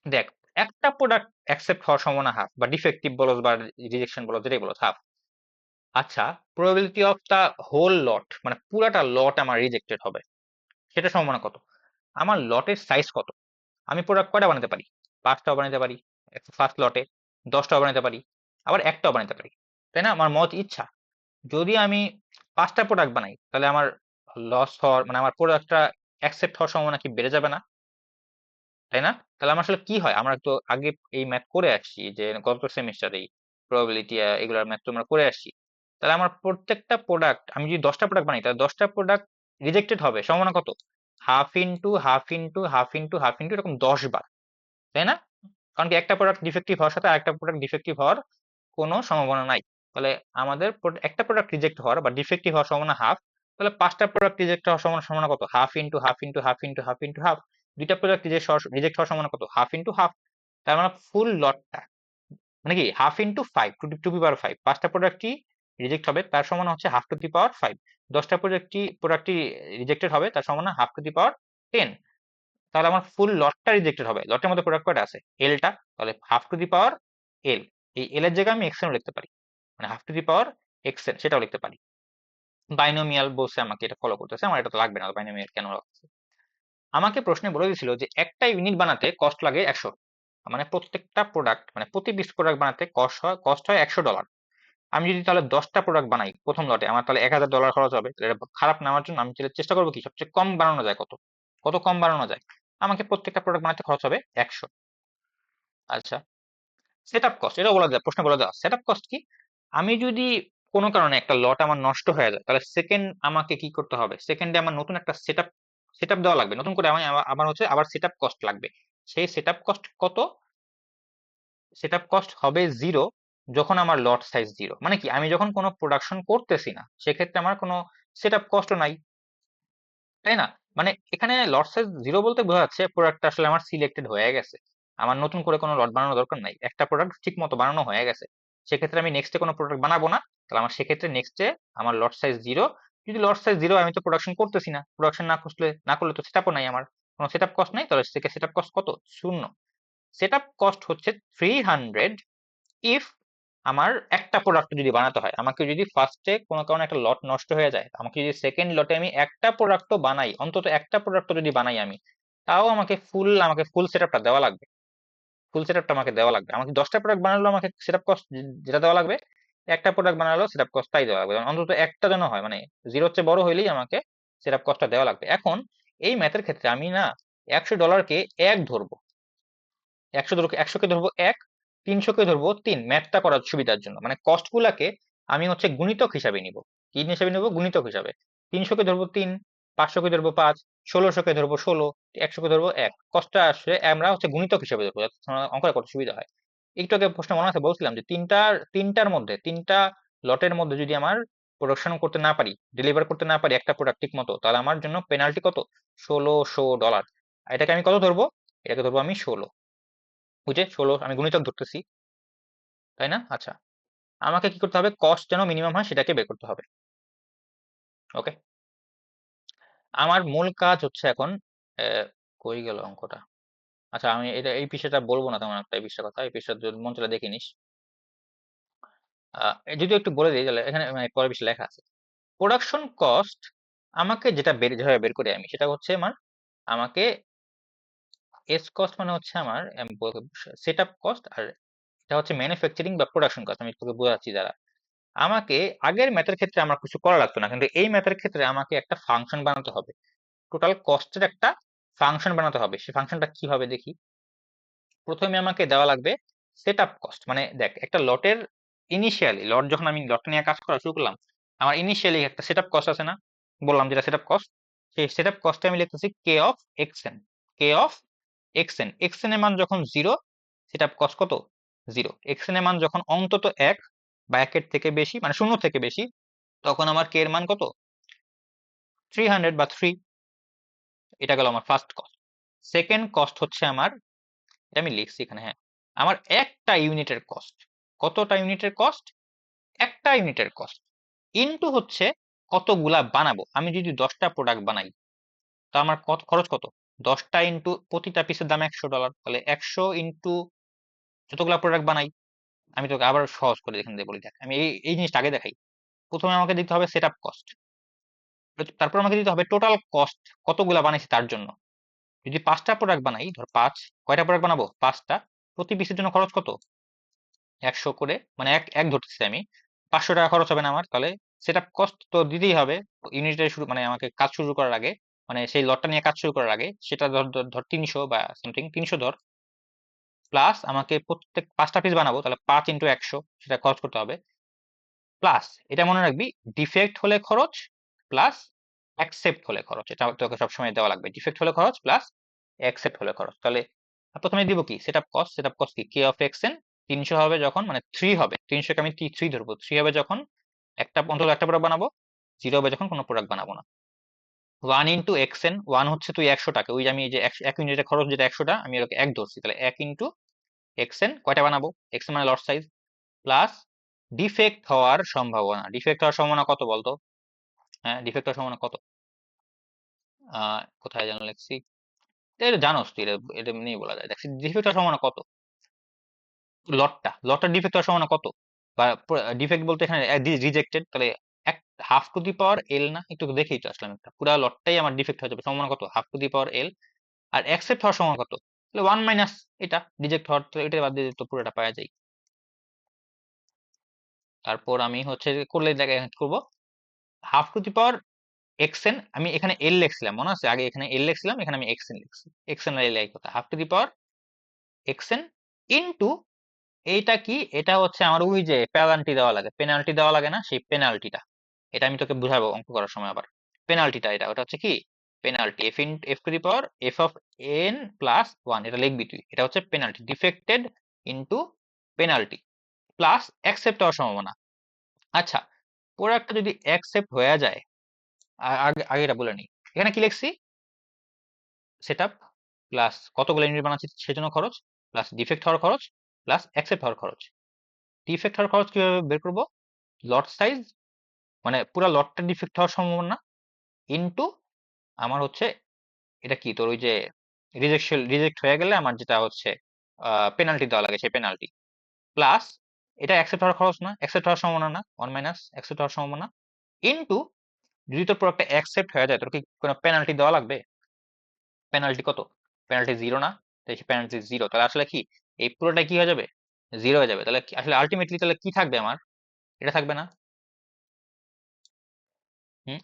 দেখ, একটা প্রোডাক্ট অ্যাকসেপ্ট হওয়ার সম্ভাবনা হাফ, বা ডিফেক্টিভ বলো বা রিজেকশন বলো যেটাই বলো হাফ। আচ্ছা, প্রবাবিলিটি অফ দা হোল লট মানে পুরাটা লট আমার রিজেক্টেড হবে, সেটা সম্ভাবনা কত? আমার লটের সাইজ কত, আমি প্রোডাক্ট কয়টা বানাতে পারি, 5টাও বানাতে পারি ফার্স্ট লটে, 10টাও বানাতে পারি, আবার একটাও বানাতে পারি, তাই না? আমার মত ইচ্ছা। যদি আমি 5টা প্রোডাক্ট বানাই তাহলে আমার লস হওয়ার মানে আমার প্রোডাক্টটা অ্যাকসেপ্ট হওয়ার সম্ভাবনা কি বেড়ে যাবে না, তাই না? তাহলে আমার আসলে কি হয়, আমরা তো আগে এই ম্যাথ করে আসছি যে গত সেমিস্টারেই প্রবাবিলিটি এগুলোর ম্যাথ তো আমরা করে আসছি। তাহলে আমার প্রত্যেকটা প্রোডাক্ট আমি যদি 10টা প্রোডাক্ট বানাই তাহলে 10টা প্রোডাক্ট রিজেক্টেড হবে সম্ভাবনা কত, half into half into half into half into এরকম 10 বার, তাই না? কারণ কি একটা প্রোডাক্ট ডিফেক্টিভ হওয়ার সাথে আরেকটা প্রোডাক্ট ডিফেক্টিভ হওয়ার কোনো সম্ভাবনা নাই। তাহলে আমাদের একটা প্রোডাক্ট রিজেক্ট হওয়ার বা ডিফেক্টিভ হওয়ার সম্ভাবনা হাফ, তাহলে 5টা প্রোডাক্ট রিজেক্ট হওয়ার সম্ভাবনা কত, half into half into half into half into half. 2টা প্রোডাক্ট রিজেক্ট হওয়ার সম্ভাবনা কত, হাফ ইন্টু হাফ। তার মানে ফুল লটটা মানে কি হাফ ইন্টু 5 টু দি পাওয়ার 5, 5টা প্রোডাক্টই রিজেক্ট হবে তার সম্ভাবনা হচ্ছে হাফ টু দি পাওয়ার 5। 10টা প্রোডাক্টই রিজেক্টেড হবে তার সম্ভাবনা হাফ টু দি পাওয়ার 10। তাহলে আমার ফুল লটটা রিজেক্টেড হবে, লটের মধ্যে প্রোডাক্ট কয়টা আছে, এলটা, তাহলে হাফ টু দি পাওয়ার এল। এই এল এর জায়গায় আমি এক্সএন লিখতে পারি, মানে half to the power XN সেটাও লিখতে পারি। বাইনোমিয়াল বলছে আমাকে এটা ফলো করতেছে, আমার এটা তো লাগবে না, বাইনোমিয়াল কেন রাখছে? আমাকে প্রশ্নে বলে দিয়েছিল যে একটা ইউনিট বানাতে কস্ট লাগে 100, মানে প্রত্যেকটা প্রোডাক্ট মানে প্রতি 20 প্রোডাক্ট বানাতে কস্ট হয় $100। আমি যদি তাহলে 10টা প্রোডাক্ট বানাই প্রথম লটে আমার তাহলে $1000 খরচ হবে। তাহলে এটা খারাপ নেওয়ার জন্য আমি চেষ্টা করবো কি সবচেয়ে কম বানানো যায়, কত কত কম বানানো যায়। আমাকে প্রত্যেকটা প্রোডাক্ট বানাতে খরচ হবে 100। আচ্ছা, সেটআপ কস্ট এটা বলা যায়, প্রশ্ন বলা যায় সেটআপ কস্ট কি, আমি যদি কোনো কারণে একটা লট আমার নষ্ট হয়ে যায় তাহলে সেকেন্ড আমাকে কি করতে হবে, সেকেন্ডে আমার নতুন একটা সেটআপ দেওয়া লাগবে, নতুন করে আমি আমার হচ্ছে আবার সেটআপ কস্ট লাগবে। সেই সেটআপ কস্ট কত, সেটআপ কস্ট হবে 0 যখন আমার লট সাইজ 0, মানে কি আমি যখন কোনো প্রোডাকশন করতেছি না সেক্ষেত্রে আমার কোনো সেটআপ কস্টও নাই, তাই না? মানে এখানে লট সাইজ 0 বলতে বোঝা যাচ্ছে প্রোডাক্টটা আসলে আমার সিলেক্টেড হয়ে গেছে, আমার নতুন করে কোনো লট বানানোর দরকার নাই, একটা প্রোডাক্ট ঠিক মতো বানানো হয়ে গেছে। সেক্ষেত্রে আমি নেক্সটে কোনো প্রোডাক্ট বানাবো না, তাহলে আমার সেক্ষেত্রে নেক্সটে আমার লট সাইজ 0। যদি লট সাইজ 0 আমি তো প্রোডাকশন করতেছি না, প্রোডাকশন না করলে তো সেটআপও নাই, আমার কোনো সেটআপ কস্ট নাই, তাহলে সেটআপ কস্ট কত, 0। সেটআপ কস্ট হচ্ছে 300 ইফ আমার একটা প্রোডাক্ট যদি বানাতে হয়, আমাকে যদি ফার্স্টে কোনো কারণে একটা লট নষ্ট হয়ে যায়, আমাকে যদি সেকেন্ড লটে আমি একটা প্রোডাক্টও বানাই, অন্তত একটা প্রোডাক্টও যদি বানাই আমি, তাও আমাকে ফুল সেটআপটা দেওয়া লাগবে, ফুল সেটআপটা আমাকে দেওয়া লাগবে। আমাকে 10টা প্রোডাক্ট বানালেও আমাকে সেটআপ কস্ট যেটা দেওয়া লাগবে, একটা প্রোডাক্ট বানালেও সেটআপ কস্ট তাই দেওয়া লাগবে, অন্তত একটা যেন হয়, মানে 0-র চেয়ে বড় হইলেই আমাকে সেটআপ কস্টটা দেওয়া লাগবে। এখন এই ম্যাথের ক্ষেত্রে আমি না $100-কে 1 ধরবো, 100কে ধরবো 1, 300-কে ধরবো 3, ম্যাথটা করার সুবিধার জন্য, মানে কস্ট গুলাকে আমি হচ্ছে গুণিতক হিসাবে নিব, কি হিসাবে নিব, গুণিতক হিসাবে। 300-কে ধরবো 3, 500-কে ধরবো 5, 1600-কে ধরবো 16, 100-কে ধরবো 1, কস্টটা আসলে আমরা হচ্ছে গুণিতক হিসাবে ধরবো যাতে অঙ্কটা করতে সুবিধা হয়। একটু আগে প্রশ্ন মনে আছে বলছিলাম যে তিনটা লটের মধ্যে যদি আমার প্রোডাকশন করতে না পারি, ডেলিভার করতে না পারি একটা প্রোডাক্ট ঠিক মতো, তাহলে আমার জন্য পেনাল্টি কত, $1600। এটাকে আমি কত ধরবো, এটাকে ধরবো আমি 16, বুঝে 16 আমি গুণিতক ধরতেছি, তাই না? আচ্ছা, আমাকে কি করতে হবে, কস্ট যেন মিনিমাম হয় সেটাকে বের করতে হবে। ওকে, আমার মূল কাজ হচ্ছে এখন কই গেল অঙ্কটা। আচ্ছা, আমি এটা এই বিষয়টা বলবো না তেমন একটা, এই বিষয়টা কথা, এই বিষয়টা যদি মন চলে দেখে নিস। যদিও একটু বলে দিই, তাহলে এখানে মানে পরের বিষয় লেখা আছে। প্রোডাকশন কস্ট আমাকে যেটা যেভাবে বের করি আমি, সেটা হচ্ছে আমাকে এস কস্ট মানে হচ্ছে আমার সেট আপ কস্ট, আর এটা হচ্ছে ম্যানুফ্যাকচারিং বা প্রোডাকশন কস্ট। আমি তোকে বোঝাচ্ছি দ্বারা, আমাকে আগের ম্যাথের ক্ষেত্রে আমার কিছু করা লাগতো না, কিন্তু এই ম্যাথের ক্ষেত্রে আমাকে একটা ফাংশন বানাতে হবে, টোটাল কস্টের একটা ফাংশন বানাতে হবে। সেই ফাংশনটা কি হবে দেখি। প্রথমে আমাকে দেওয়া লাগবে সেট আপ কস্ট, মানে দেখ একটা লটের ইনিশিয়ালি, লট যখন আমি লটটা নিয়ে কাজ করা শুরু করলাম, আমার ইনিশিয়ালি একটা সেট আপ কস্ট আছে না, বললাম যেটা সেট আপ কস্ট। সেই সেট আপ কস্টে আমি লিখতেছি K of XN, K of XN. XN এর মান যখন 0, সেট আপ কস্ট কত, 0। এক্সএন এর মান যখন অন্তত 1 বা 1 এর থেকে বেশি, মানে 0 থেকে বেশি, তখন আমার কে এর মান কত, 300 বা 3। এটা গেল আমার ফার্স্ট কস্ট। সেকেন্ড কস্ট হচ্ছে আমার, এটা আমি লিখছি এখানে, হ্যাঁ, আমার একটা ইউনিটের কস্ট। কতটা ইউনিটের কস্ট, একটা ইউনিটের কস্ট ইনটু হচ্ছে কতগুলা বানাবো। আমি যদি 10টা প্রোডাক্ট বানাই, তো আমার কত খরচ, কত, 10টা ইনটু প্রতিটা পিসের দাম $100, তাহলে 100 ইনটু যতগুলা প্রোডাক্ট বানাই। আমি তোকে আবার সহজ করে এখান থেকে বলি, দেখ আমি এই জিনিসটা আগে দেখাই। প্রথমে আমাকে দিতে হবে সেট আপ কস্ট, তারপর আমাকে দিতে হবে টোটাল কস্ট, কতগুলা বানাইছি তার জন্য। যদি 5টা প্রোডাক্ট বানাই, ধর 5, কয়টা প্রোডাক্ট বানাবো, 5টা, প্রতি পিসের জন্য খরচ কত, 100 করে, মানে এক এক ধরতেছি আমি, $500 খরচ হবে না আমার, তাহলে সেট আপ কস্ট তো দিতেই হবে ইউনিটের শুরু, মানে আমাকে কাজ শুরু করার আগে, মানে সেই লটটা নিয়ে কাজ শুরু করার আগে, সেটা ধর ধর ধর 300 বা সামথিং 300 ধর, প্লাস আমাকে প্রত্যেক 5টা পিস বানাবো, তাহলে 5 ইন্টু 100 সেটা খরচ করতে হবে, প্লাস এটা মনে রাখবি, ডিফেক্ট হলে খরচ প্লাস অ্যাকসেপ্ট হলে খরচ, এটা তোকে সবসময় দেওয়া লাগবে, ডিফেক্ট হলে খরচ প্লাস অ্যাকসেপ্ট হলে খরচ। তাহলে প্রথমে দিব কি set up cost, set up cost কি, কে অফ এক্স এন 300 হবে যখন, মানে 3 হবে, 300 কে আমি 3 ধরবো, 3 হবে যখন একটা অন্তত একটা প্রোডাক্ট বানাবো, 0 হবে যখন কোনো প্রোডাক্ট বানাবো না। 1 ইন্টু এক্স এন, 1 হচ্ছে তুই 100টাকে, ওই যে আমি এই যে এক ইউনিটের খরচ যেটা 100টা, আমি ওকে 1 ধরছি, তাহলে 1 ইন্টু এক্স এন, কয়টা বানাবো, এক্স এন মানে লট সাইজ, প্লাস ডিফেক্ট হওয়ার সম্ভাবনা। ডিফেক্ট হওয়ার সম্ভাবনা কত বলতো, হ্যাঁ ডিফেক্ট হওয়ার সম্ভাবনা কত, কোথায় যেন লিখছি, এটা জানোস তুই, এটা এটা নিয়ে বলা যায়। দেখছি ডিফেক্ট হওয়ার সম্ভাবনা কত, লটটা ডিফেক্ট হওয়ার সম্ভাবনা কত, বা ডিফেক্ট বলতে এখানে রিজেক্টেড, তাহলে এক হাফ টু দি পাওয়ার এল না, একটু দেখেই তো আসলাম, একটা পুরা লটটাই আমার ডিফেক্ট হয়ে যাবে, সম্ভাবনা কত, half to the power L. আর অ্যাকসেপ্ট হওয়ার সম্ভাবনা কত, তাহলে 1 মাইনাস এটা রিজেক্ট হওয়ার, তো এটা বাদ দিয়ে তো পুরোটা পাওয়া যায়। তারপর আমি হচ্ছে করলে দেখে করবো half to the power XN, আমি এখানে এল লিখছিলাম মনে আছে, আগে এখানে এল লিখছিলাম, এখানে আমি এক্সএন লিখছি, এক্সএন আর এল এক কথা, half to the power XN into, এইটা কি, এটা হচ্ছে আমার ওই যে পেনাল্টি দেওয়া লাগে, পেনাল্টি দেওয়া লাগে না, সেই পেনাল্টিটা, এটা আমি তোকে বুঝাবো অঙ্ক করার সময় আবার। পেনাল্টিটা এটা, ওটা হচ্ছে কি penalty, F two the power F of N plus 1, এটা লিখবি তুই, এটা হচ্ছে penalty, defected into penalty plus accept হওয়ার সম্ভাবনা। আচ্ছা, প্রোডাক্টটা যদি অ্যাকসেপ্ট হয়ে যায়, আগে আগে এটা বলে নি, এখানে কি লিখছি, সেটআপ প্লাস কতগুলো ইউনিট বানাচ্ছি সেজন্য খরচ, প্লাস ডিফেক্ট হওয়ার খরচ, প্লাস অ্যাকসেপ্ট হওয়ার খরচ। ডিফেক্ট হওয়ার খরচ কিভাবে বের করব, লট সাইজ, মানে পুরো লটটা ডিফেক্ট হওয়ার সম্ভাবনা, ইনটু আমার হচ্ছে এটা কি তোর ওই যে রিজেক্ট হয়ে গেলে আমার যেটা হচ্ছে পেনাল্টি দেওয়া লাগে, সেই পেনাল্টি, প্লাস এটা অ্যাকসেপ্ট হওয়ার খরচ না, অ্যাকসেপ্ট হওয়ার সম্ভাবনা না, 1 মাইনাস অ্যাকসেপ্ট হওয়ার সম্ভাবনা, ইনটু যদি তোর প্রোডাক্টটা অ্যাকসেপ্ট হয়ে যায়, তোর কি কোনো পেনাল্টি দেওয়া লাগবে, পেনাল্টি কত, পেনাল্টি 0 না, তাই পেনাল্টি 0, তাহলে আসলে কি এই পুরোটা কি হয়ে যাবে, 0 হয়ে যাবে। তাহলে আসলে আলটিমেটলি তাহলে কি থাকবে আমার, এটা থাকবে না।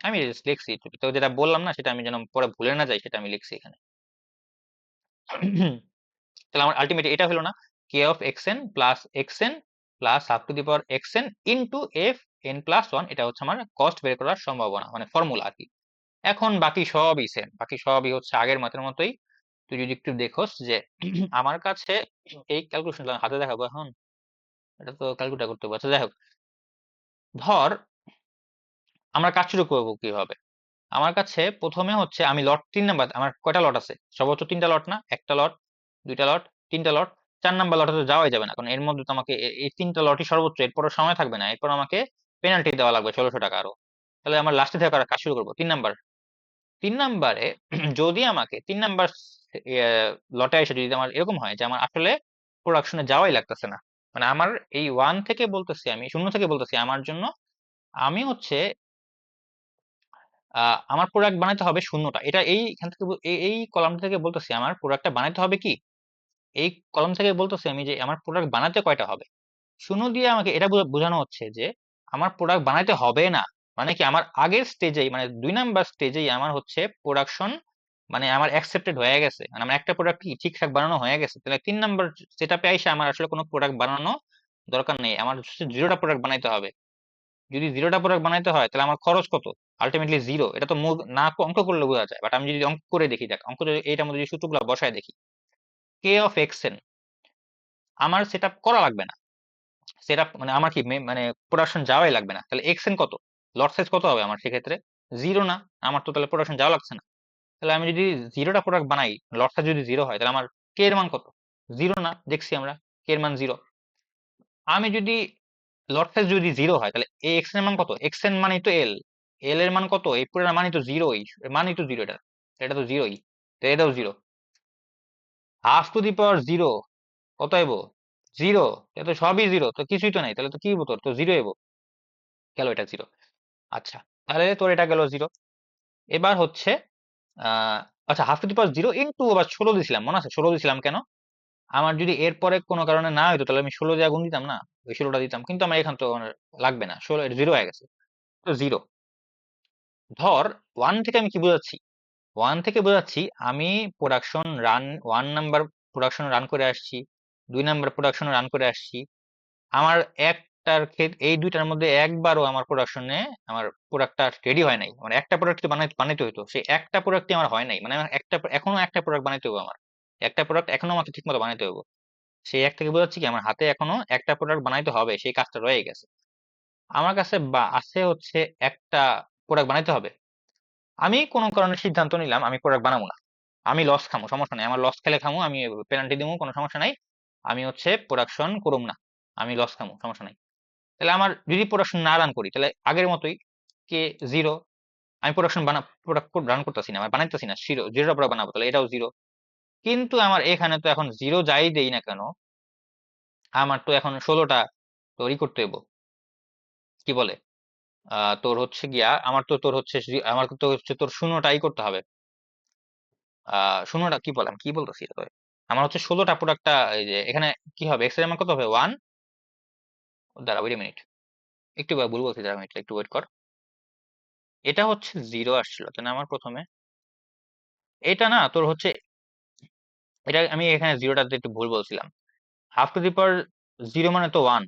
আমি just লিখছি, তো যেটা বললাম না সেটা আমি যেন পরে ভুলে না যাই, সেটা আমি লিখছি এখানে। তাহলে আমার আলটিমেটলি এটা হলো না, K of XN plus XN plus half to the power XN into F N plus 1, এটা হচ্ছে আমার কস্ট বের করার সম্ভাবনা, মানে ফর্মুলা আর কি। এখন বাকি সবই সেম, বাকি সবই হচ্ছে আগের মাত্রার মতোই। তুই যদি একটু দেখোস যে আমার কাছে এই ক্যালকুলেশন হাতে দেখাবো এখন, এটা তো ক্যালকুলেট করতে পারছে, যাই হোক, ধর আমরা কাজ শুরু করবো কিভাবে। আমার কাছে প্রথমে হচ্ছে আমি লট 3 নাম্বার, আমার কয়টা লট আছে, সর্বোচ্চ 3টা লট না, একটা লট, 2টা লট, 3টা লট, 4 নাম্বার লটে তো যাওয়াই যাবে না, কারণ এর মধ্যে তো আমাকে এই 3টা লটই সর্বোচ্চ, এরপর সময় থাকবে না, এরপর আমাকে পেনাল্টি দেওয়া লাগবে 1600 টাকা আরো। তাহলে আমার লাস্টে থেকে কাজ শুরু করবো 3 নাম্বার। 3 নাম্বারে যদি আমাকে 3 নাম্বার লটে এসে যদি আমার এরকম হয় যে আমার আসলে প্রোডাকশনে যাওয়াই লাগতেছে না, মানে আমার এই 1 থেকে বলতেছি, আমি 0 থেকে বলতেছি আমার জন্য, আমি হচ্ছে আমার প্রোডাক্ট বানাইতে হবে 0টা, এটা এইখান থেকে এই কলাম থেকে বলতেছি আমার প্রোডাক্টটা বানাইতে হবে কি, এই কলাম থেকে বলতেছি আমি যে আমার প্রোডাক্ট বানাতে কয়টা হবে। 0 দিয়ে আমাকে এটা বোঝানো হচ্ছে যে আমার প্রোডাক্ট বানাইতে হবে না, মানে কি আমার আগের স্টেজেই, মানে 2 নাম্বার স্টেজেই আমার হচ্ছে প্রোডাকশন, মানে আমার অ্যাকসেপ্টেড হয়ে গেছে, মানে আমার একটা প্রোডাক্ট কি ঠিকঠাক বানানো হয়ে গেছে, তাহলে 3 নাম্বার সেটআপে আইসা আমার আসলে কোনো প্রোডাক্ট বানানো দরকার নেই, আমার হচ্ছে 0টা প্রোডাক্ট বানাইতে হবে। যদি 0টা প্রোডাক্ট বানাইতে হয় তাহলে আমার খরচ কত, আলটিমেটলি 0। এটা তো না অঙ্ক করলে বোঝা যায়, বাট আমি যদি অঙ্ক করে দেখি, দেখ অঙ্ক যদি এইটার মধ্যে যদি সূত্রগুলো বসায় দেখি, কে অফ এক্স এন আমার সেটআপ করা লাগবে না, সেটআপ মানে আমার কি মানে প্রোডাকশন যাওয়াই লাগবে না, তাহলে এক্স এন কত, লট সাইজ কত হবে আমার সেক্ষেত্রে 0 না, আমার তো তাহলে প্রোডাকশন যাওয়া লাগছে না। তাহলে আমি যদি 0টা প্রোডাক্ট বানাই, লট সাইজ যদি 0 হয়, তাহলে আমার কে এর মান কত, 0 না, দেখছি আমরা কে এর মান 0। আমি যদি লট সাইজ যদি 0 হয়, তাহলে এই এক্স এর মান কত, এক্স এর মানই তো এল, এল এর মান কত, এই পুরো মানই তো 0ই, মানই তো 0, এটা এটা তো 0ই, তো এটাও 0, হাফ টু দি পাওয়ার 0 কত এবো, 0, এটা তো সবই 0, তো কিছুই তো নাই, তাহলে তো কি হবো, তোর তো 0 এবো, গেল এটা 0। আচ্ছা, তাহলে তোর এটা গেল 0। এবার হচ্ছে আচ্ছা, half to the power 0 into আবার 16 দিছিলাম, মনে আছে 16 দিছিলাম কেন, আমার যদি এরপরে কোনো কারণে না হইতো তাহলে আমি 16 দিয়ে গুণ দিতাম না, ওই 16টা দিতাম, কিন্তু আমার এখান তো আমার লাগবে না, 16 0 হয়ে গেছে, তো 0। ধর 1 থেকে আমি কি বোঝাচ্ছি, 1 থেকে বোঝাচ্ছি আমি production run, 1 number production run করে আসছি, 2 নাম্বার প্রোডাকশন রান করে আসছি, আমার একটার ক্ষেত্রে এই দুইটার মধ্যে একবারও আমার প্রোডাকশনে আমার প্রোডাক্টটা রেডি হয় নাই, মানে একটা প্রোডাক্ট বানাইতে হইতো, সেই একটা প্রোডাক্টই আমার হয় নাই, মানে আমার এখনো একটা প্রোডাক্ট বানাইতে হবে, আমার একটা প্রোডাক্ট এখনো আমাকে ঠিক মতো বানাইতে হবে, সেই এক থেকে বোঝাচ্ছি কি আমার হাতে এখনো একটা প্রোডাক্ট বানাইতে হবে, সেই কাজটা রয়ে গেছে আমার কাছে, বা আছে হচ্ছে একটা প্রোডাক্ট বানাইতে হবে, আমি কোনো কারণে সিদ্ধান্ত নিলাম আমি প্রোডাক্ট বানাবো না, আমি লস খামো, সমস্যা নাই, আমার লস খেলে খামো, আমি পেনাল্টি দিব, কোনো সমস্যা নাই, আমি হচ্ছে প্রোডাকশন করুম না, আমি লস খামো, সমস্যা নাই। তাহলে আমার যদি প্রোডাকশন না রান করি তাহলে আগের মতোই কে 0, আমি প্রোডাক্ট রান করতেছি না, আমি বানাইতেছি না, 0 প্রোডাক্ট বানাবো, তাহলে এটাও 0। কিন্তু আমার এখানে তো এখন 0 যাই দেই না কেন, আমার তো এখন 16টা তৈরি করতে হইব, কি বলে, তোর হচ্ছে গিয়া আমার তো তোর হচ্ছে আমার তো হচ্ছে তোর 0টাই করতে হবে, 0টা কি বললাম, কি বলতেছি এটা তো, আমার হচ্ছে 16টা প্রোডাক্টটা, এই যে এখানে কি হবে, এক্স এর আমার কত হবে 1, দাঁড়া ওয়েট মিনিট, একটু ভুল বলছি, দাঁড়া মিনিট একটু ওয়েট কর, এটা হচ্ছে 0 আসছিল তাই না আমার প্রথমে, এটা না তোর হচ্ছে, এটা আমি এখানে 0টাতে একটু ভুল বলছিলাম, হাফ টু দি পাওয়ার 0 মানে তো 1,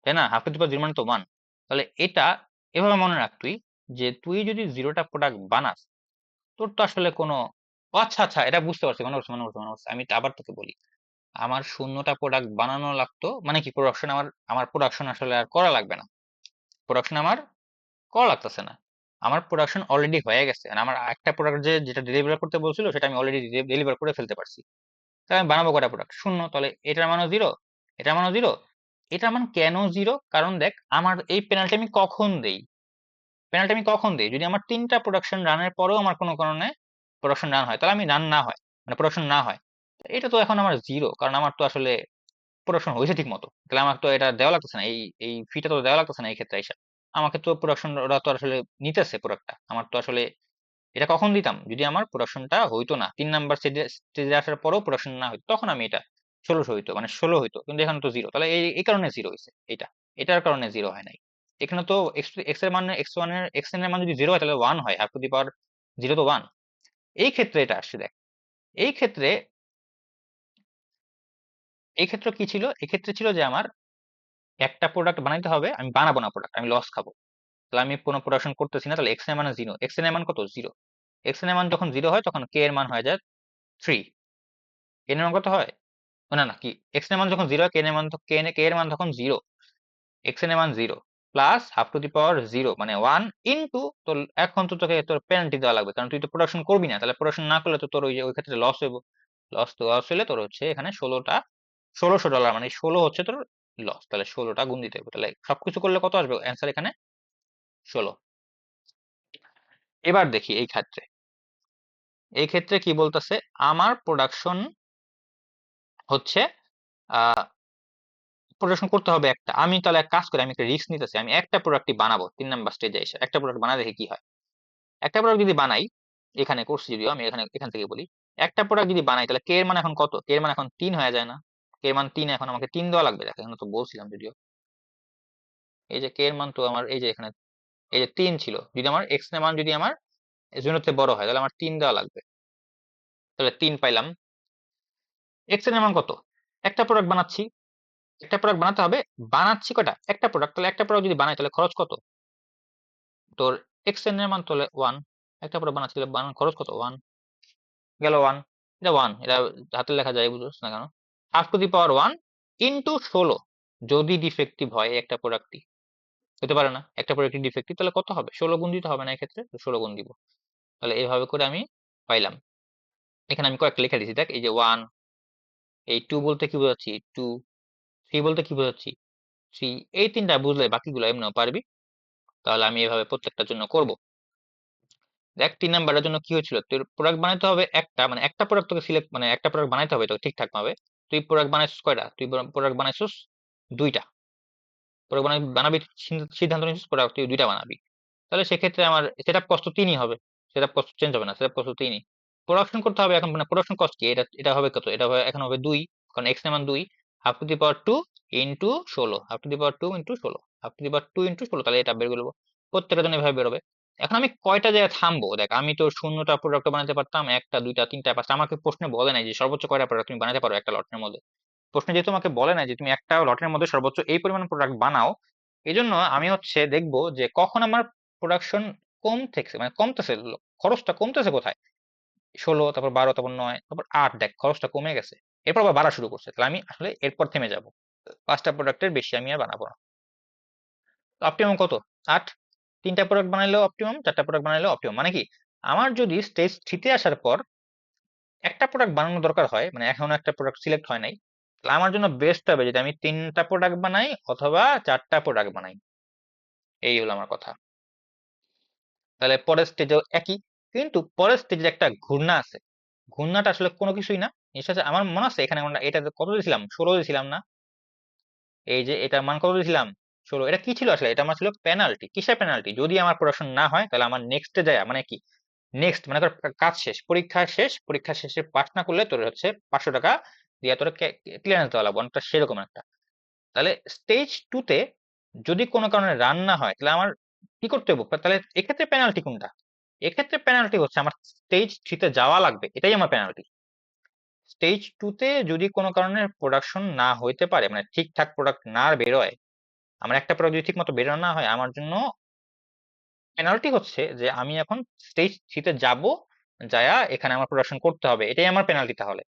তাই না, হাফ টু দি পাওয়ার 0 মানে তো 1, তাহলে এটা এভাবে মনে রাখ তুই, যে তুই যদি 0টা প্রোডাক্ট বানাস, তোর তো আসলে কোনো, ও আচ্ছা আচ্ছা, এটা বুঝতে পারছি, মনে করছি, আমি আবার তোকে বলি, আমার 0টা প্রোডাক্ট বানানো লাগতো, মানে কি প্রোডাকশন আমার আমার প্রোডাকশন আসলে আর করা লাগবে না, প্রোডাকশন আমার করা লাগতেছে না, আমার প্রোডাকশন অলরেডি হয়ে গেছে, আর আমার একটা প্রোডাক্ট যেটা ডেলিভার করতে বলছিল সেটা আমি অলরেডি ডেলিভার করে ফেলতে পারছি, তাহলে আমি বানাবো কয়টা প্রোডাক্ট, 0, তাহলে এটার মানও 0, এটার মানও 0, এটার মান কেন 0, কারণ দেখ আমার এই পেনাল্টি আমি কখন দেই, পেনাল্টি আমি কখন দিই, যদি আমার 3টা প্রোডাকশন রানের পরেও আমার কোনো কারণে প্রোডাকশন রান হয়, তাহলে আমি রান না হয়, মানে প্রোডাকশন না হয়, তো এটা তো এখন আমার 0, কারণ আমার তো আসলে প্রোডাকশন হয়েছে ঠিক মতো, তাহলে আমার তো এটা দেওয়া লাগতেছে না, এই এই ফিটা তো দেওয়া লাগতেছে না এই ক্ষেত্রে এসে, আমাকে তো প্রোডাকশন ওরা তো আসলে নিতেছে প্রোডাক্টটা, আমার তো আসলে এটা কখন দিতাম, যদি আমার প্রোডাকশনটা হইতো না, 3 নাম্বার স্টেজে আসার পরেও প্রোডাকশন না হইতো, তখন আমি এটা 1600 হইতো, মানে 16 হইতো, কিন্তু এখানে তো 0, তাহলে এই এই কারণে 0 হয়েছে, এটা এটার কারণে 0 হয় নাই, এখানে তো এক্স এর মান এক্স এর মান যদি 0 হয় তাহলে 1 হয়, হাফ টু দি পাওয়ার 0 তো 1, এই ক্ষেত্রে এটা আসছে দেখ, এই ক্ষেত্রে এই ক্ষেত্রে কি ছিল, এই ক্ষেত্রে ছিল যে আমার একটা প্রোডাক্ট বানাইতে হবে, আমি বানাবো না প্রোডাক্ট, আমি লস খাবো, তাহলে আমি কোনো প্রোডাকশন করতেছি না, তাহলে এক্স এর মান 0, এক্স এর মান কত 0, এক্স এর মান যখন 0 হয় তখন কে এর মান হয়ে যায় 3, এর মান কত হয়, না না কি, এক্স এর মান যখন 0 হয় কে এর মান কে এর মান তখন 0, এক্স এর মান 0 প্লাস হাফ টু দি পাওয়ার 0 মানে 1 ইনটু তোর, এখন তো তোকে তোর পেনাল্টি দেওয়া লাগবে, কারণ তুই তো প্রোডাকশন করবি না, তাহলে প্রোডাকশন না করলে তো তোর ওই যে ওই ক্ষেত্রে লস হইব, লস হলে তোর হচ্ছে এখানে 1600 ডলার, মানে 16 হচ্ছে তোর লস, তাহলে 16টা গুণ দিতে হবে, তাহলে সবকিছু করলে কত আসবে অ্যান্সার এখানে 16। এবার দেখি এই ক্ষেত্রে কি বলতেছে, আমার প্রোডাকশন হচ্ছে আহ প্রোডাকশন করতে হবে একটা, আমি তাহলে এক কাজ করি, আমি একটা রিস্ক নিতেছি, আমি একটা প্রোডাক্টই বানাবো 3 নাম্বার স্টেজে এসে, একটা প্রোডাক্ট বানা দেখি কি হয়। একটা প্রোডাক্ট যদি বানাই, এখানে করছি যদিও, আমি এখান থেকে বলি, একটা প্রোডাক্ট যদি বানাই তাহলে কে এর মান এখন কত, কে এর মান এখন 3 হয়ে যায় না? কে এর মান 3, এখন আমাকে 3 দেওয়া লাগবে, দেখো এখানে তো বলছিলাম যদিও, এই যে কে এর মান তো আমার এই যে এখানে এই যে 3 ছিল, যদি আমার এক্স এর মান যদি আমার 0 থেকে বড় হয় তাহলে আমার 3 দেওয়া লাগবে, তাহলে 3 পাইলাম। এক্স এর মান কত, একটা প্রোডাক্ট বানাচ্ছি, একটা প্রোডাক্ট বানাতে হবে, বানাচ্ছি কয়টা, একটা প্রোডাক্ট, তাহলে একটা প্রোডাক্ট যদি বানাই তাহলে খরচ কত, তোর এক্স এর মান তাহলে 1, একটা প্রোডাক্ট বানাচ্ছি তাহলে বানানোর খরচ কত, 1 গেল 1, এটা 1, এটা হাতে লেখা যায় বুঝছ না কেন, half to the power 1 into 16, যদি ডিফেক্টিভ হয় এই একটা প্রোডাক্টই, হতে পারে না একটা প্রোডাক্টই ডিফেক্টিভ, তাহলে কত হবে, 16 গুণ দিতে হবে না এক্ষেত্রে, তো 16 গুণ দিব, তাহলে এইভাবে করে আমি পাইলাম। এখানে আমি কয়েকটা লিখে দিচ্ছি, দেখ এই যে 1, এই 2 বলতে কি বোঝাচ্ছি 2, 3 বলতে কি বোঝাচ্ছি 3, এই তিনটা বুঝলে বাকিগুলো এমনিও পারবি, তাহলে আমি এভাবে প্রত্যেকটার জন্য করব। দেখ 3 নাম্বারের জন্য কি হয়েছিল, তোর প্রোডাক্ট বানাইতে হবে একটা, মানে একটা প্রোডাক্ট তোকে সিলেক্ট, মানে একটা প্রোডাক্ট বানাইতে হবে তো ঠিকঠাক ভাবে, তুই প্রোডাক্ট বানাইছিস কয়টা, তুই প্রোডাক্ট বানাইছিস দুইটা, প্রোডাক্ট বানাবি, সিদ্ধান্ত নিচ্ছিস প্রোডাক্ট তুই দুইটা বানাবি, তাহলে সেক্ষেত্রে আমার সেটআপ কস্ট 3ই হবে, সেটআপ কস্ট চেঞ্জ হবে না, সেটআপ কস্ট 3ই। প্রোডাকশন করতে হবে এখন, মানে প্রোডাকশন কস্ট কি, এটা এটা হবে কত, এটা হবে এখন হবে 2, কারণ এক্স এর মান 2, half to the power 2 into 16, half to the power 2 into 16, half to the power 2 into 16, তাহলে এটা বের করবো, প্রত্যেকটা জন্য এভাবে বেরোবে। এখন আমি কয়টা জায়গায় থামবো, দেখ আমি তো শূন্যটা প্রোডাক্ট বানাতে পারতাম, একটা দুইটা তিনটা পাঁচটা, আমাকে প্রশ্নে বলে নাই যে সর্বোচ্চ কয়টা প্রোডাক্ট তুমি বানাতে পারো একটা লটের মধ্যে, প্রশ্নে যেহেতু আমাকে বলে নাই যে তুমি একটা লটের মধ্যে সর্বোচ্চ এই পরিমাণ প্রোডাক্ট বানাও, এই জন্য আমি হচ্ছে দেখবো যে কখন আমার প্রোডাকশন কম থেকে মানে কমতেছে, খরচটা কমতেছে কোথায়, 16, তারপর 12, তারপর 9, তারপর 8, দেখ খরচটা কমে গেছে, এরপর আবার বাড়া শুরু করছে, তাহলে আমি আসলে এরপর থেমে যাব, 5টা প্রোডাক্টের বেশি আমি আর বানাবো না। অপটিমাম কত, 8, 3টা প্রোডাক্ট বানাইলেও অপটিমাম, 4টা প্রোডাক্ট বানাইলেও অপটিমাম, মানে কি আমার যদি স্টেজ 3-তে আসার পর একটা প্রোডাক্ট বানানো দরকার হয়, মানে এখনো একটা প্রোডাক্ট সিলেক্ট হয় নাই, তাহলে আমার জন্য বেস্ট হবে যদি আমি 3টা প্রোডাক্ট বানাই অথবা 4টা প্রোডাক্ট বানাই, এই হলো আমার কথা। তাহলে পরের স্টেজেও একই, কিন্তু পরের স্টেজে একটা ঘূর্ণা আছে, ঘূর্ণাটা আসলে কোনো কিছুই না, নিশ্চয় আমার মনে আছে এখানে আমরা এটা কত দিয়েছিলাম, 16 দিয়েছিলাম না, এই যে এটা মান কত দিয়েছিলাম 16, এটা কি ছিল আসলে, এটা আমার ছিল পেনাল্টি, কিসের পেনাল্টি, যদি আমার প্রোডাকশন না হয় তাহলে আমার নেক্সটে যায়, মানে কি নেক্সট মানে তোর কাজ শেষ, পরীক্ষা শেষে পাস না করলে তোর হচ্ছে 500 টাকা দিয়ে তোর ক্লিয়ারেন্স দেওয়া লাগবে, অনেকটা সেরকম একটা। তাহলে স্টেজ 2-তে যদি কোনো কারণে রান না হয় তাহলে আমার কি করতে হবে, তাহলে এক্ষেত্রে পেনাল্টি কোনটা, এক্ষেত্রে পেনাল্টি হচ্ছে আমার স্টেজ 3-তে যাওয়া লাগবে, এটাই আমার পেনাল্টি। স্টেজ 2-তে যদি কোনো কারণে প্রোডাকশন না হইতে পারে, মানে ঠিকঠাক প্রোডাক্ট না বেরোয়, আমার একটা প্রোডাক্ট যদি ঠিক মতো বেরোনো না হয়, আমার জন্য পেনাল্টি হচ্ছে যে আমি এখন স্টেজ 3-তে যাব, যায়া এখানে আমার প্রোডাকশন করতে হবে, এটাই আমার পেনাল্টি। তাহলে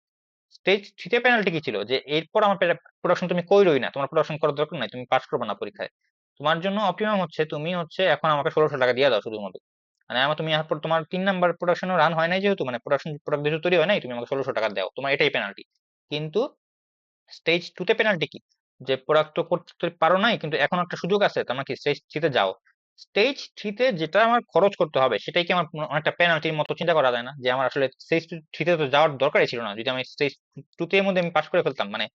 স্টেজ 3-তে পেনাল্টি কি ছিল, যে এরপর আমার প্রোডাকশন তুমি কইরোই না, তোমার প্রোডাকশন করার দরকার নাই, তুমি পাস করবে না পরীক্ষায়, তোমার জন্য অপটিমাম হচ্ছে তুমি হচ্ছে এখন আমাকে 1600 টাকা দিয়ে দাও শুধুমাত্র, মানে আমার তুমি এরপর তোমার 3 নাম্বার প্রোডাকশনও রান হয় নাই যেহেতু, মানে প্রোডাক্ট যেহেতু তৈরি হয় নাই, তুমি আমাকে 1600 টাকা দাও, তোমার এটাই পেনাল্টি। কিন্তু স্টেজ 2-তে পেনাল্টি কি, যে প্রোডাক্ট তো করতে পারো নাই কিন্তু এখন একটা সুযোগ আছে, তোমরা কি স্টেজ 3-তে যাও, স্টেজ 3-তে যেটা আমার খরচ করতে হবে সেটাই কি আমার অনেকটা পেনাল্টির মতো চিন্তা করা যায় না, যে আমার আসলে স্টেজ 3-তে তো যাওয়ার দরকারই ছিল না, যদি আমি স্টেজ 2-তে এর মধ্যে আমি পাস করে ফেলতাম, মানে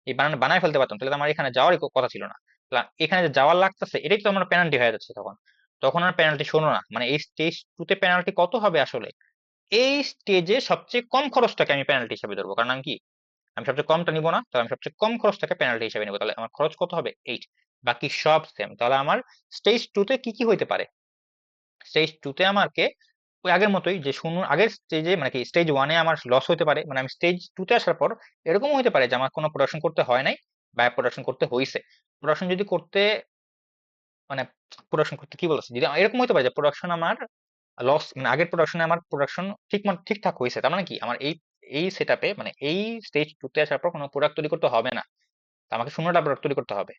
এই বানায় ফেলতে পারতাম, তাহলে তো আমার এখানে যাওয়ারই কথা ছিল না, তাহলে এখানে যে যাওয়ার লাগতেছে এটাই তো আমার পেনাল্টি হয়ে যাচ্ছে, তখন তখন আর পেনাল্টি শোনো না, মানে এই স্টেজ 2-তে পেনাল্টি কত হবে আসলে, এই স্টেজে সবচেয়ে কম খরচটাকে আমি পেনাল্টি হিসেবে ধরবো, কারণ আমি কি আমি সবচেয়ে কমটা নিব না, তাহলে আমি সবচেয়ে কম খরচটাকে পেনাল্টি হিসেবে নিবো, তাহলে আমার খরচ কত হবে 8, বাকি সব সেম, তাহলে আমার স্টেজ 2-তে কি কি হইতে পারে, স্টেজ 2-তে আমাকে ওই আগের মতোই, যে শূন্য আগের স্টেজে মানে কি স্টেজ 1-এ আমার লস হইতে পারে, মানে আমি স্টেজ 2-তে আসার পর এরকমও হইতে পারে যে আমার কোনো প্রোডাকশন করতে হয় নাই বা প্রোডাকশন করতে হইছে, প্রোডাকশন যদি করতে মানে প্রোডাকশন করতে কি বলছে, যদি এরকম হইতে পারে যে প্রোডাকশন আমার লস, মানে আগের প্রোডাকশনে আমার প্রোডাকশন ঠিকঠাক হয়েছে, তার মানে কি আমার এই এই সেটআপে মানে এই স্টেজ 2-তে আসার পর কোনো প্রোডাক্ট তৈরি করতে হবে না, তা আমাকে শূন্যটা প্রোডাক্ট তৈরি করতে হবে,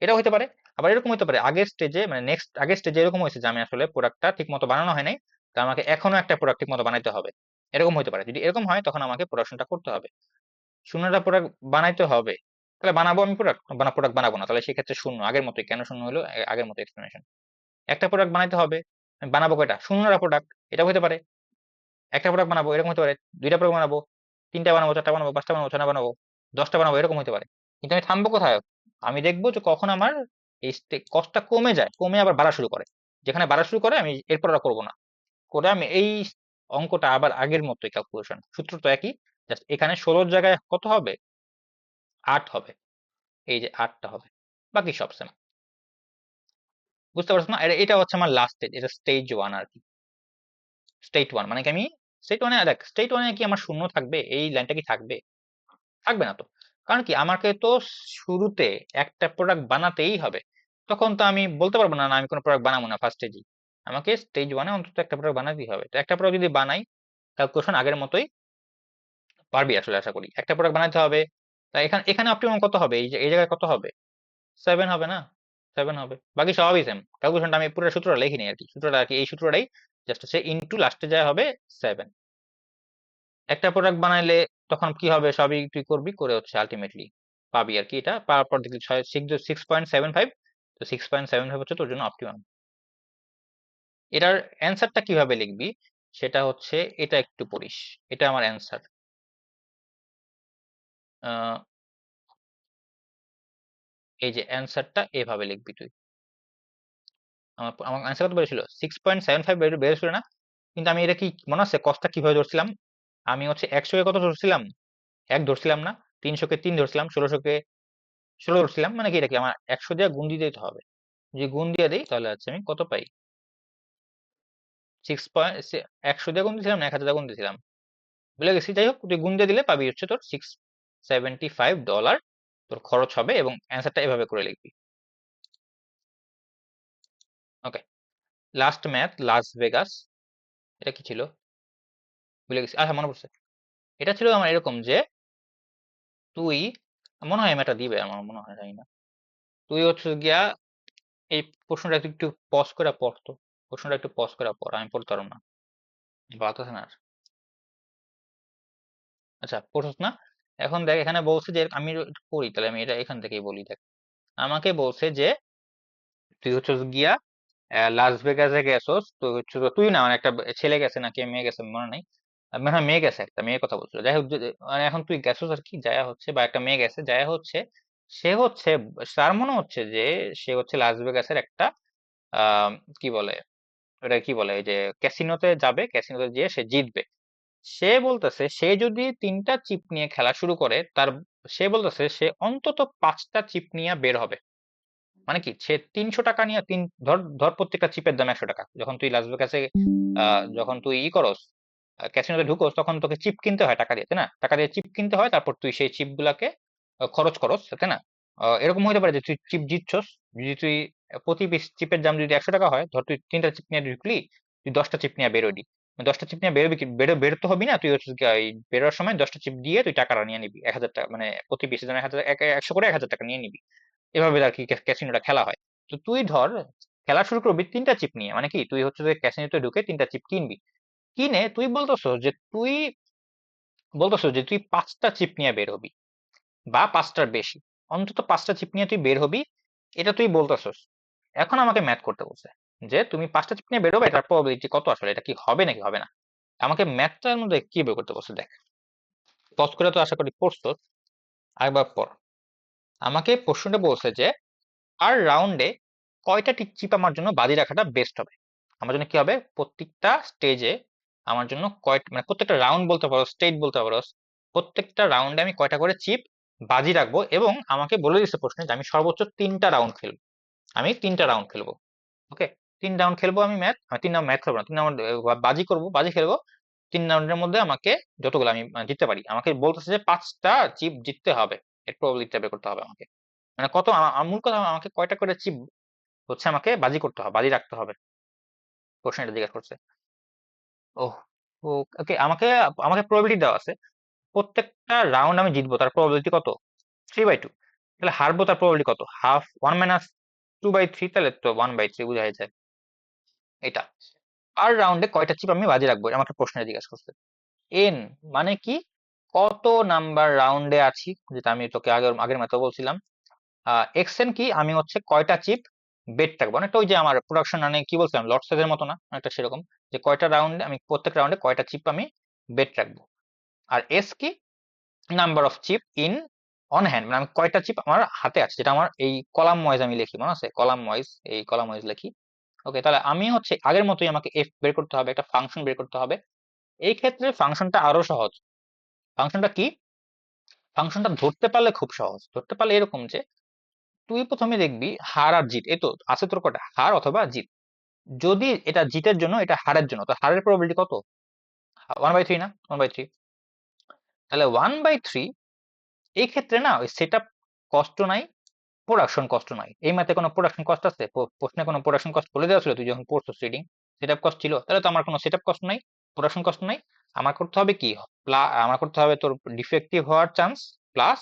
এটা হতে পারে। আবার এরকম হতে পারে আগের স্টেজে মানে আগের স্টেজে এরকম হয়েছে যে আমি আসলে প্রোডাক্টটা ঠিক মতো বানানো হয় নাই, তা আমাকে এখনো একটা প্রোডাক্ট ঠিক মতো বানাইতে হবে, এরকম হতে পারে। যদি এরকম হয় তখন আমাকে প্রোডাকশনটা করতে হবে। শূন্যটা প্রোডাক্ট বানাইতে হবে, তাহলে বানাবো আমি প্রোডাক্ট, প্রোডাক্ট বানাবো না, তাহলে সেক্ষেত্রে শূন্য আগের মতোই। কেন শূন্য হলো? আগের মতো এক্সপ্লেনেশন। একটা প্রোডাক্ট বানাইতে হবে, আমি বানাবো কয়টা? শূন্যটা প্রোডাক্ট, এটা হতে পারে। একটা প্রোডাক্ট বানাবো, এরকম হতে পারে। দুইটা প্রোডাক্ট বানাবো, তিনটা বানাবো, চারটা বানাবো, পাঁচটা বানাবো, ছয়টা বানাবো, 10টা বানাবো, এরকম হতে পারে। কিন্তু আমি থামবো কোথায়? আমি দেখবো যে কখন আমার এই কষ্টটা কমে যায়, কমে আবার বাড়া শুরু করে। যেখানে বাড়া শুরু করে আমি এরপর আর করবো না, করে আমি এই অঙ্কটা আবার আগের মতোই ক্যালকুলেশন, সূত্র তো একই, জাস্ট এখানে 16 জায়গায় কত হবে? 8 হবে। এই যে 8টা হবে, বাকি সব সেম। বুঝতে পারছো না? এটা হচ্ছে আমার লাস্ট স্টেজ, এটা স্টেজ 1 আর কি। স্টেট 1 মানে কি, আমি স্টেট 1 এ দেখ, স্টেট 1 এ কি আমার শূন্য থাকবে? এই লাইনটা কি থাকবে? থাকবে না তো। কারণ কি, আমাকে তো শুরুতে একটা প্রোডাক্ট বানাতেই হবে। তখন তো আমি বলতে পারবো না, না আমি কোনো প্রোডাক্ট বানাবো না ফার্স্ট স্টেজে। আমাকে স্টেজ 1 এ অন্তত একটা প্রোডাক্ট বানাতেই হবে। তো একটা প্রোডাক্ট যদি বানাই, ক্যালকুলেশন আগের মতোই পারবি আসলে, আশা করি। একটা প্রোডাক্ট বানাতে হবে, তাই এখানে এখানে অপটিমাম কত হবে? এই যে এই জায়গায় কত হবে? 7 হবে না? 7 হবে, বাকি সবই সেম। ক্যালকুলেশনটা আমি পুরো সূত্রটা লিখিনি আর কি, সূত্রটা আর কি, এই সূত্রটাই জাস্ট হচ্ছে ইনটু লাস্টে যা হবে 7। একটা প্রোডাক্ট বানাইলে তখন কি হবে? সবই তুই করবি, করে হচ্ছে আলটিমেটলি পাবি আর কি। এটা পাওয়ার পর দেখলি 6.75। তো 6.75 হচ্ছে তোর জন্য অপটিমাম। এটার অ্যান্সারটা কিভাবে লিখবি সেটা হচ্ছে, এটা একটু পড়িস। এটা আমার অ্যান্সার। এই যে অ্যান্সারটা এভাবে লিখবি তুই। আমার আমার অ্যান্সার কত বেরিয়েছিল? 6.75 বেরিয়েছিল না? কিন্তু আমি এটা কি মনে আছে কষ্টটা কিভাবে ধরছিলাম? আমি হচ্ছে 100-কে কত ধরছিলাম? 1 ধরছিলাম না? 300-কে 3 ধরছিলাম, 1600-কে 16 ধরছিলাম। মানে কি, এটা কি আমার 100 দিয়ে গুণ দিয়ে দিতে হবে? যদি গুণ দিয়ে দিই তাহলে হচ্ছে আমি কত পাই? 100 দিয়ে গুণ দিয়েছিলাম না 1000 দিয়ে গুণ দিয়েছিলাম, ভুলে গেছি। যাই হোক, তুই গুণ দিয়ে দিলে পাবি হচ্ছে তোর $675 তোর খরচ হবে, এবং অ্যান্সারটা এভাবে করে লিখবি। ওকে, লাস্ট ম্যাথ, লাস ভেগাস। এটা কি ছিল? ভুলে গেছি। আচ্ছা, মনে পড়ছে। এটা ছিল আমার এরকম যে, তুই, মনে হয় ম্যাথটা দিবে, আমার মনে হয়, জানি না। তুই হচ্ছে গিয়া এই প্রশ্নটা একটু একটু পজ করে পড়তো। প্রশ্নটা একটু পজ করে পড়, আমি পড়তে পারবো না, পারতেছে না আর। আচ্ছা, পড়ছস না? এখন দেখ, এখানে বলছে যে, আমি একটু পড়ি তাহলে, আমি এটা এখান থেকেই বলি। দেখ, আমাকে বলছে যে তুই হচ্ছে গিয়া লাস ভেগাসে গেছস। তো হচ্ছে তুই না, মানে একটা ছেলে গেছে নাকি মেয়ে গেছে মনে নাই। মনে হয় মেয়ে গেছে, একটা মেয়ের কথা বলছিল। যাই হোক, মানে এখন তুই গেছস আর কি, যায়া হচ্ছে, বা একটা মেয়ে গেছে যায়া হচ্ছে, সে হচ্ছে, তার মনে হচ্ছে যে সে হচ্ছে লাস ভেগাসের একটা আহ কি বলে, ওটা কি বলে, ওই যে ক্যাসিনোতে যাবে, ক্যাসিনোতে গিয়ে সে জিতবে। সে বলতেছে সে যদি 3টা চিপ নিয়ে খেলা শুরু করে, তার, সে বলতেছে সে অন্তত 5টা চিপ নিয়ে বের হবে। মানে কি, সে 300 টাকা নিয়ে, ধর ধর প্রত্যেকটা চিপের দাম 100 টাকা। যখন তুই লাস ভেগাসে যখন তুই করস, ক্যাসিনোতে ঢুকোস, তখন তোকে চিপ কিনতে হয় টাকা দিয়ে, তাই না? টাকা দিয়ে চিপ কিনতে হয়, তারপর তুই সেই চিপ গুলাকে খরচ করস, তাই না? এরকম হতে পারে যে তুই চিপ জিতছস। যদি তুই প্রতি পিস চিপের দাম যদি 100 টাকা হয়, ধর তুই 3টা চিপ নিয়ে ঢুকলি, তুই 10টা চিপ নিয়ে বেরোলি। 10টা চিপ নিয়ে বেরোবি, কি বেরোতে হবি না? তুই হচ্ছে কি, ওই বেরোর সময় 10টা চিপ দিয়ে তুই টাকাটা নিয়ে নিবি, 1000 টাকা, মানে প্রতি পিসের দাম 1000, 100 করে 1000 টাকা নিয়ে নিবি। এভাবে আর কি ক্যাসিনোটা খেলা হয়। তো তুই ধর খেলা শুরু করবি 3টা চিপ নিয়ে, মানে কি, তুই হচ্ছে যে ক্যাসিনোতে ঢুকে 3টা চিপ কিনবি। কিনে তুই বলতেছো যে তুই 5টা চিপ নিয়ে বের হবি, বা 5টার বেশি, অন্তত 5টা চিপ নিয়ে তুই বের হবি, এটা তুই বলতেছস। এখন আমাকে ম্যাথ করতে বলছে যে তুমি 5টা চিপ নিয়ে বেরোবে, এটার প্রবাবিলিটি কত আসলে, এটা কি হবে নাকি হবে না। আমাকে ম্যাথটার মধ্যে কি বের করতে বলছে দেখ। পজ করে তো আশা করি পড়ছো, আরেকবার পর। আমাকে প্রশ্নটা বলছে যে, আর রাউন্ডে কয়টা চিপ আমার জন্য বাজি রাখাটা বেস্ট হবে। আমার জন্য কি হবে, প্রত্যেকটা স্টেজে আমার জন্য কয়টা, মানে প্রত্যেকটা রাউন্ড বলতে পারো, স্টেজ বলতে পারো, প্রত্যেকটা রাউন্ডে আমি কয়টা করে চিপ বাজি রাখবো। এবং আমাকে বলে দিচ্ছে প্রশ্নে যে আমি সর্বোচ্চ 3টা রাউন্ড খেলবো। আমি 3টা রাউন্ড খেলবো। ওকে, 3 রাউন্ড খেলবো আমি 3 রাউন্ড ম্যাথ খেলবো না, 3 রাউন্ড বাজি করবো, বাজি খেলবো। 3 রাউন্ডের মধ্যে আমাকে যতগুলো আমি জিততে পারি, আমাকে বলতেছে যে 5টা চিপ জিততে হবে, এর প্রবাবিলিটি বের করতে হবে আমাকে। মানে কত, মূল কথা আমাকে কয়টা করে চিপ হচ্ছে আমাকে বাজি করতে হবে, বাজি রাখতে হবে। প্রশ্ন এটা জিজ্ঞাসা করছে। ওহ, ওকে, আমাকে আমাকে প্রবাবিলিটি দেওয়া আছে, প্রত্যেকটা রাউন্ড আমি জিতবো তার প্রবাবিলিটি কত? 3/2। তাহলে হারবো তার প্রবাবিলিটি কত? হাফ, 1 - 2/3, তাহলে তো 1/3 বোঝা যায় এটা। আর রাউন্ডে কয়টা চিপ আমি বাজি রাখবো, আমাকে প্রশ্নে জিজ্ঞাসা করছে। এন মানে কি, কত নাম্বার রাউন্ডে আছি, যেটা আমি তোকে আগের আগের মতো বলছিলাম। এক্সএন কি, আমি হচ্ছে কয়টা চিপ বেড রাখবো, অনেকটা ওই যে আমার প্রোডাকশন মানে কি বলছিলাম লট সাইজের মতো না, অনেকটা সেরকম, যে কয়টা রাউন্ডে আমি প্রত্যেক রাউন্ডে কয়টা চিপ আমি বেড রাখবো। আর এস কি, number of chip in on hand, মানে আমি কয়টা চিপ আমার হাতে আছে, যেটা আমার এই কলাম ওয়াইজ আমি লিখি, মনে আছে কলাম ওয়াইজ, এই কলাম ওয়াইজ লিখি। ওকে, তাহলে আমি হচ্ছে আগের মতোই আমাকে এফ বের করতে হবে, একটা ফাংশন বের করতে হবে। এই ক্ষেত্রে ফাংশনটা আরো সহজ। ফাংশনটা কি, ফাংশনটা ধরতে পারলে খুব সহজ, ধরতে পারলে এরকম যে তুই প্রথমে দেখবি হার আর জিত, এই তো আছে তোর কটা, হার অথবা জিত। যদি এটা জিতের জন্য, এটা হারের জন্য, তো হারের প্রবাবিলিটি কত, 1/3 না, 1/3। তাহলে 1/3, এই ক্ষেত্রে না ওই সেট আপ কষ্ট নাই, প্রোডাকশন কষ্ট নাই। এই ম্যাথে কোনো প্রোডাকশন কস্ট আছে, প্রশ্নে কোনো প্রোডাকশন কস্ট বলে দেওয়া ছিল তুই যখন পড়ছিস রিডিং, সেট আপ কস্ট ছিল, তাহলে তো আমার কোনো সেট আপ কস্ট নাই, প্রোডাকশন কস্ট নাই। আমার করতে হবে কি, আমার করতে হবে তোর ডিফেক্টিভ হওয়ার চান্স প্লাস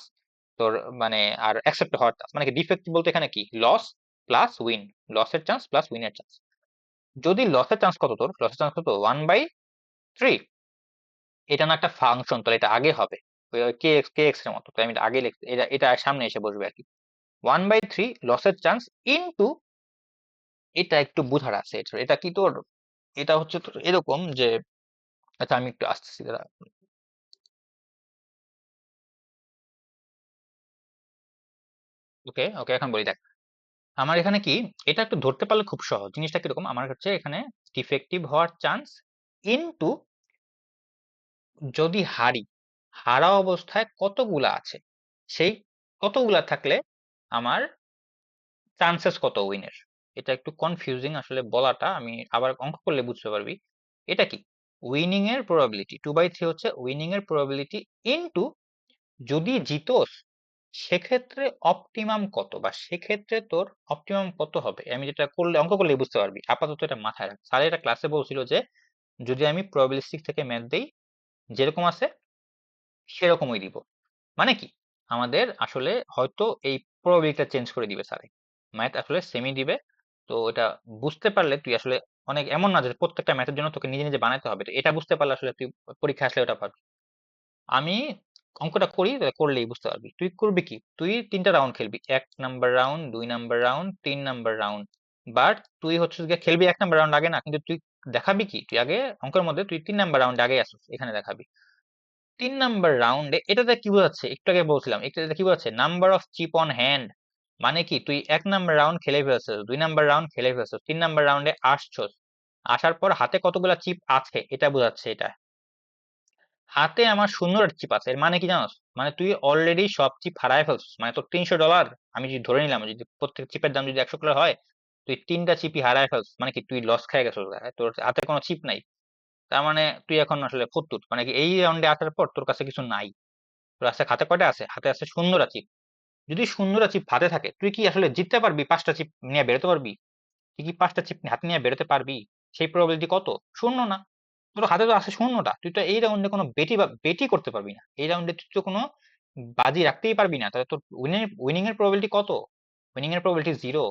তোর মানে আর অ্যাকসেপ্ট হওয়ার চান্স, মানে কি ডিফেক্টিভ বলতে এখানে কি, লস প্লাস উইন, লসের চান্স প্লাস উইনের চান্স। যদি লসের চান্স কত, তোর লসের চান্স কত 1/3, এটা না একটা ফাংশন, তাহলে এটা আগে হবে ওই কে এক্স, কে এক্স এর মতো, তাই আমি এটা আগে লিখতে, এটা এটা সামনে এসে বসবে আর কি। 1/3 লসের চান্স ইনটু, এটা একটু বুঝার আছে, এটা কি তোর, এটা হচ্ছে তোর এরকম যে, আচ্ছা আমি একটু আসতেছি দাঁড়া। ওকে ওকে, এখন বলি দেখ, আমার এখানে কি, এটা একটু ধরতে পারলে খুব সহজ, জিনিসটা কিরকম, আমার হচ্ছে এখানে ডিফেক্টিভ হওয়ার চান্স ইনটু, যদি হারি, হারা অবস্থায় কতগুলা আছে, সেই কতগুলা থাকলে আমার চান্সেস কত উইনের। এটা একটু কনফিউজিং আসলে বলাটা, আমি আবার অঙ্ক করলে বুঝতে পারবি। এটা কি, উইনিং এর প্রবাবিলিটি 2/3 হচ্ছে উইনিং এর প্রবাবিলিটি ইনটু, যদি জিতোস সেক্ষেত্রে অপটিমাম কত, বা সেক্ষেত্রে তোর অপটিমাম কত হবে। আমি যেটা করলে অঙ্ক করলে বুঝতে পারবি, আপাতত এটা মাথায় রাখ। স্যার এটা ক্লাসে বলছিল যে যদি আমি প্রবাবিলিস্টিক থেকে ম্যাথ দেই, যেরকম আছে সেরকমই দিব। মানে কি, আমাদের আসলে হয়তো এই প্রবাবিলিটিটা চেঞ্জ করে দিবে স্যার, ম্যাথ আসলে সেমই দিবে। তো এটা বুঝতে পারলে তুই আসলে অনেক, এমন না যে প্রত্যেকটা ম্যাথের জন্য তোকে নিজে নিজে বানাতে হবে, তো এটা বুঝতে পারলে আসলে তুই পরীক্ষা আসলে ওটা পারবি। আমি অঙ্কটা করি, তাহলে করলেই বুঝতে পারবি। তুই করবি কি, তুই 3টা রাউন্ড খেলবি, 1 number round, 2 number round, 3 number round. But তুই হচ্ছে গিয়ে খেলবি 1 নাম্বার রাউন্ড আগে না, কিন্তু তুই দেখাবি কি, তুই আগে অঙ্কের মধ্যে তুই 3 নাম্বার রাউন্ড আগে আসিস, এখানে দেখাবি 3 নাম্বার রাউন্ডে। এটাতে কি বোঝাচ্ছে, একটু আগে বলছিলাম, এটাতে কি বোঝাচ্ছে, number of chip on hand. মানে কি, তুই 1 নাম্বার রাউন্ড খেলে ফেলছিস, 2 নাম্বার রাউন্ড খেলে ফেলছিস, 3 নাম্বার রাউন্ডে আসছস, আসার পর হাতে কতগুলা চিপ আছে এটা বোঝাচ্ছে এটা। হাতে আমার 0টা চিপ আছে, এর মানে কি জানোস, মানে তুই অলরেডি সব চিপ হারায় ফেলছিস, মানে তোর $300, আমি যদি ধরে নিলাম, যদি প্রত্যেক চিপের দাম যদি $100 হয়, তুই 3টা চিপই হারায় ফেলছিস, মানে কি তুই লস খেয়ে গেছিস, তোর হাতে কোনো চিপ নাই। তার মানে তুই এখন আসলে ফতুর, মানে কি এই রাউন্ডে আসার পর তোর কাছে কিছু নাই। তোর আছে হাতে কয়টা আছে, হাতে আছে 0টা চিপ। যদি 0টা চিপ হাতে থাকে, তুই কি আসলে জিততে পারবি, 5টা চিপ নিয়ে বেরোতে পারবি? তুই কি 5টা চিপ হাতে নিয়ে বেরোতে পারবি? সেই প্রবাবিলিটি কত, শূন্য না। তোর হাতে তো আছে 0টা, তুই তো এই রাউন্ডে কোনো বেটি করতে পারবি না, এই রাউন্ডে তুই তো কোনো বাজি রাখতেই পারবি না, তাহলে তোর উইনিং এর প্রবাবিলিটি কত, উইনিং এর প্রবাবিলিটি 0।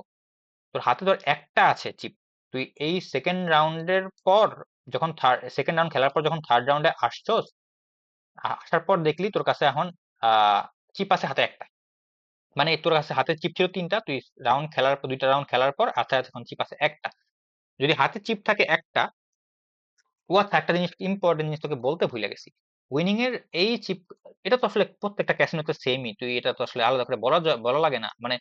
তোর হাতে তোর একটা আছে চিপ, তুই এই সেকেন্ড রাউন্ডের পর, যখন সেকেন্ড রাউন্ড খেলার পর যখন থার্ড রাউন্ডে আসছস, আসার পর দেখলি তোর কাছে এখন চিপ আছে হাতে একটা, মানে তোর কাছে হাতে চিপ ছিল 3টা, তুই রাউন্ড খেলার পর 2টা রাউন্ড খেলার পর হাতে হাতে এখন চিপ আছে একটা। যদি হাতে চিপ থাকে একটা, ও আচ্ছা একটা জিনিস, ইম্পর্টেন্ট জিনিস তোকে বলতে ভুলে গেছি। উইনিং এর এই চিপ, এটা তো আসলে প্রত্যেকটা ক্যাসিনোতে সেমই, তুই এটা তো আসলে আলাদা করে বলা লাগে না, মানে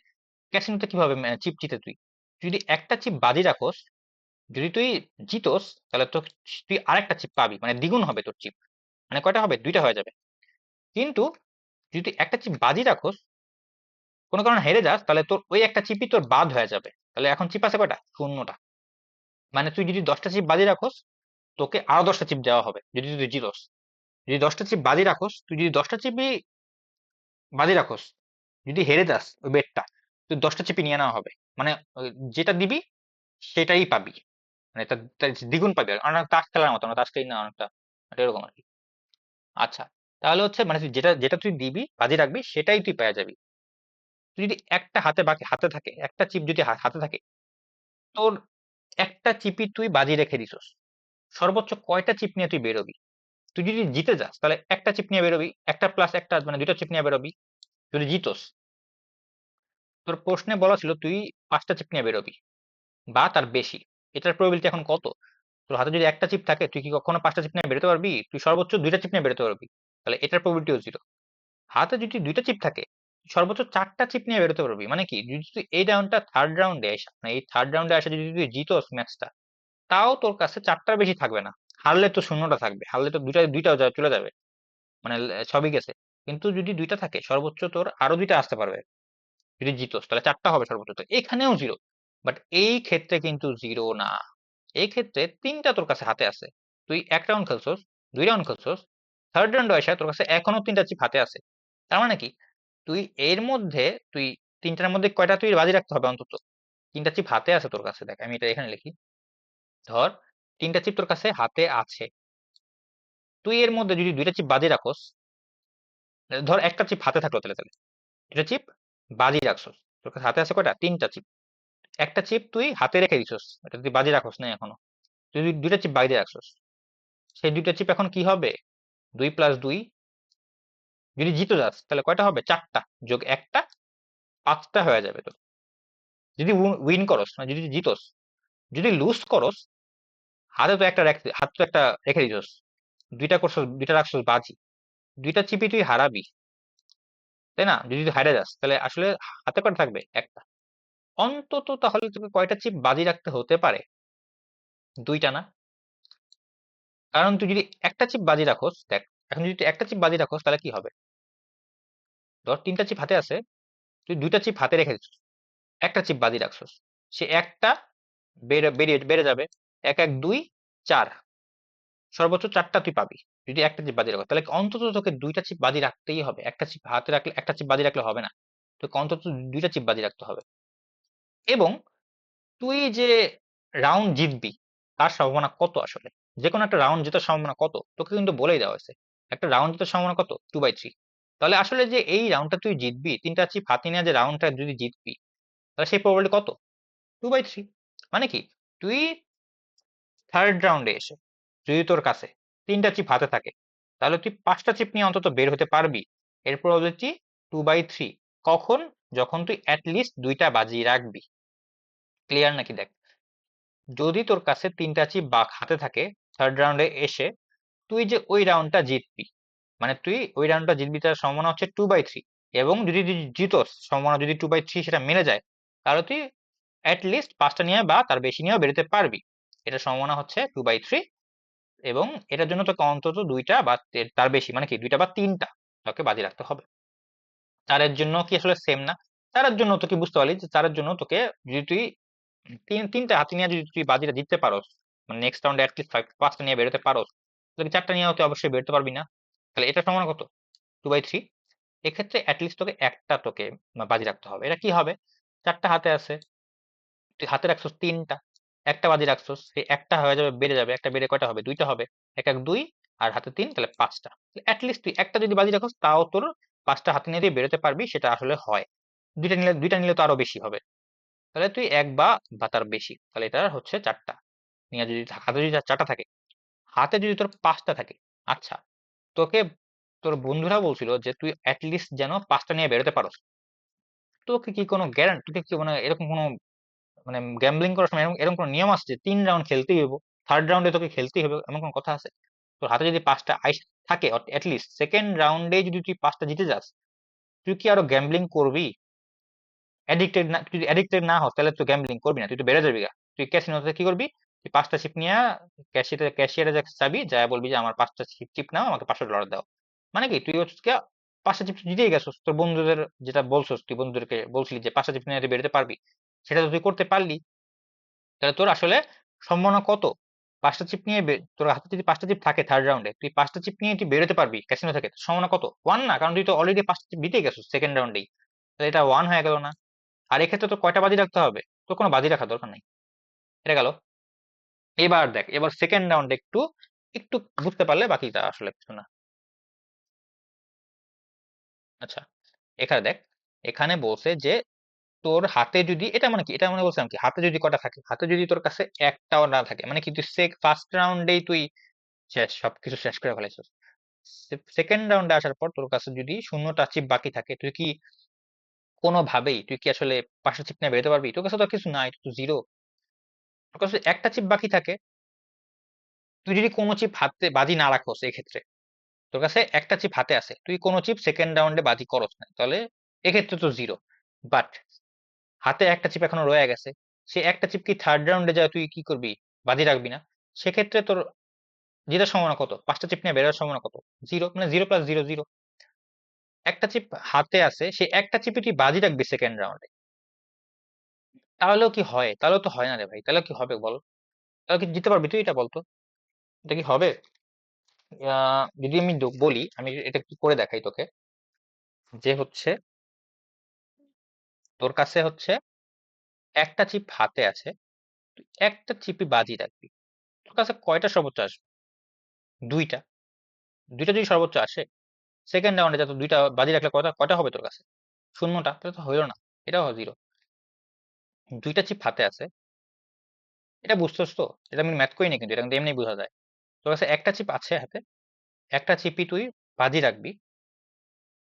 ক্যাসিনোতে কিভাবে চিপ জিতে তুই, যদি একটা চিপ বাজি রাখোস, যদি তুই জিতোস, তাহলে তো তুই আরেকটা চিপ পাবি, মানে দ্বিগুণ হবে তোর চিপ, মানে কয়টা হবে, 2টা হয়ে যাবে। কিন্তু যদি একটা চিপ বাজি রাখোস, কোনো কারণে হেরে যাস, তাহলে তোর ওই একটা চিপই তোর বাদ হয়ে যাবে, তাহলে এখন চিপ আছে কয়টা, 0টা। মানে তুই যদি 10টা চিপ বাজি রাখোস, তোকে আরো 10টা চিপ দেওয়া হবে যদি তুই জিতোস। যদি 10টা চিপ বাজি রাখোস, তুই যদি 10টা চিপই বাজি রাখোস, যদি হেরে যাস ওই বেটটা, তুই 10টা চিপই নিয়ে নেওয়া হবে, মানে যেটা দিবি সেটাই পাবি, মানে তার দ্বিগুণ পাবি, আর অনেক তাস খেলার মতো, আমরা তাস খেলি না অনেকটা, এটা এরকম আর কি। আচ্ছা, তাহলে হচ্ছে মানে তুই যেটা যেটা তুই দিবি বাজি রাখবি সেটাই তুই পেয়ে যাবি। তুই যদি একটা হাতে বাকি হাতে থাকে, একটা চিপ যদি হাতে থাকে, তোর একটা চিপই তুই বাজি রেখে দিছস, সর্বোচ্চ কয়টা চিপ নিয়ে তুই বেরোবি, তুই যদি জিতে যাস তাহলে একটা চিপ নিয়ে বেরোবি, একটা প্লাস একটা মানে দুইটা চিপ নিয়ে বেরোবি যদি জিতোস। তোর প্রশ্নে বলা ছিল তুই 5টা চিপ নিয়ে বেরোবি বা তার বেশি। এটার প্রবাবিলিটি এখন কত? তোর হাতে যদি একটা চিপ থাকে তুই কি কখনো 5টা চিপ নিয়ে বেরোতে পারবি? তুই সর্বোচ্চ 2টা চিপ নিয়ে বেরোতে পারবি, তাহলে এটার প্রবাবিলিটিও 0। হাতে যদি 2টা চিপ থাকে সর্বোচ্চ 4টা চিপ নিয়ে বেরোতে পারবি, মানে কি যদি তুই এই রাউন্ডটা থার্ড রাউন্ডে আসা মানে এই থার্ড রাউন্ডে আসা যদি তুই জিতোস ম্যাচটা, তাও তোর কাছে 4টার বেশি থাকবে না। হারলে তো শূন্যটা থাকবে, হারলে তো দুইটাও চলে যাবে, মানে সবই গেছে। কিন্তু যদি 2টা থাকে সর্বোচ্চ তোর আরো 2টা আসতে পারবে যদি জিতোস, তাহলে 4টা হবে সর্বোচ্চ। তো এখানেও 0, বাট এই ক্ষেত্রে কিন্তু 0 না। এই ক্ষেত্রে 3টা তোর কাছে হাতে আছে। তুই 1 রাউন্ড খেলছস, 2 রাউন্ড খেলছস, থার্ড রাউন্ড আসা তোর কাছে এখনো 3টা চিপ হাতে আছে। তার মানে কি তুই এর মধ্যে তুই 3টার মধ্যে কয়টা তুই বাজি রাখতে হবে অন্তত? 3টা চিপ হাতে আছে তোর কাছে, দেখ আমি এটা এখানে লিখি। ধর 3টা চিপ তোর কাছে হাতে আছে, তুই এর মধ্যে যদি 2টা চিপ বাজি রাখোস, ধর একটা চিপ হাতে থাকলো, তাহলে তাহলে 2টা চিপ বাজি রাখছস, তোর কাছে হাতে আছে কয়টা? 3টা চিপ। একটা চিপ তুই হাতে রেখে দিছস, এটা তুই বাজি রাখোস না এখনো, তুই 2টা চিপ বাইরে রাখছস। সেই 2টা চিপ এখন কি হবে? 2 + 2, যদি জিতে যাস তাহলে কয়টা হবে? 4টা যোগ একটা, 5টা হয়ে যাবে তোর। যদি উইন করস মানে যদি জিতোস। যদি লুজ করস, হাতে তো একটা রেখে দিছস, 2টা করছস, 2টা রাখছস বাজি, 2টা চিপই তুই হারাবি, তাই না? যদি তুই হারে যাস তাহলে আসলে হাতে কয়টা থাকবে? একটা। অন্তত তাহলে তোকে কয়টা চিপ বাজি রাখতে হতে পারে? 2টা না? কারণ তুই যদি একটা চিপ বাজি রাখোস, দেখ এখন যদি তুই একটা চিপ বাজি রাখোস তাহলে কি হবে? ধর 3টা চিপ হাতে আছে, তুই 2টা চিপ হাতে রেখে দিচ্ছিস, একটা চিপ বাজি রাখছস, সে একটা বেড়ে যাবে, 1 1 2 4, সর্বোচ্চ 4টা তুই পাবি যদি একটা চিপ বাজি রাখো। তাহলে অন্তত তোকে 2টা চিপ বাজি রাখতেই হবে, একটা চিপ হাতে রাখলে, একটা চিপ বাজি রাখলে হবে না, তোকে অন্তত 2টা চিপ বাজি রাখতে হবে। এবং তুই যে রাউন্ড জিতবি তার সম্ভাবনা কত আসলে? যে কোনো একটা রাউন্ড জেতার সম্ভাবনা কত তোকে কিন্তু বলেই দেওয়া হয়েছে। একটা রাউন্ড জেতার সম্ভাবনা কত? 2/3। তাহলে আসলে যে এই রাউন্ডটা তুই জিতবি, 3টা চিপ হাতে নিয়ে যে রাউন্ডটা যদি জিতবি, তাহলে সেই প্রবাবিলিটি কত? 2/3। মানে কি তুই থার্ড রাউন্ডে এসে যদি তোর কাছে 3টা চিপ হাতে থাকে, তাহলে তুই 5টা চিপ নিয়ে অন্তত বের হতে পারবি। এর প্রবাবিলিটি 2/3। কখন? যখন তুই অ্যাটলিস্ট 2টা বাজি রাখবি। ক্লিয়ার নাকি? দেখ, যদি তোর কাছে 3টা চিপ বা হাতে থাকে থার্ড রাউন্ডে এসে, তুই যে ওই রাউন্ডটা জিতবি, মানে তুই ওই রাউন্ডটা জিতবি তার সম্ভাবনা হচ্ছে 2/3। এবং যদি তুই জিতোস, সম্ভাবনা যদি 2/3 সেটা মেনে যায়, তাহলে তুই অ্যাটলিস্ট 5টা নিয়ে বা তার বেশি নিয়েও বেরোতে পারবি। এটা সম্ভাবনা হচ্ছে 2/3। এবং এটার জন্য তোকে অন্তত 2টা বা তার বেশি, মানে কি 2টা বা 3টা তোকে বাজি রাখতে হবে। চারের জন্য কি আসলে সেম না? চারের জন্য তোকে বুঝতে পারলি যে চারের জন্য তোকে যদি তুই তিনটা হাতে নিয়ে যদি তুই বাজিটা জিততে পারোস, মানে নেক্সট রাউন্ডে অ্যাটলিস্ট 5টা নিয়ে বেরোতে পারোস, তোকে 4টা নিয়েও তুই অবশ্যই বেরোতে পারবি না। তাহলে এটা সমান কত? 2/3। এক্ষেত্রে অ্যাটলিস্ট তোকে একটা বাজি রাখতে হবে। এটা কি হবে? 4টা হাতে আছে, তুই হাতে রাখছস 3টা, একটা বাজি রাখছস, সেই একটা হয়ে যাবে, বেড়ে যাবে, একটা বেড়ে কয়টা হবে? 2টা হবে। 1 1 2 আর হাতে 3, তাহলে 5টা। অ্যাটলিস্ট তুই একটা যদি বাজি রাখোস তাও তোর 5টা হাতে নিয়ে তুই বেরোতে পারবি, সেটা আসলে হয়। 2টা নিলে তো আরো বেশি হবে। তাহলে তুই এক বা বা তার বেশি, তাহলে এটা হচ্ছে 4টা নিয়ে যদি হাতে যদি 4টা থাকে, হাতে যদি তোর 5টা থাকে, আচ্ছা, তোকে তোর বন্ধুরা বলছিল যে তুই অ্যাটলিস্ট যেন 5টা নিয়ে বেরোতে পারোস। তোকে কি কোনো গ্যারান্টি, তোকে কি মানে এরকম কোনো মানে গ্যাম্বলিং করার সময় এরকম এরকম কোনো নিয়ম আছে যে 3 রাউন্ড খেলতেই হবে, থার্ড রাউন্ডে তোকে খেলতেই হবে, এমন কোনো কথা আছে? তোর হাতে যদি 5টা আইস থাকে, অ্যাটলিস্ট সেকেন্ড রাউন্ডে যদি তুই 5টা জিতে যাস, তুই কি আরো গ্যাম্বলিং করবি? অ্যাডিক্টেড না, তুই অ্যাডিক্টেড না হস তাহলে তুই গ্যাম্বলিং করবি না, তুই তো বেড়ে যাবি গা। তুই ক্যাসিনোতে কি করবি? তুই 5টা চিপ নিয়ে ক্যাশিয়ারে যাবি, যা বলবি যে আমার 5টা চিপ নাও, আমাকে $500 দাও। মানে কি তুই হচ্ছে গিয়া 5টা চিপ জিতেই গেছিস। তোর বন্ধুদের যেটা বলছিস, তুই বন্ধুদেরকে বলছিলি যে 5টা চিপ নিয়ে তুই বেরোতে পারবি, সেটা তো তুই করতে পারলি। তাহলে তোর আসলে সম্ভাবনা কত? 5টা চিপ নিয়ে তোর হাতে যদি 5টা চিপ থাকে থার্ড রাউন্ডে, তুই 5টা চিপ নিয়ে তুই বেরোতে পারবি ক্যাসিনো থেকে, তোর সম্ভাবনা কত? 1 না, কারণ তুই তো অলরেডি 5টা চিপ জিতে গেছিস সেকেন্ড রাউন্ডেই। তাহলে এটা 1 হয়ে গেল না? আর এক্ষেত্রে তো কয়টা বাজি রাখতে হবে? তো কোনো বাজি রাখার দরকার নাই। এটা গেল। এবার দেখ, এবার সেকেন্ড রাউন্ডে একটু একটু বুঝতে পারলে বাকিটা আসলে কিছু না। আচ্ছা, এখানে দেখ, এখানে বলছে যে তোর হাতে যদি, এটা মানে কি, এটা মানে বলছিলাম কি, হাতে যদি কটা থাকে, হাতে যদি তোর কাছে একটাও না থাকে, মানে কি তুই ফার্স্ট রাউন্ডেই তুই শেষ, সবকিছু শেষ করে ফেলাইছিস। সেকেন্ড রাউন্ডে আসার পর তোর কাছে যদি 0টা চিপ বাকি থাকে, তুই কি কোনোভাবেই তুই কি আসলে 5টা চিপ নিয়ে বেরোতে পারবি? তোর কাছে তো আর কিছু নাই, তুই তো জিরো। তোর কাছে একটা চিপ বাকি থাকে, তুই যদি কোনো চিপ হাতে বাজি না রাখোস, এই ক্ষেত্রে তোর কাছে একটা চিপ হাতে আছে, তুই কোনো চিপ সেকেন্ড রাউন্ডে বাজি করস না, তাহলে এক্ষেত্রে তো জিরো। বাট হাতে একটা চিপ এখনো রয়ে গেছে, সে একটা চিপ কি থার্ড রাউন্ডে যায় তুই কি করবি? বাজি রাখবি না? সেক্ষেত্রে তোর জেতার সম্ভাবনা কত? 5টা চিপ নিয়ে বেরোর সম্ভাবনা কত? জিরো, মানে জিরো প্লাস জিরো, জিরো। একটা চিপ হাতে আছে, সে একটা চিপে তুই বাজি রাখবি সেকেন্ড রাউন্ডে, তাহলেও কি হয়? তাহলেও তো হয় না রে ভাই, তাহলে কি হবে বল? তাহলে কি জিততে পারবি তুই? এটা বলতো, এটা কি হবে? যদি আমি বলি, আমি এটা কি করে দেখাই তোকে, যে হচ্ছে তোর কাছে হচ্ছে একটা চিপ হাতে আছে, তুই একটা চিপই বাজি রাখবি, তোর কাছে কয়টা সর্বোচ্চ আসবে? দুইটা। দুইটা যদি সর্বোচ্চ আসে, সেকেন্ড রাউন্ডে যত দুইটা বাজি রাখলে কয়টা কয়টা হবে তোর কাছে? শূন্যটা, তাহলে তো হইলো না, এটাও জিরো। দুইটা চিপ হাতে আছে, এটা বুঝছস তো? এটা আমি ম্যাথ করি না কিন্তু, এটা কিন্তু এমনি বোঝা যায়। তোর কাছে একটা চিপ আছে হাতে, একটা চিপই তুই বাজি রাখবি,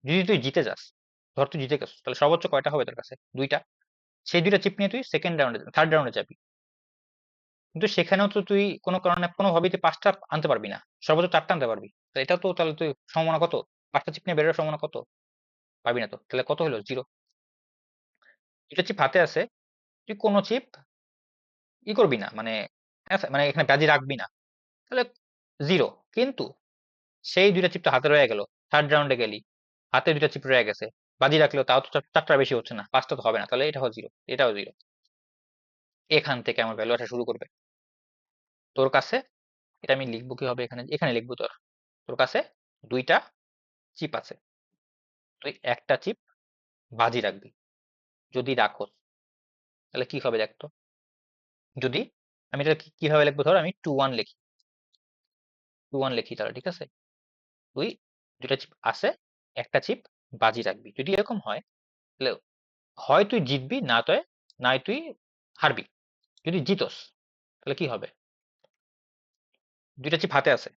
যদি তুই জিতে যাস, ধর তুই জিতে গেছিস, তাহলে সর্বোচ্চ কয়টা হবে তোর কাছে? দুইটা। সেই দুইটা চিপ নিয়ে তুই সেকেন্ড রাউন্ডে থার্ড রাউন্ডে যাবি, কিন্তু সেখানেও তো তুই কোনো কারণে কোনোভাবেই তুই 5টা আনতে পারবি না, সর্বোচ্চ 4টা আনতে পারবি। তো এটা তো তাহলে তুই সম্ভাবনা কত? 5টা চিপ নিয়ে বেরোর সম্ভাবনা কত? পারবি না তো, তাহলে কত হলো? জিরো। দুইটা চিপ হাতে আছে, তুই কোনো চিপ করবি না, মানে মানে এখানে বাজি রাখবি না, তাহলে জিরো। কিন্তু সেই দুইটা চিপ তো হাতে রয়ে গেল, থার্ড রাউন্ডে গেলি, হাতে দুইটা চিপ রয়ে গেছে, বাজি রাখলেও তাও তো 4টা বেশি হচ্ছে না, 5টা তো হবে না, তাহলে এটাও জিরো, এটাও জিরো। এখান থেকে আমার ভ্যালু আসা শুরু করবে তোর কাছে। এটা আমি লিখবো কি হবে, এখানে এখানে লিখবো তোর, তোর কাছে দুইটা চিপ আছে, তুই একটা চিপ বাজি রাখবি, যদি রাখো তাহলে কি হবে দেখতো। যদি আমি এটা কিভাবে লিখবো, ধর আমি 2-1 লিখি, 2-1 লিখি, তাহলে ঠিক আছে, তুই দুইটা চিপ আছে, একটা চিপ বাজি রাখবি, যদি এরকম হয় তাহলে হয় তুই জিতবি, না তো নাই তুই হারবি। যদি জিতস তাহলে কি হবে? দুইটা চিপ হাতে আছে,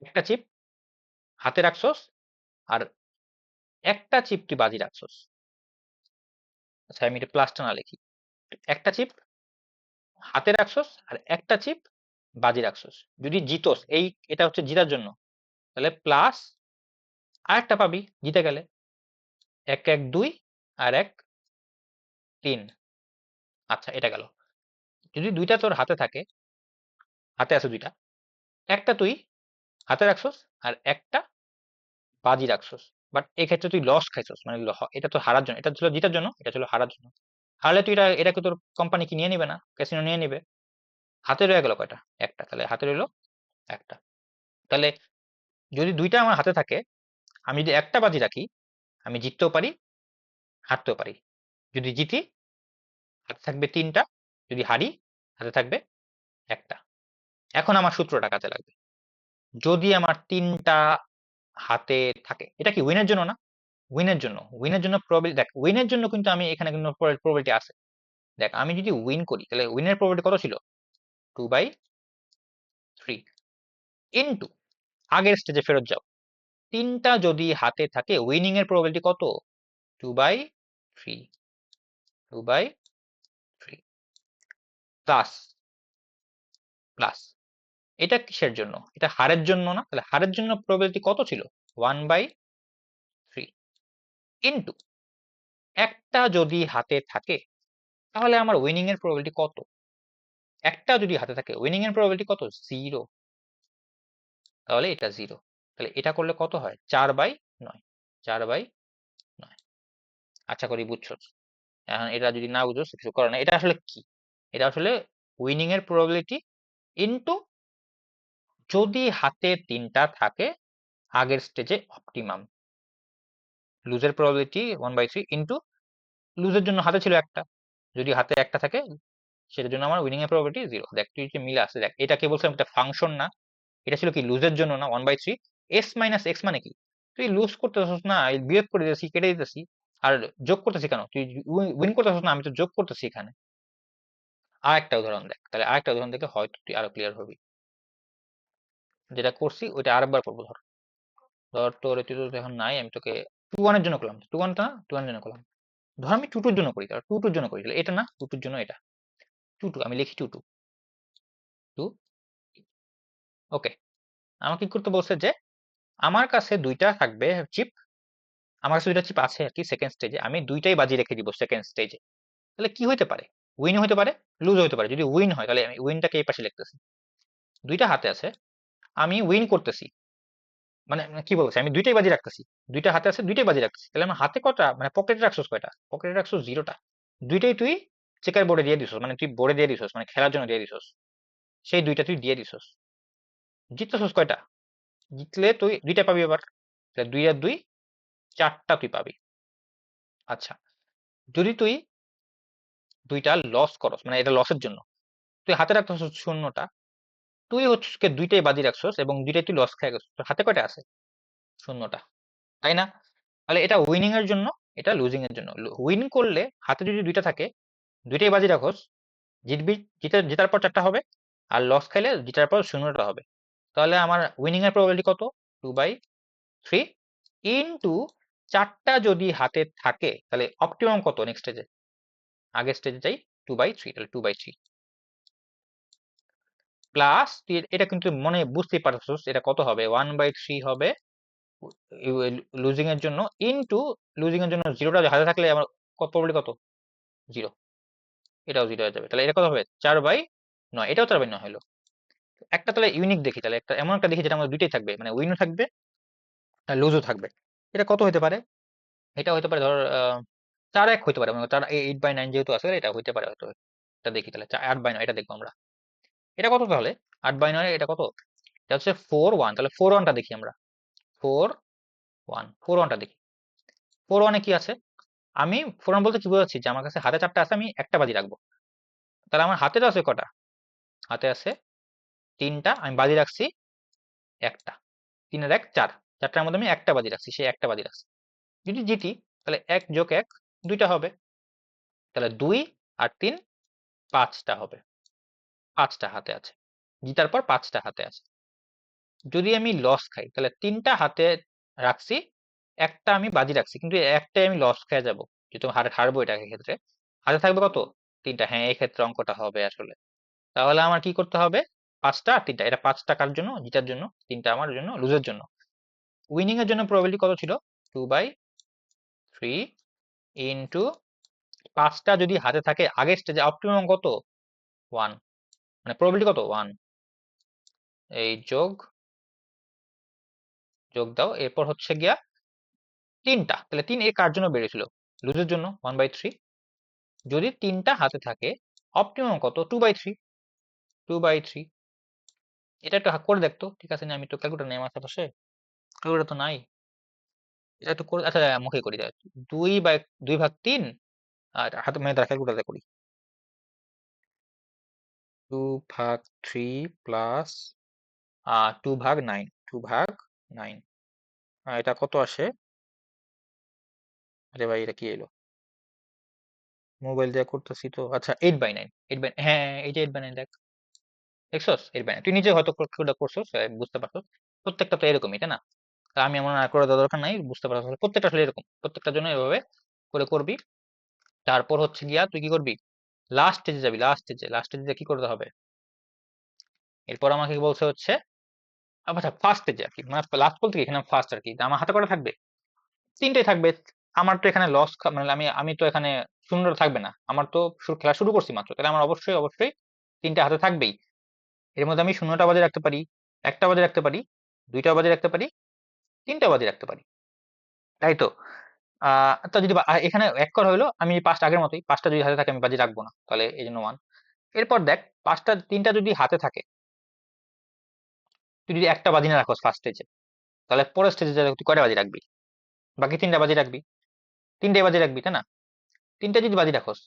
একটা চিপ হাতে রাখছস, আর একটা চিপ তুই বাজি রাখছস। আচ্ছা আমি এটা প্লাসটা না লিখি, একটা চিপ হাতে রাখছস আর একটা চিপ বাজি রাখছস, যদি জিতস, এই এটা হচ্ছে জিতার জন্য, তাহলে প্লাস আরেকটা পাবি জিতে গেলে, 1-1-2 আর 1-3। আচ্ছা এটা গেল। যদি দুইটা তোর হাতে থাকে, হাতে আছে দুইটা, একটা তুই হাতে রাখছস আর একটা বাজি রাখছস, বাট এক্ষেত্রে তুই লস খাইছস, মানে এটা তো হারার জন্য, এটা ছিল জিতার জন্য, এটা ছিল হারার জন্য। হারলে তুই এটাকে তোর কোম্পানি কি নিয়ে নিবে না, ক্যাসিনো নিয়ে নিবে। হাতে রয়ে গেল কয়টা? একটা, তাহলে হাতে রইলো একটা। তাহলে যদি দুইটা আমার হাতে থাকে, আমি যদি একটা বাজি রাখি, আমি জিততেও পারি, হারতেও পারি। যদি জিতি হাতে থাকবে তিনটা, যদি হারি হাতে থাকবে একটা। এখন আমার সূত্রটা কাজে লাগবে, যদি আমার তিনটা হাতে থাকে, এটা কি উইনের জন্য না? উইনের জন্য, উইনের জন্য প্রবাবিলিটি দেখ, উইনের জন্য কিন্তু আমি এখানে কিন্তু প্রবাবিলিটি আছে। দেখ আমি যদি উইন করি, তাহলে উইনের প্রবাবিলিটি কত ছিল? 2/3 ইনটু আগের স্টেজে ফেরত যাও, তিনটা যদি হাতে থাকে, উইনিং এর প্রবাবিলিটি কত? 2/3, 2/3 প্লাস প্লাস, এটা কিসের জন্য? এটা হারের জন্য না? তাহলে হারের জন্য প্রবাবিলিটি কত ছিল? 1/3 ইনটু একটা যদি হাতে থাকে, তাহলে আমার উইনিং এর প্রবাবিলিটি কত? একটা যদি হাতে থাকে, উইনিং এর প্রবাবিলিটি কত? জিরো। তাহলে এটা জিরো। তাহলে এটা করলে কত হয়? 4/9, 4/9। আশা করি বুঝছো। এখন এটা যদি না বুঝো কিছু করার নাই, এটা আসলে কি? এটা আসলে উইনিং এর প্রবাবিলিটি ইনটু যদি হাতে তিনটা থাকে, আগের স্টেজে অপটিমাম, লুজের প্রবাবিলিটি 1/3 ইনটু লুজের জন্য হাতে ছিল একটা, যদি হাতে একটা থাকে সেটার জন্য আমার উইনিং এর প্রবাবিলিটি জিরো। দেখ তুই যে মিলে আসছে, দেখ এটাকে বলছিলাম একটা ফাংশন না, এটা ছিল কি লুজের জন্য না 1/3। এস মাইনাস এক্স মানে কি? তুই লুজ করতেছিস না, এই বিয়োগ করে দিতেছি, কেটে দিতেছি, আর যোগ করতেছি কেন? তুই উইন করতেছিস না, আমি তো যোগ করতেছি এখানে। আরেকটা উদাহরণ দেখ, তাহলে আরেকটা উদাহরণ দেখে হয়তো তুই আরো ক্লিয়ার হবি। যেটা করছি ওইটা আরেকবার করবো। ধর ধর তোর তুই তো এখন নাই, আমি তোকে 2-1 এর জন্য করলাম, 2-1টা না, 2-1 এর জন্য করলাম। ধর আমি 2-2 এর জন্য করি, ধর 2-2 এর জন্য করি, তাহলে এটা না, 2-2 এর জন্য এটা 2-2, আমি লিখি 2-2 2। ওকে, আমাকে কি করতে বলছে যে আমার কাছে দুইটা থাকবে চিপ, আমার কাছে দুইটা চিপ আছে আর কি সেকেন্ড স্টেজে, আমি দুইটাই বাজি রেখে দিব সেকেন্ড স্টেজে। তাহলে কি হতে পারে, উইন হতে পারে, লুজ হতে পারে। যদি উইন হয় তাহলে আমি উইনটাকে এই পাশে লিখতেছি, দুইটা হাতে আছে, আমি উইন করতেছি, মানে কি বলছি, আমি দুইটাই বাজি রাখতেছি, দুইটা হাতে আছে, দুইটাই বাজি রাখতেছি। তাহলে আমার হাতে কটা, মানে পকেটে রাখছস কয়টা, পকেটে রাখছস 0টা। দুইটাই তুই চেকার বোর্ডে দিয়ে দিছস, মানে তুই বোর্ডে দিয়ে দিছস, মানে খেলার জন্য দিয়ে দিছস, সেই দুইটা তুই দিয়ে দিছস। জিততেছস কয়টা, জিতলে তুই দুইটা পাবি এবার, তাহলে 2 আর 2 4টা তুই পাবি। আচ্ছা, যদি তুই দুইটা লস করস, মানে এটা লসের জন্য তুই হাতে রাখতেছস 0টা, তুই হচ্ছে দুইটাই বাজি রাখছস এবং দুইটাই তুই লস খেয়ে গেছিস, তোর হাতে কয়টা আছে, 0টা, তাই না? তাহলে এটা উইনিং এর জন্য, এটা লুজিং এর জন্য। উইন করলে হাতে যদি দুইটা থাকে, দুইটাই বাজি রাখোস, জিতবি, জেতার পর 4টা হবে, আর লস খাইলে জেতার পর 0টা হবে। তাহলে আমার উইনিং এর প্রবাবিলিটি কত, 2/3 ইনটু 4টা যদি হাতে থাকে, তাহলে অপটিমাম কত নেক্সট স্টেজে, আগের স্টেজে যাই 2/3, তাহলে 2/3 প্লাস, এটা কিন্তু মনে বুঝতেই পারছিস এটা কত হবে, 1/3 হবে লুজিং এর জন্য, ইনটু লুজিং এর জন্য 0টা হাতে থাকলে আমার প্রবাবিলিটি কত, 0, এটাও 0 হয়ে যাবে। তাহলে এটা কত হবে, 4/9, এটাও 4/9 হলো। একটা তাহলে ইউনিক দেখি, তাহলে একটা এমন একটা দেখি যেটা আমাদের দুইটাই থাকবে, মানে উইনও থাকবে আর লুজও থাকবে। এটা কত হতে পারে, এটা হতে পারে ধর 4-1 হতে পারে, মানে 8/9 যেহেতু আছে এটা হতে পারে হয়তো। এটা দেখি তাহলে 8/9, এটা দেখবো আমরা। এটা কত তাহলে, 8/9 এটা কত, এটা হচ্ছে 4-1, তাহলে 4-1টা দেখি আমরা, 4-1টা দেখি। 4-1-এ কি আছে, আমি 4-1 বলতে কি বোঝাচ্ছি, যে আমার কাছে হাতে 4টা আছে, আমি একটা বাজি রাখবো। তাহলে আমার হাতে তো আছে কটা, হাতে আছে 3টা, আমি বাজি রাখছি একটা, 3 আর 1 4, 4টার মধ্যে আমি একটা বাজি রাখছি, সেই একটা বাজি রাখছি। যদি জিতি তাহলে 1 যোগ 1 2টা হবে, তাহলে 2 আর 3 5টা হবে, 5টা হাতে আছে, জিতার পর 5টা হাতে আছে। যদি আমি লস খাই তাহলে 3টা হাতে রাখছি, একটা আমি বাজি রাখছি, কিন্তু একটাই আমি লস খেয়ে যাবো, যেহেতু হারবো এটা ক্ষেত্রে। হাতে থাকবে কত, 3টা, হ্যাঁ এই ক্ষেত্রে অঙ্কটা হবে আসলে। তাহলে আমার কি করতে হবে, 5টা আর 3টা, এটা 5 টাকার জন্য জিতার জন্য, 3টা আমার জন্য লুজের জন্য। উইনিং এর জন্য প্রবাবিলিটি কত ছিল, 2/3 ইন্টু 5টা যদি হাতে থাকে আগের স্টেজে, অপটিমাম কত, 1, মানে প্রবাবিলিটি কত, 1। এই যোগ যোগ দাও, এরপর হচ্ছে গিয়া 3টা, তাহলে 3 এ কার জন্য বেড়েছিল, লুজের জন্য 1/3। যদি 3টা হাতে থাকে, অপটিমাম কত, 2/3, 2/3। এটা একটু করে দেখতো, ঠিক আছে না, আমি তো ক্যালকুলেটর নেই আমার পাশে, ক্যালকুলেটর তো নাই। এটা একটু করে, আচ্ছা মুখে করি, দেখ 2/3, আর হাতে মানে দ্বারা ক্যালকুলেটর করি, 2/3 প্লাস 2/9, 2/9, এটা কত আসে, আরে ভাই এটা কি এলো, মোবাইল দিয়ে করতেছি তো, আচ্ছা 8/9, 8/9, হ্যাঁ এই যে 8/9 দেখ, দেখছস 8/9, তুই নিজে হয়তো ক্যালকুলেট করছস, বুঝতে পারছস। প্রত্যেকটা তো এরকমই, তাই না? তা আমি এমন আর করে দেওয়ার দরকার নাই, বুঝতে পারছস, প্রত্যেকটা আসলে এরকম, প্রত্যেকটার জন্য এভাবে করে করবি। তারপর হচ্ছে গিয়া তুই কি করবি, লাস্ট স্টেজে যাবি, লাস্ট স্টেজে কি করতে হবে, এরপর আমাকে বলছে হচ্ছে, আচ্ছা ফার্স্ট স্টেজে আর কি, মানে লাস্ট বলতে কি এখানে ফার্স্ট আর কি, আমার হাতে কটা থাকবে, 3টাই থাকবে। আমার তো এখানে লস, মানে আমি আমি তো এখানে শূন্যটা থাকবে না, আমার তো খেলা শুরু করছি মাত্র, তাহলে আমার অবশ্যই অবশ্যই 3টা হাতে থাকবেই। এর মধ্যে আমি 0টা বাজে রাখতে পারি, একটা বাজে রাখতে পারি, 2টা বাজে রাখতে পারি, 3টা বাজে রাখতে পারি, তাই তো? তো যদি এখানে এক করা হলো, আমি 5টা আগের মতোই, 5টা যদি হাতে থাকে আমি বাজি রাখবো না, তাহলে এই জন্য 1। এরপর দেখ 3টা যদি হাতে থাকে, তুই যদি একটা বাজি না রাখোস ফার্স্ট স্টেজে, তাহলে পরের স্টেজে তুই কয়টা বাজি রাখবি, বাকি 3টা বাজি রাখবি, 3টাই বাজি রাখবি, তাই না? 3টা যদি বাজি রাখোস,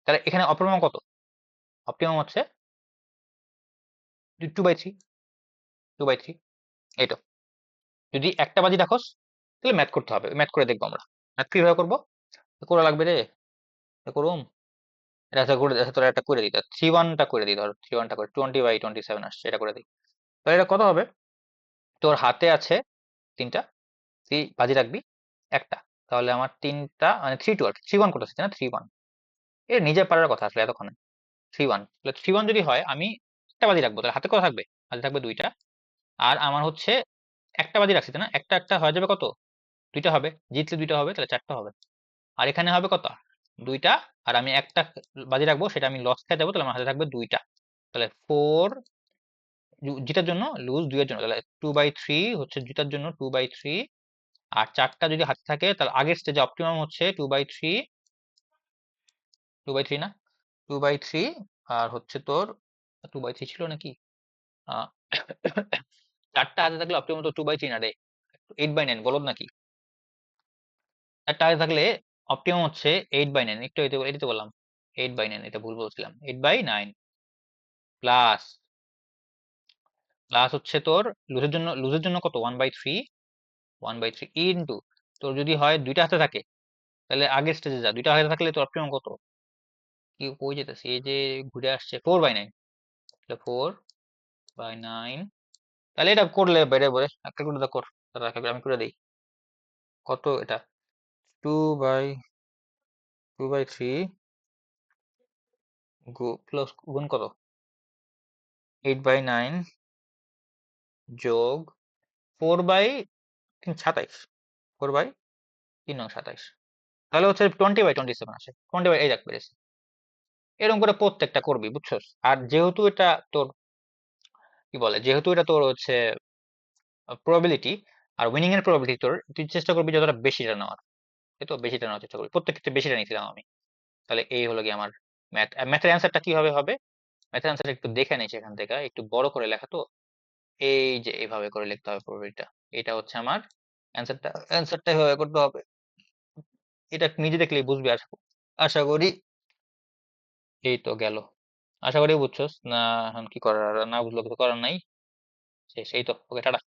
তাহলে এখানে অপটিমাম কত, অপটিমাম হচ্ছে 2/3, 2/3, এই তো। যদি একটা বাজি রাখোস তাহলে ম্যাথ করতে হবে, ম্যাথ করে দেখবো আমরা, ম্যাথ কিভাবে করবো, করা লাগবে রে, করুম, এটা আচ্ছা করে, আচ্ছা তোরা একটা করে দিই, 3-1টা করে দিই, ধর 3-1টা করে 20/27 আসছে, এটা করে দিই। তাহলে এটা কত হবে, তোর হাতে আছে 3টা, তুই বাজি রাখবি একটা। তাহলে আমার 3টা মানে 3-2 আর কি, 3-1 করতেছে না, 3-1। এ নিজের পারার কথা আসলে এতক্ষণে। 3-1, তাহলে 3-1 যদি হয় আমি একটা বাজি রাখবো, তাহলে হাতে কত থাকবে? হাতে থাকবে 2টা। আর আমার হচ্ছে একটা বাজি রাখছি তাই না, একটা একটা হয়ে যাবে কত? 2টা হবে, জিতলে 2টা হবে, তাহলে 4টা হবে। আর এখানে হবে কত? 2টা। আর আমি একটা বাজি রাখবো, সেটা আমি লস খেয়ে যাবো, তাহলে আমার হাতে থাকবে 2টা। তাহলে 4 জিতার জন্য, লুজ 2 এর জন্য, তাহলে 2/3 হচ্ছে জিতার জন্য 2/3। আর 4টা যদি হাতে থাকে তাহলে আগের স্টেজে অপটিমাম হচ্ছে 2/3, 2/3 না, 2/3। আর হচ্ছে তোর 2/3 ছিল নাকি? আহ 4টা হাতে থাকলে অপটিমাম তো 2/3 না রে, 8/9, বলদ নাকি? 4টা হাতে থাকলে অপটিমাম হচ্ছে 8/9, একটু এটাতে বললাম 8/9, এটা ভুল বলছিলাম, 8/9 প্লাস, হচ্ছে তোর লুজের জন্য কত? 1/3, 1/3 ইনটু, তোর যদি হয় 2টা হাতে থাকে তাহলে আগের স্টেজে যা, 2টা হাতে থাকলে তোর অপটিমাম কত? কি কই যেতেছে, এই যে ঘুরে আসছে 4/9, তাহলে 4/9। তাহলে এটা করলে বেড়ে বলে ক্যালকুলেটর কর, তাহলে আমি করে দিই। কত এটা? 2/3 প্লাস গুণ কত? 8/9 যোগ 4/27, 4/3 তাহলে হচ্ছে 20/27 আসে, 20, এই দেখ বেড়েছে। এরকম করে প্রত্যেকটা করবি, বুঝছস? আর যেহেতু এটা তোর কি বলে, যেহেতু এটা তোর হচ্ছে প্রবাবিলিটি, আর উইনিং এর প্রবাবিলিটি, তোর তুই চেষ্টা করবি যতটা বেশিটা নেওয়ার। এই তো বেশিটা নেওয়ার চেষ্টা করবি, প্রত্যেক ক্ষেত্রে বেশিটা নিয়েছিলাম আমি। তাহলে এই হলো কি আমার ম্যাথের অ্যান্সারটা কিভাবে হবে? ম্যাথের অ্যান্সারটা একটু দেখে নিই সেখান থেকে, একটু বড় করে লেখা তো। এই যে এইভাবে করে লিখতে হবে প্রবাবিলিটিটা, এটা হচ্ছে আমার অ্যান্সারটা এভাবে করতে হবে। এটা নিজে দেখলেই বুঝবি, আশা আশা করি। এই তো গেল, আশা করি বুঝছস না? এখন কি করার, না বুঝলে কিছু করার নাই। সেই তো, ওকে টাটা।